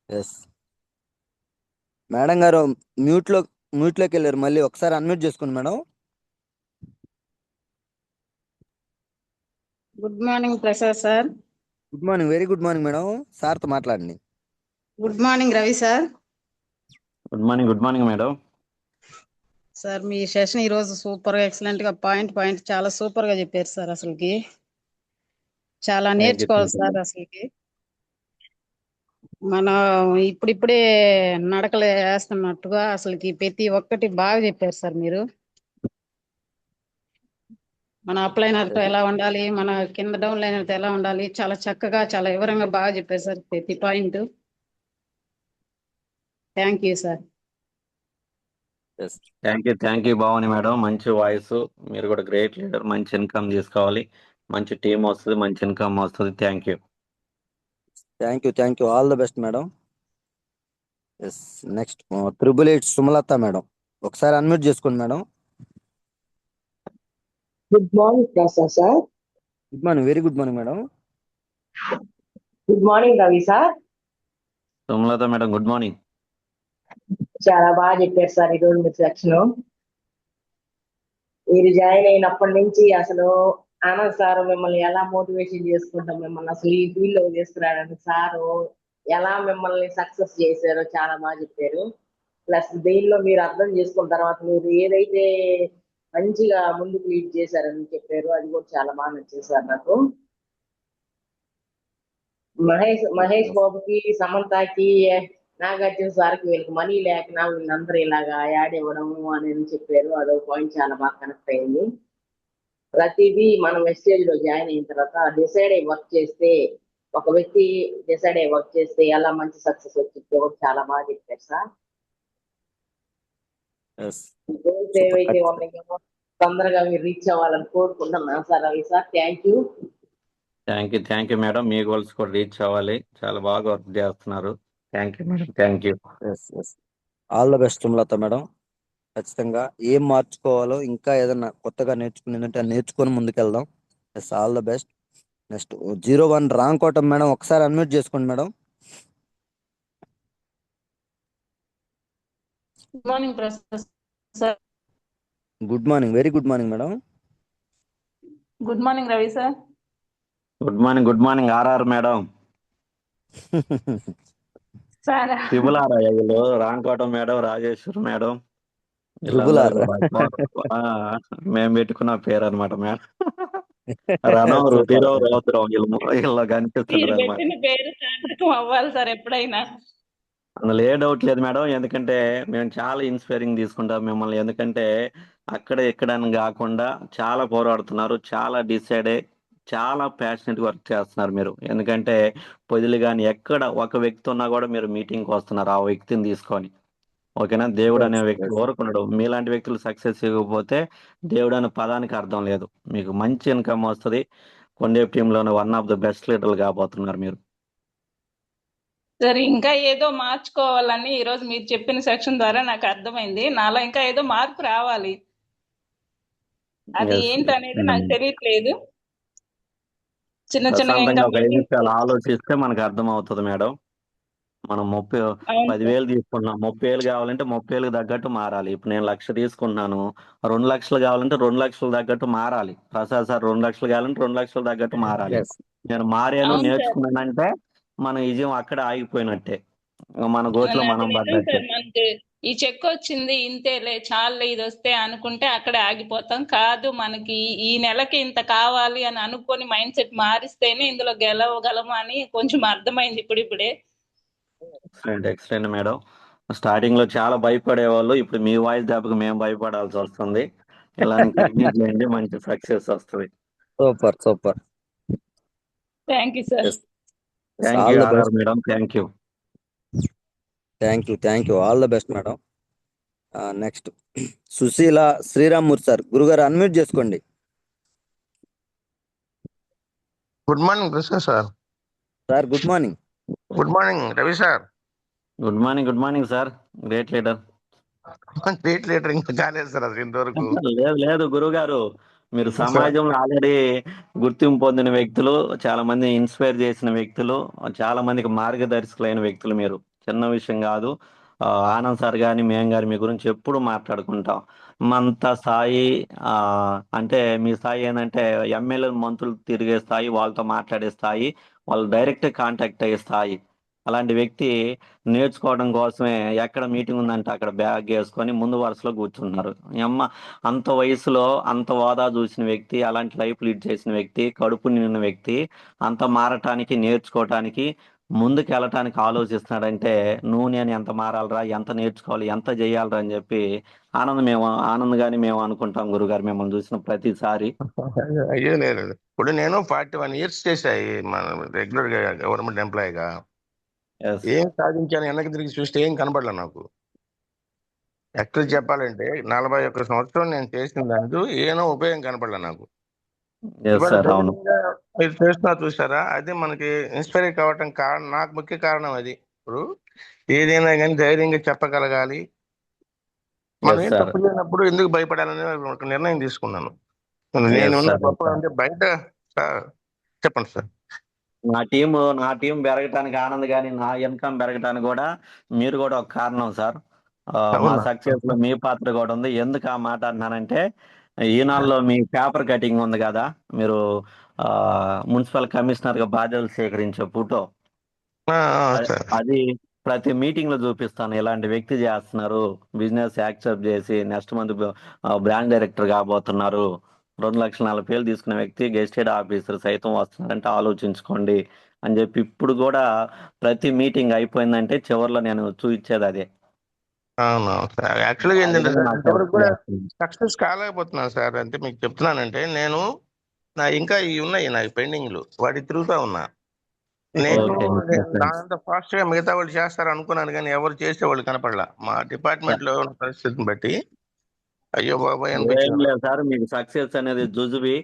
ఎస్ మేడం గారు మ్యూట్లోకి వెళ్ళారు, మళ్ళీ ఒకసారి అన్మ్యూట్ చేసుకోండి madam. Good morning Prasad sir. Good morning, very good morning madam. సార్తో మాట్లాడండి. Good morning Ravi sir. Good morning, good morning madam. Sir మీ సెషన్ ఈరోజు సూపర్గా ఎక్సలెంట్గా పాయింట్ చాలా సూపర్గా చెప్పారు సార్. అసలుకి చాలా థ్యాంక్ యూ, నేర్చుకోవాలి థ్యాంక్ యూ సార్. మేడం. అసలుకి మనం ఇప్పుడిప్పుడే నడకలు వేస్తున్నట్టుగా అసలుకి ప్రతి ఒక్కటి బాగా చెప్పారు సార్ మీరు. మన అప్లైనర్తో ఎలా ఉండాలి, మన కింద డౌన్ లైనర్తో ఎలా ఉండాలి, చాలా చక్కగా చాలా వివరంగా బాగా చెప్పారు సార్ ప్రతి point. Thank you sir. Yes thank you Bhavani madam. మంచి వాయిస్. మీరు కూడా గ్రేట్ లీడర్. మంచి ఇన్కమ్ తీసుకోవాలి, మంచి టీం వస్తుంది, మంచి ఇన్కమ్ వస్తుంది. Thank you. Thank you. All the best madam. Yes next 888 Sumalatha madam, ఒకసారి అన్మ్యూట్ చేసుకోండి madam. Good morning Prasad sir. Good morning, very good morning madam. Good morning Ravi sir. Sumalatha madam, good morning. చాలా బాగా చెప్పారు సార్ ఈరోజు మీ section. మీరు join అయినప్పటి నుంచి అసలు ఆనంద్ సార్ మిమ్మల్ని ఎలా మోటివేషన్ చేసుకుంటాం, మిమ్మల్ని అసలు ఈ ఫీల్డ్ లో చేస్తున్నారని సారు ఎలా మిమ్మల్ని సక్సెస్ చేశారో చాలా బాగా చెప్పారు. ప్లస్ దీనిలో మీరు అర్థం చేసుకున్న తర్వాత మీరు ఏదైతే మంచిగా ముందుకు లీడ్ చేశారని చెప్పారు, అది కూడా చాలా బాగా నచ్చింది సార్ నాకు. మహేష్ బాబుకి, సమంతకి, నాగార్జున సార్కి వీళ్ళకి మనీ లేకనా వీళ్ళందరూ ఇలాగా యాడ్ ఇవ్వడం అనేది చెప్పారు. అదో పాయింట్ చాలా బాగా కనెక్ట్ అయింది. ప్రతిదీ మనం మెసేజ్ లో జాయిన్ అయిన తర్వాత డిసైడ్ అయ్యి వర్క్ చేస్తే, ఒక వ్యక్తి డిసైడ్ అయ్యి వర్క్ చేస్తే ఎలా మంచి సక్సెస్ వచ్చిందో చాలా బాగా చెప్పారు సార్. గోల్స్ ఏవైతే ఉన్నాయో తొందరగా మీరు రీచ్ అవ్వాలని కోరుకుంటున్నాను sir. Ravi sir thank you. Thank you madam. మీ గోల్స్ కూడా రీచ్ అవ్వాలి. చాలా బాగా వర్క్ చేస్తున్నారు. Thank you madam. Thank you. All the best Sumalatha madam. ఖచ్చితంగా ఏం మార్చుకోవాలో, ఇంకా ఏదైనా కొత్తగా నేర్చుకునేదంటే నేర్చుకొని ముందుకెళ్దాం. Yes all the best. Next 01 Ramkotam madam, ఒకసారి అన్మ్యూట్ చేసుకోండి madam. Good morning Prasad sir. Good morning, very good morning madam. Good morning Ravi sir. Good morning R R madam. Sir triple R వీళ్ళు రాంకోటం మేడం, రాజేశ్వర్ మేడం, ట్రిపుల్ వీళ్ళందరూ ఆర్. కూడా మేము పెట్టుకున్న పేరు అనమాట madam. రణం రుధిరం రౌద్రం వీళ్ళు కనిపిస్తున్నారు మీరు అనమాట. పెట్టిన పేరు సార్థకం అవ్వాలి సార్ ఎప్పుడైనా. అందులో ఏ డౌట్ లేదు మేడం. ఎందుకంటే మేము చాలా ఇన్స్పైరింగ్ తీసుకుంటాం మిమ్మల్ని. ఎందుకంటే అక్కడ ఎక్కడ అని కాకుండా చాలా పోరాడుతున్నారు, చాలా డిసైడ్ అయ్యి చాలా ప్యాషనెట్ వర్క్ చేస్తున్నారు మీరు. ఎందుకంటే పొదిలి కానీ ఎక్కడ ఒక వ్యక్తి ఉన్నా కూడా మీరు మీటింగ్కి వస్తున్నారు ఆ వ్యక్తిని తీసుకొని. ఓకేనా? దేవుడు అనే వ్యక్తి కోరుకున్నాడు. మీలాంటి వ్యక్తులు సక్సెస్ ఇవ్వకపోతే దేవుడు అనే పదానికి అర్థం లేదు. మీకు మంచి ఇన్కమ్ వస్తుంది. కొండేపు టీంలోనే వన్ ఆఫ్ ద బెస్ట్ లీడర్లు కాబోతున్నారు మీరు. సరే, ఇంకా ఏదో మార్చుకోవాలని ఈరోజు మీరు చెప్పిన సెక్షన్ ద్వారా నాకు అర్థమైంది. నాలో ఇంకా ఏదో మార్పు రావాలి. అది Yes. ఏంటనేది నాకు తెలియట్లేదు. చిన్నగా ప్రశాంతంగా ఇంకా ఒక 5 నిమిషాలు ఆలోచిస్తే మనకు అర్థం అవుతుంది మేడం. మనం అవును సార్. 10,000 తీసుకున్నాం, 30,000 కావాలంటే 30,000 తగ్గట్టు మారాలి. ఇప్పుడు నేను 1,00,000 తీసుకుంటున్నాను, 2,00,000 కావాలంటే 2,00,000 తగ్గట్టు మారాలి. ప్రసాద్ సార్ 2,00,000 కావాలంటే 2,00,000 తగ్గట్టు మారాలి. ఎస్ నేను మారాను, అవును సార్. నేర్చుకున్నానంటే మన విజయం అక్కడ ఆగిపోయినట్టే, మన గోతిలో అది మనం నిజం పడ్డట్టే. సార్. మనకి ఈ చెక్ వచ్చింది ఇంతేలే చాలులే ఇది వస్తే అనుకుంటే అక్కడే ఆగిపోతాం. కాదు, మనకి ఈ నెలకి ఇంత కావాలి అని అనుకొని మైండ్ సెట్ మారిస్తేనే ఇందులో గెలవగలము అని కొంచెం అర్థమైంది ఇప్పుడిప్పుడే. Excellent madam. స్టార్టింగ్ లో చాలా భయపడేవాళ్ళు, ఇప్పుడు మీ వాయిస్ దెబ్బకి మేము భయపడాల్సి వస్తుంది. ఇలానే కంటిన్యూ చేయండి, మంచి సక్సెస్ వస్తుంది. Super super. Thank you sir. Thank you all the ఆర్ఆర్ best. Madam, thank you. Thank you all the best madam. Next Susheela Sriramamurthy sir. గురుగారు అన్మ్యూట్ చేసుకోండి. Good morning Krishna sir. Sir good morning. Good morning Ravi sir. Good morning sir, great leader. Great leader ఇంకా కాలేదు sir అసలు ఇంతవరకు. లేదు గురువు గారు, మీరు సమాజంలో ఆల్రెడీ గుర్తింపు పొందిన వ్యక్తులు, చాలా మంది ఇన్స్పైర్ చేసిన వ్యక్తులు, చాలా మందికి మార్గదర్శకులైన వ్యక్తులు. మీరు చిన్న విషయం కాదు. ఆనంద్ సార్ గాని మేము గాని మీ గురించి ఎప్పుడు మాట్లాడుకుంటాం. మంత స్థాయి అంటే మీ స్థాయి ఏంటంటే ఎమ్మెల్యే మంత్రులు తిరిగే స్థాయి, వాళ్ళతో మాట్లాడే స్థాయి, వాళ్ళు డైరెక్ట్ కాంటాక్ట్ అయ్యే స్థాయి. అలాంటి వ్యక్తి నేర్చుకోవడం కోసమే ఎక్కడ మీటింగ్ ఉందంటే అక్కడ బ్యాగ్ వేసుకొని ముందు వరుసలో కూర్చుంటున్నారు. ఈ అమ్మ అంత వయసులో అంత హోదా చూసిన వ్యక్తి, అలాంటి లైఫ్ లీడ్ చేసిన వ్యక్తి, కడుపు నిండిన వ్యక్తి, అంత మారటానికి నేర్చుకోవటానికి ముందుకు వెళ్ళటానికి ఆలోచిస్తున్నాడంటే నువ్వు నేను ఎంత మారాలరా, ఎంత నేర్చుకోవాలి, ఎంత చేయాలరా అని చెప్పి ఆనంద్ గాని మేము అనుకుంటాం గురుగారు మిమ్మల్ని చూసిన ప్రతిసారి. అయ్యో లేదు, ఇప్పుడు నేను 41 years చేశాయి మన రెగ్యులర్ గా గవర్నమెంట్ ఎంప్లాయీగా. Yes. ఏం సాధించాను వెనక్కి తిరిగి చూస్తే ఏం కనబడలే నాకు. యాక్చువల్ చెప్పాలంటే 41 సంవత్సరం నేను చేసిన దాంట్లో ఏనో ఉపయోగం కనపడలే నాకు. Yes, ఇవాళ sir, అవును. ధైర్యంగా మీరు చేస్తున్నారు చూసారా, అది మనకి ఇన్స్పైర్ కావటం కారణం, నాకు ముఖ్య కారణం అది. ఇప్పుడు ఏదైనా కానీ ధైర్యంగా చెప్పగలగాలి. మనం Yes, ఏం sir. తప్పు లేనప్పుడు ఎందుకు భయపడాలని ఒక నిర్ణయం తీసుకున్నాను. Yes, నేను ఉన్న sir. గొప్ప అంటే బయట చెప్పండి సార్. నా టీం పెరగటానికి, ఆనంద్ గాని నా ఇన్కమ్ పెరగటానికి కూడా మీరు కూడా ఒక కారణం సార్. మా అవునా? సక్సెస్ లో మీ పాత్ర కూడా ఉంది. ఎందుకు ఆ మాట అన్నానంటే, ఈనాడులో మీ పేపర్ కటింగ్ ఉంది కదా, మీరు మున్సిపల్ కమిషనర్ గా బాధ్యతలు స్వీకరించే ఫోటో, సార్ అది ప్రతి మీటింగ్ లో చూపిస్తాను. ఇలాంటి వ్యక్తి చేస్తున్నారు, బిజినెస్ యాక్సెప్ట్ చేసి నెక్స్ట్ మంత్ బ్రాండ్ డైరెక్టర్ కాబోతున్నారు, 2,40,000 తీసుకున్న వ్యక్తి గెస్టెడ్ ఆఫీసర్ సైతం వస్తున్నారంటే ఆలోచించుకోండి అని చెప్పి ఇప్పుడు కూడా ప్రతి మీటింగ్ అయిపోయిందంటే చివరిలో నేను చూపించేది అదే. అవునవును సార్. యాక్చువల్గా ఆ ఏంటంటే విధంగా సార్ నాకు ఇంతవరకు help కూడా చేస్తుంది. సక్సెస్ కాలేకపోతున్నాను సార్. అంటే మీకు చెప్తున్నానంటే నేను ఇంకా ఇవి ఉన్నాయి నాకు పెండింగ్లు, వాటి తిరుగుతా ఉన్నా. నేను ఓకే. దాంతో ఫాస్ట్ గా మిగతా వాళ్ళు చేస్తారు అనుకున్నాను, కానీ ఎవరు చేసేవాళ్ళు కనపడలా మా డిపార్ట్మెంట్ లో ఉన్న పరిస్థితిని బట్టి. అయ్యో బాబాయ్ ఏం అనిపించింది. లేదు సార్, మీకు సక్సెస్ అనేది జుజుబి,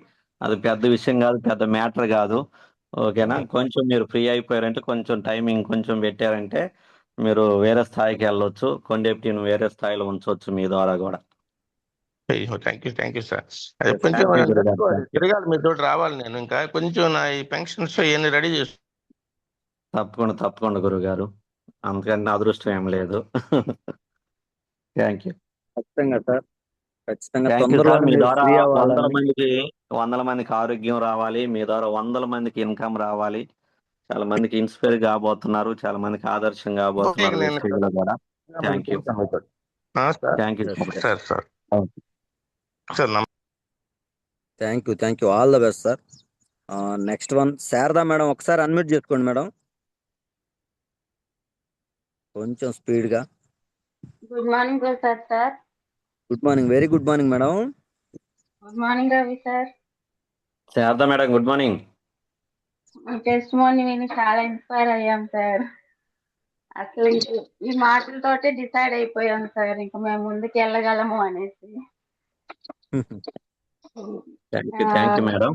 అది పెద్ద విషయం కాదు, పెద్ద మ్యాటర్ కాదు. ఓకేనా, కొంచెం మీరు ఫ్రీ అయిపోయారంటే, కొంచెం టైమింగ్ కొంచెం పెట్టారంటే మీరు వేరే స్థాయికి వెళ్ళొచ్చు. కొండెప్టిని వేరే స్థాయిలో ఉంచవచ్చు మీ ద్వారా కూడా. అయ్యో థ్యాంక్ యూ సార్. అది Yes, కొంచెం thank you, గురుగారు. నేర్చుకోవాలి, Thank you. తిరగాలి, మీతో రావాలి. నేను ఇంకా కొంచెం నా ఈ పెన్షన్స్ ఇవన్నీ రెడీ చేసు. తప్పకుండా గురుగారు, అంతకంటే అదృష్టం ఏం లేదు. Thank you. ఖచ్చితంగా సార్, ఖచ్చితంగా థ్యాంక్ యూ సార్. తొందరలోనే మీ మీరు ద్వారా ఫ్రీ వందల అవ్వాలని. మందికి ఆరోగ్యం రావాలి, మీ ద్వారా 100 మందికి ఇన్కమ్ రావాలి, చాలా మందికి ఇన్స్పైర్ కాబోతున్నారు, చాలా మందికి ఆదర్శం కాబోతున్నారు నేను వెస్టేజ్ లో కూడా. Thank you. Thank you so much. Sir sir sir thank you all the best sir. Next one Sharada madam, ఒకసారి అన్మ్యూట్ చేసుకోండి మేడం, కొంచెం స్పీడ్ గా. Good morning Prasad sir. Good morning, very good morning madam. Good morning Ravi sir. Sharada madam, good morning. Test morning విని చాలా inspire అయ్యాం sir. అసలు ఈ మాటలతోటే decide అయిపోయాం సార్, ఇంకా మేము ముందుకు వెళ్ళగలము అనేసి. Thank you madam.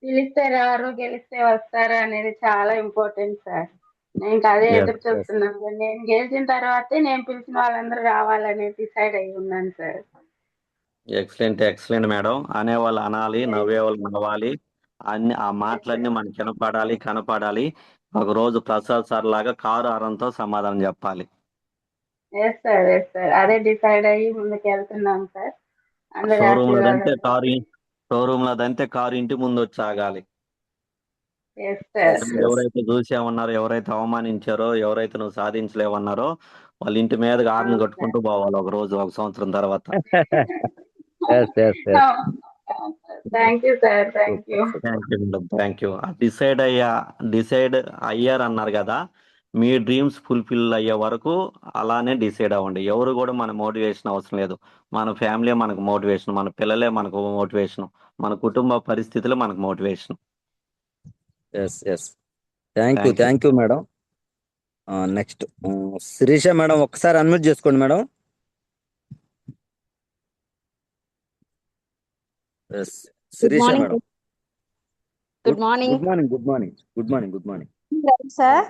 పిలిస్తే రారు, గెలిస్తే వస్తారు అనేది చాలా ఇంపార్టెంట్ సార్. నేను అదే ఎదురు చూస్తున్నాను సార్. నేను గెలిచిన తర్వాతే నేను పిలిచిన వాళ్ళందరూ రావాలని డిసైడ్ అయి ఉన్నాను సార్. Excellent madam. అనేవాళ్ళు అనాలి, నవ్వేవాళ్ళు నవ్వాలి, ఆ మాటలన్నీ మనకి కనపడాలి. ఒక రోజు ప్రసాద్ సార్ లాగా కారు ఆరంతో సమాధానం చెప్పాలి. ఎస్ సార్, ఎస్ సార్, అదే డిసైడ్ అయ్యి ముందుకు వెళ్తున్నాం సార్. అందరి షోరూమ్ లోదంతే కారు ఇంటి ముందు వచ్చి ఆగాలి. Yes sir. ఎవరైతే చూసామన్నారో, ఎవరైతే అవమానించారో, ఎవరైతే నువ్వు సాధించలేవన్నారో వాళ్ళ ఇంటి మీదకి ఆరుని కట్టుకుంటూ పోవాలి ఒక రోజు, ఒక సంవత్సరం తర్వాత. Thank you sir, thank you. Thank you. Decide అయ్యారు అన్నారు కదా, మీ డ్రీమ్స్ ఫుల్ఫిల్ అయ్యే వరకు అలానే డిసైడ్ అవ్వండి. ఎవరు కూడా మన మోటివేషన్ అవసరం లేదు. మన ఫ్యామిలీ మనకు మోటివేషన్, మన పిల్లలే మనకు మోటివేషన్, మన కుటుంబ పరిస్థితులే మనకు motivation. Yes yes, thank you madam. Next Shirisha madam, ఒక్కసారి అన్మ్యూట్ చేసుకోండి madam. Shirisha madam. Good morning. Good morning sir.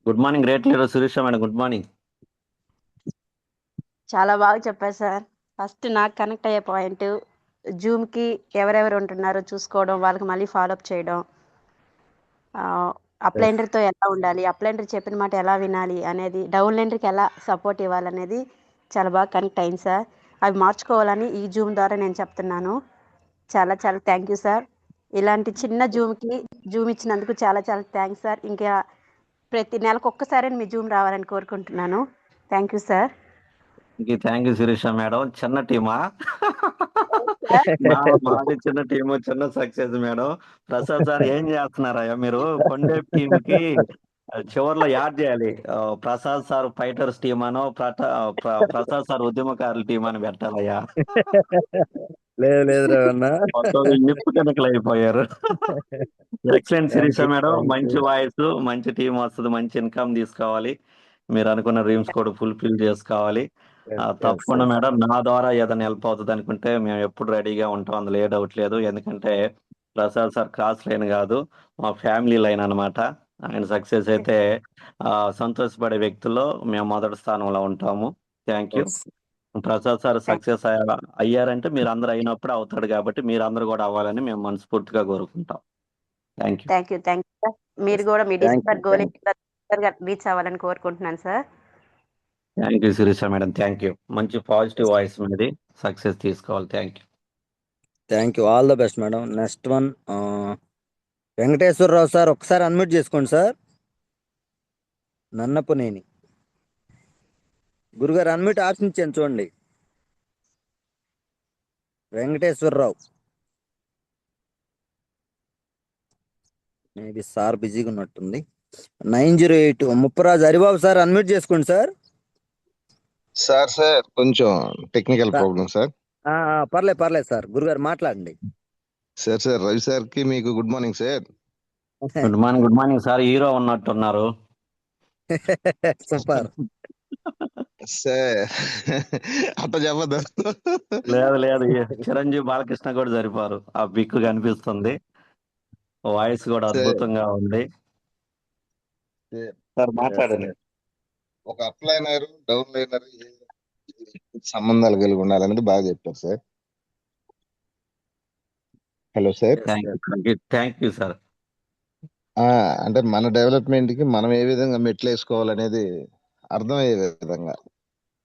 Good morning great leader Shirisha madam. Good morning. చాలా బాగా చెప్పారు సార్. ఫస్ట్ నాకు కనెక్ట్ అయ్యే పాయింట్, జూమ్కి ఎవరెవరు ఉంటున్నారో చూసుకోవడం, వాళ్ళకి మళ్ళీ ఫాలోఅప్ చేయడం, అప్లైండర్తో ఎలా ఉండాలి, అప్లైండర్ చెప్పిన మాట ఎలా వినాలి అనేది, డౌన్లైండర్కి ఎలా సపోర్ట్ ఇవ్వాలనేది చాలా బాగా కనెక్ట్ అయింది సార్. అవి మార్చుకోవాలని ఈ జూమ్ ద్వారా నేను చెప్తున్నాను. చాలా చాలా థ్యాంక్ యూ సార్. ఇలాంటి చిన్న జూమ్ ఇచ్చినందుకు చాలా చాలా థ్యాంక్స్ సార్. ఇంకా ప్రతి నెలకు ఒక్కసారి మీ జూమ్ రావాలని కోరుకుంటున్నాను. Thank you sir. Thank you Shirisha madam. చిన్న టీమా? మాది చిన్న టీము, చిన్న సక్సెస్ మేడం. ప్రసాద్ సార్ ఏం చేస్తున్నారయ్యా మీరు? కొండే టీమ్ కి చివరిలో యాడ్ చేయాలి, ప్రసాద్ సార్ ఫైటర్స్ టీమ్ అనో, ప్రసాద్ సార్ ఉద్యమకారుల టీం అని పెట్టాలయ్యా. లేదు రవణ, నిప్పు కనుకలు అయిపోయారు. ఎక్సలెంట్ శిరీష మేడం, మంచి వాయిస్, మంచి టీం వస్తుంది, మంచి ఇన్కమ్ తీసుకోవాలి, మీరు అనుకున్న డ్రీమ్స్ కూడా ఫుల్ఫిల్ చేసుకోవాలి. తప్పకుండా మేడం, నా ద్వారా ఏదైనా హెల్ప్ అవుతుంది అనుకుంటే మేము ఎప్పుడు రెడీగా ఉంటాం, అందులో ఏ డౌట్ లేదు. ఎందుకంటే ప్రసాద్ సార్ క్రాస్ లైన్ కాదు, మా ఫ్యామిలీ లైన్ అనమాట. ఆయన సక్సెస్ అయితే సంతోషపడే వ్యక్తుల్లో మేము మొదటి స్థానంలో ఉంటాము. Thank you. Prasad sir success అయ్యారంటే మీరు అందరూ అయినప్పుడు అవుతాడు, కాబట్టి మీరు అందరూ కూడా అవ్వాలని మేము మనస్ఫూర్తిగా కోరుకుంటాం. Thank you. మీరు కూడా మీ డిస్ట్రిక్ట్ గోల్ రీచ్ అవ్వాలని కోరుకుంటున్నాను sir. Thank you Shirisha madam. Thank you. మంచి పాజిటివ్ వాయిస్ మీది, సక్సెస్ తీసుకోవాలి. Thank you. All the best madam. Next one Venkateswararao sir, ఒకసారి అన్మ్యూట్ చేసుకోండి సార్. నన్నపునేని గురుగారు అన్మ్యూట్ ఆప్షన్ ఇచ్చాను చూడండి. వెంకటేశ్వరరావు, మేబీ సార్ బిజీగా ఉన్నట్టుంది. 908 ముప్పరాజు హరిబాబు సార్, అన్మ్యూట్ చేసుకోండి సార్. సార్ కొంచెం టెక్నికల్ ప్రాబ్లం సార్. పర్లేదు సార్, గురుగారు మాట్లాడండి. సార్ రవి సార్ కి మీకు good morning sir. Good morning sir. Hero ఉన్నట్టున్నారు. సూపర్ సార్, అట్లా చెప్పదు. లేదు, చిరంజీవి బాలకృష్ణ కూడా సరిపోరు, ఆ బిక్కు కనిపిస్తుంది, వాయిస్ కూడా అద్భుతంగా ఉంది సార్. మాట్లాడండి. ఒక అప్లైనర్, డౌన్ లైనర్ సంబంధాలు కలిగి ఉండాలనేది బాగా చెప్పారు sir. Hello sir. Thank you sir. అంటే మన డెవలప్మెంట్ కి మనం ఏ విధంగా మెట్లు వేసుకోవాలనేది అర్థమయ్యే విధంగా,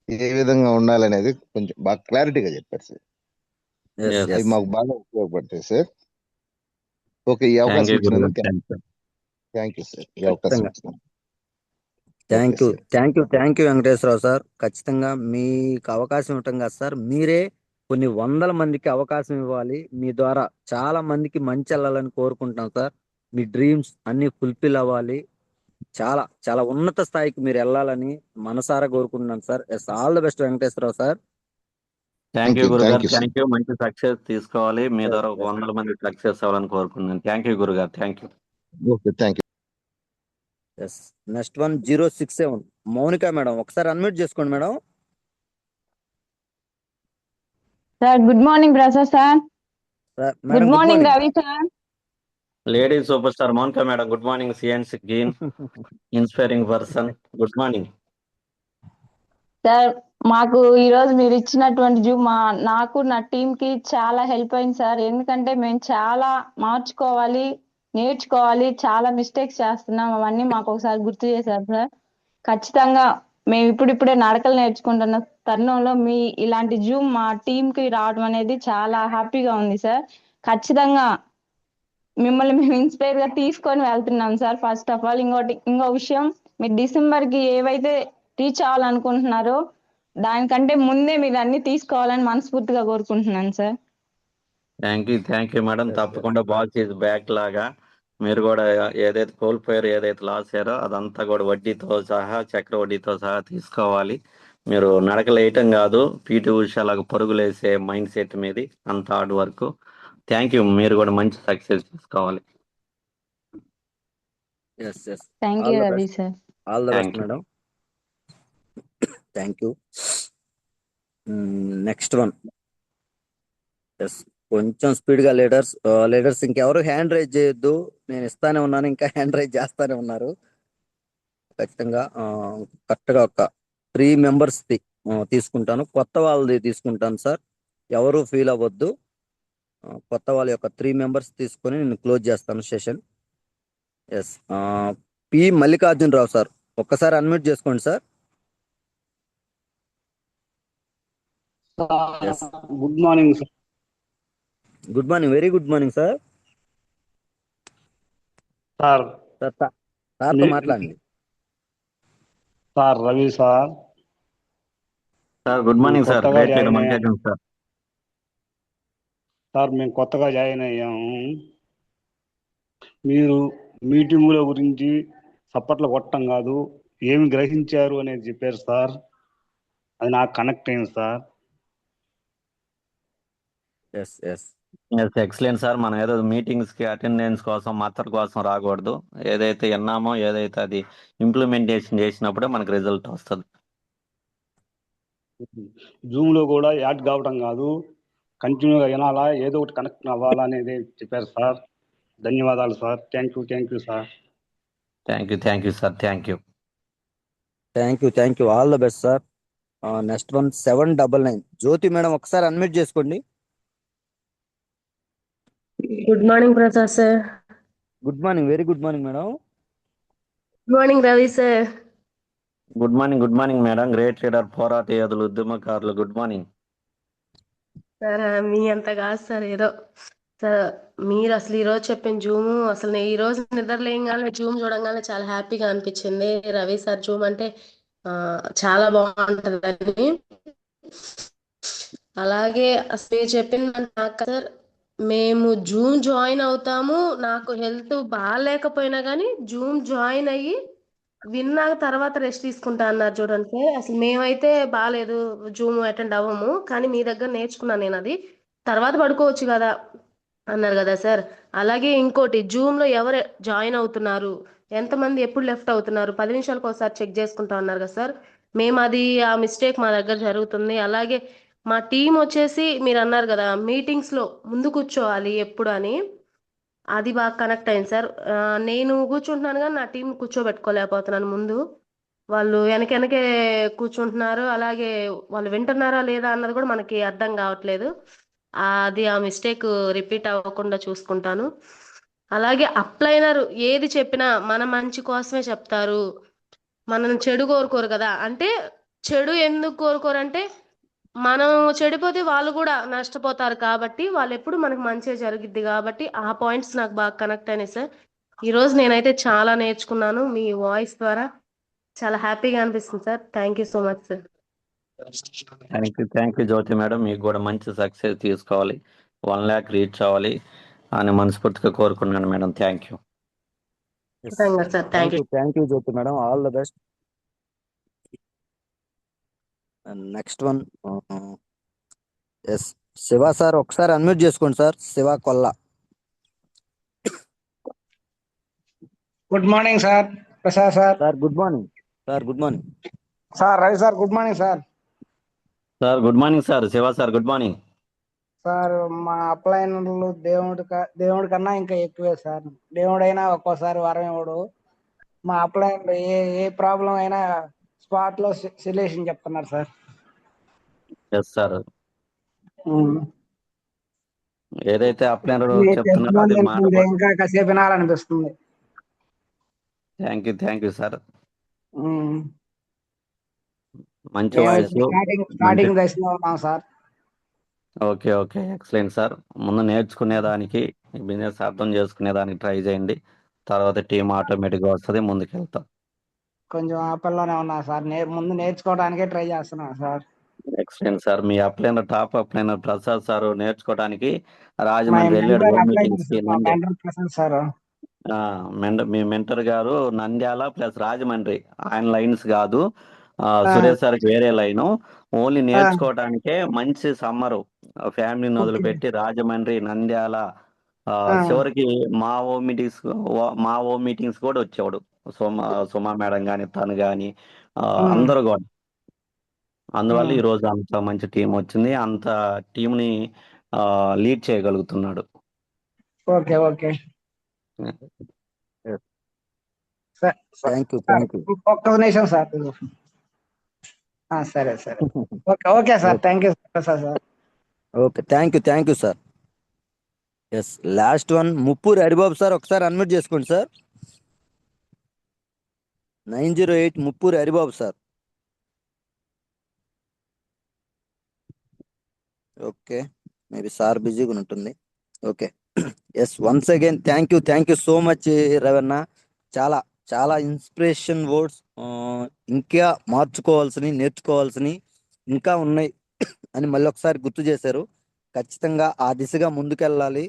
ఏ విధంగా ఉండాలనేది కొంచెం బాగా క్లారిటీగా చెప్పారు సార్. అవి మాకు బాగా ఉపయోగపడతాయి సార్. ఓకే, ఈ అవకాశం ఇచ్చినందుకు థ్యాంక్ యూ సార్. ఈ అవకాశం ఇచ్చినందుకు థ్యాంక్ యూ వెంకటేశ్వరరావు సార్. ఖచ్చితంగా మీకు అవకాశం ఇవ్వటం కాదు సార్, మీరే కొన్ని వందల మందికి అవకాశం ఇవ్వాలి. మీ ద్వారా చాలా మందికి మంచి వెళ్ళాలని కోరుకుంటున్నాం సార్. మీ డ్రీమ్స్ అన్ని ఫుల్ఫిల్ అవ్వాలి, చాలా చాలా ఉన్నత స్థాయికి మీరు వెళ్ళాలని మనసారా కోరుకుంటున్నాను sir. All the best Venkateswararao sir. Thank you గురుగారు. Thank you. మంచి సక్సెస్ తీసుకోవాలి, మీ ద్వారా 100 మంది సక్సెస్ అవ్వాలని కోరుకుంటున్నాను. థ్యాంక్ యూ గురుగారు. Thank you. Okay, thank you. Next one 067 Mounika madam, ఒకసారి అన్మ్యూట్ చేసుకోండి మేడం. Sir good morning Prasad sir. Good morning Ravi sir. Lady super star Mounika madam, good morning. CNC gain inspiring person, good morning sir. మాకు ఈ రోజు మీరు ఇచ్చినటువంటి Zoom నాకు నా టీమ్ కి చాలా హెల్ప్ అయింది సార్. ఎందుకంటే మేము చాలా మార్చుకోవాలి, నేర్చుకోవాలి, చాలా మిస్టేక్స్ చేస్తున్నాం, అవన్నీ మాకు ఒకసారి గుర్తు చేశారు సార్. ఖచ్చితంగా మేము ఇప్పుడిప్పుడే నడకలు నేర్చుకుంటున్న తరుణంలో మీ ఇలాంటి జూమ్ మా టీంకి రావడం అనేది చాలా హ్యాపీగా ఉంది సార్. ఖచ్చితంగా మిమ్మల్ని మేము ఇన్స్పైర్ గా తీసుకొని వెళ్తున్నాం సార్. ఫస్ట్ ఆఫ్ ఆల్ ఇంకో విషయం, మీరు డిసెంబర్కి ఏవైతే రీచ్ అవ్వాలనుకుంటున్నారో దానికంటే ముందే మీరు అన్ని తీసుకోవాలని మనస్ఫూర్తిగా కోరుకుంటున్నాను sir. Thank you madam. Yes, తప్పకుండా బాల్ చేసి బ్యాక్ లాగా మీరు కూడా ఏదైతే కోల్పోయారో, ఏదైతే లాస్ అయ్యారో అదంతా కూడా వడ్డీతో సహా, చక్ర వడ్డీతో సహా తీసుకోవాలి. మీరు నడకలు వేయటం కాదు, పీటీ ఉషా లాగా పరుగులు వేసే మైండ్ సెట్ మీది, అంత హార్డ్ వర్క్. Thank you. మీరు కూడా మంచి సక్సెస్ తీసుకోవాలి. yes, yes. Thank All you the Ravi best. Sir. All the best, thank you. madam. Thank you. Next one. Yes, కొంచెం స్పీడ్ గా లీడర్స్ ఇంకెవరు హ్యాండ్ రైజ్ చేయొద్దు. నేను ఇస్తానే ఉన్నాను, ఇంకా హ్యాండ్ రైజ్ చేస్తానే ఉన్నారు. ఖచ్చితంగా కరెక్ట్ గా ఒక 3 మెంబర్స్ తీసుకుంటాను, కొత్త వాళ్ళది తీసుకుంటాను సార్. ఎవరు ఫీల్ అవ్వద్దు. కొత్త వాళ్ళ యొక్క 3 మెంబర్స్ తీసుకొని నేను క్లోజ్ చేస్తాను session. Yes, P Mallikarjunarao sir, ఒక్కసారి అన్మ్యూట్ చేసుకోండి sir. Yes, good morning sir. Good morning, very good morning sir. Sir సార్తో మాట్లాడండి. Sir Ravi sir. Sir good morning sir. కొత్తగా గ్రేట్ లీడర్ జాయిన్ మల్లికార్జున అయ్యాము సార్. సార్, మేము కొత్తగా జాయిన్ అయ్యాము. మీరు మీటింగుల గురించి చప్పట్లు కొట్టడం కాదు, ఏమి గ్రహించారు అనేది చెప్పారు సార్. అది నాకు కనెక్ట్ అయింది sir. Yes yes excellent sir. మనం ఏదో మీటింగ్స్ కి అటెండెన్స్ కోసం మాత్రం కోసం రాకూడదు. ఏదైతే విన్నామో, ఏదైతే అది ఇంప్లిమెంటేషన్ చేసినప్పుడే మనకు రిజల్ట్ వస్తుంది. జూమ్ లో కూడా యాడ్ కావడం కాదు, కంటిన్యూగా వినాలా, ఏదో ఒకటి కనెక్ట్ అవ్వాలా అనేది చెప్పారు సార్. ధన్యవాదాలు sir. Thank you sir. Thank you sir. Thank thank you. All the best sir. Next one 799 Jyothi madam, ఒకసారి అన్మ్యూట్ చేసుకోండి. Good morning Prasad sir. Good morning, very good morning madam. Good morning Ravi sir. Good morning madam. Great leader, పోరాట యోధులు, ఉద్యమకారులు, good morning sir. మీ అంత కాదు sir, ఏదో sir మీరు అసలు ఈరోజు చెప్పిన జూము, అసలు నేను ఈరోజు నిద్రలేయంగానే జూమ్ చూడంగానే చాలా హ్యాపీగా అనిపించింది. రవి సార్ జూమ్ అంటే చాలా బాగుంటుందని. అలాగే అసలు మీరు చెప్పిన నాకు సార్, మేము జూమ్ జాయిన్ అవుతాము, నాకు హెల్త్ బాగాలేకపోయినా కానీ జూమ్ జాయిన్ అయ్యి విన్నాక తర్వాత రెస్ట్ తీసుకుంటా అన్నారు చూడండి సార్. అసలు మేమైతే బాగాలేదు, జూమ్ అటెండ్ అవ్వము, కానీ మీ దగ్గర నేర్చుకున్నాను నేను. అది తర్వాత పడుకోవచ్చు కదా అన్నారు కదా సార్. అలాగే ఇంకోటి, జూమ్ లో ఎవరు జాయిన్ అవుతున్నారు, ఎంతమంది ఎప్పుడు లెఫ్ట్ అవుతున్నారు, 10 నిమిషాలకు ఒకసారి చెక్ చేసుకుంటా ఉన్నారు కదా సార్. మేము అది ఆ మిస్టేక్ మా దగ్గర జరుగుతుంది. అలాగే మా టీం వచ్చేసి మీరు అన్నారు కదా మీటింగ్స్ లో ముందు కూర్చోవాలి ఎప్పుడు అని, అది బాగా కనెక్ట్ అయింది సార్. నేను కూర్చుంటున్నాను కానీ నా టీం కూర్చోబెట్టుకోలేకపోతున్నాను ముందు. వాళ్ళు వెనకే కూర్చుంటున్నారు, అలాగే వాళ్ళు వింటున్నారా లేదా అన్నది కూడా మనకి అర్థం కావట్లేదు. అది ఆ మిస్టేక్ రిపీట్ అవ్వకుండా చూసుకుంటాను. అలాగే అప్లైనర్ ఏది చెప్పినా మన మంచి కోసమే చెప్తారు, మనం చెడు కోరుకోరు కదా. అంటే చెడు ఎందుకు కోరుకోరంటే మనం చెడిపోతే వాళ్ళు కూడా నష్టపోతారు కాబట్టి, వాళ్ళు ఎప్పుడు మనకు మంచిగా జరిగిద్ది కాబట్టి ఆ పాయింట్స్ నాకు బాగా కనెక్ట్ అయినాయి సార్. ఈ రోజు నేనైతే చాలా నేర్చుకున్నాను మీ వాయిస్ ద్వారా. చాలా హ్యాపీగా అనిపిస్తుంది sir. Thank you so much sir. Thank you Jyothi madam. మీకు కూడా మంచి సక్సెస్ తీసుకోవాలి, 1 lakh రీచ్ అవ్వాలి అని మనస్ఫూర్తిగా కోరుకున్నాను madam. Thank you. Sir thank you. Thank you Jyothi madam, all the best. Next one. Yes, Shiva sir, ఒకసారి అన్మ్యూట్ చేసుకోండి sir. Shiva Kolla. Good morning sir. Prasad sir. Sir good morning. Sir Ravi sir good morning sir. Sir good morning sir. Shiva sir good morning sir. మా అప్లైనర్లు దేవుడి కన్నా ఇంకా ఎక్కువే sir. దేవుడైనా ఒక్కోసారి వరం ఇవ్వడు. మా అప్లైనర్లు ఏ ప్రాబ్లం అయినా స్పాట్ లో సొల్యూషన్ చెప్తున్నారు సార్. Yes sir. ఏదైతే అప్లైనర్ చెప్తున్నారో అది చెప్తుంది ఇంకా కాసేపు వినాలనిపిస్తుంది. Thank you sir. ఉమ్. మంచి మేము వాయిస్. స్టార్టింగ్ దశలో ఉన్నాం సార్. Okay excellent sir. ముందు నేర్చుకునేదానికి బిజినెస్ అర్థం చేసుకునేదానికి ట్రై చేయండి. తర్వాత టీం ఆటోమేటిక్గా వస్తుంది, ముందుకెళ్తాం. కొంచెం ఆ పనిలోనే ఉన్నా సార్. ముందు నేర్చుకోవడానికే ట్రై చేస్తున్నాను సార్. Excellent sir. మీ టాప్ అప్లైనర్ ప్రసాద్ సార్ నేర్చుకోవడానికి మా రాజమండ్రి వెళ్ళాడు మెంటర్ హోమ్ అప్లై మీటింగ్స్ కి. మా మెంటర్ ప్రసాద్ సార్. మీ మెంటర్ గారు నంద్యాల ప్లస్ రాజమండ్రి, ఆయన లైన్స్ కాదు. సురేష్ సార్కి వేరే లైను. ఓన్లీ నేర్చుకోవడానికే మంచి సమ్మరు ఫ్యామిలీని వదిలిపెట్టి రాజమండ్రి, నంద్యాల, చివరికి మా హోమ్ మీటింగ్స్ కూడా వచ్చేవాడు. సుమా మేడం కానీ తను కానీ అందరూ కూడా. అందువల్ల ఈ రోజు అంత మంచి టీం వచ్చింది. అంత టీంని లీడ్ చేయగలుగుతున్నాడు. ఓకే థ్యాంక్ యూ ఒక్క నిమిషం సార్. సరే okay sir. Thank you sir. Okay thank you sir. Yes, last one Muppuri Haribabu sir, ఒకసారి అన్మ్యూట్ చేసుకోండి sir. 908 Muppuri Haribabu sir. Okay, maybe sir బిజీగా ఉంటుంది. Okay, yes, once again thank you so much Ravana. చాలా inspiration words. ఇంకా మార్చుకోవాల్సినవి, నేర్చుకోవాల్సినవి ఇంకా ఉన్నాయి అని మళ్ళీ ఒకసారి గుర్తు చేశారు. ఖచ్చితంగా ఆ దిశగా ముందుకెళ్ళాలి.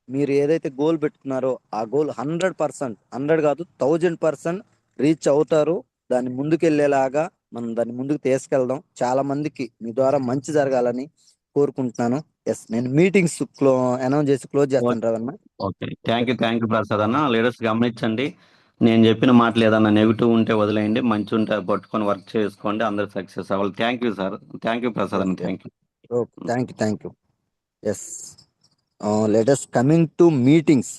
మీరు ఏదైతే గోల్ పెట్టుకున్నారో ఆ గోల్ 100%, 100 కాదు 1000% రీచ్ అవుతారు. దాన్ని ముందుకెళ్ళేలాగా మనం దాన్ని ముందుకు తీసుకెళ్దాం. చాలా మందికి మీ ద్వారా మంచి జరగాలని కోరుకుంటున్నాను. ఎస్, నేను మీటింగ్స్ అనౌన్స్ చేసి క్లోజ్ చేస్తాను రవణ. ఓకే, థ్యాంక్ యూ ప్రసాద్ అన్న. లీడర్స్ గమనించండి, నేను చెప్పిన మాటలు ఏదన్నా నెగిటివ్ ఉంటే వదిలేయండి, మంచి ఉంటే పట్టుకొని వర్క్ చేసుకోండి, అందరు సక్సెస్ అవ్వాలి. Thank you sir. Thank you Prasad అన్న. Thank you. Thank you. Yes, let us coming to meetings.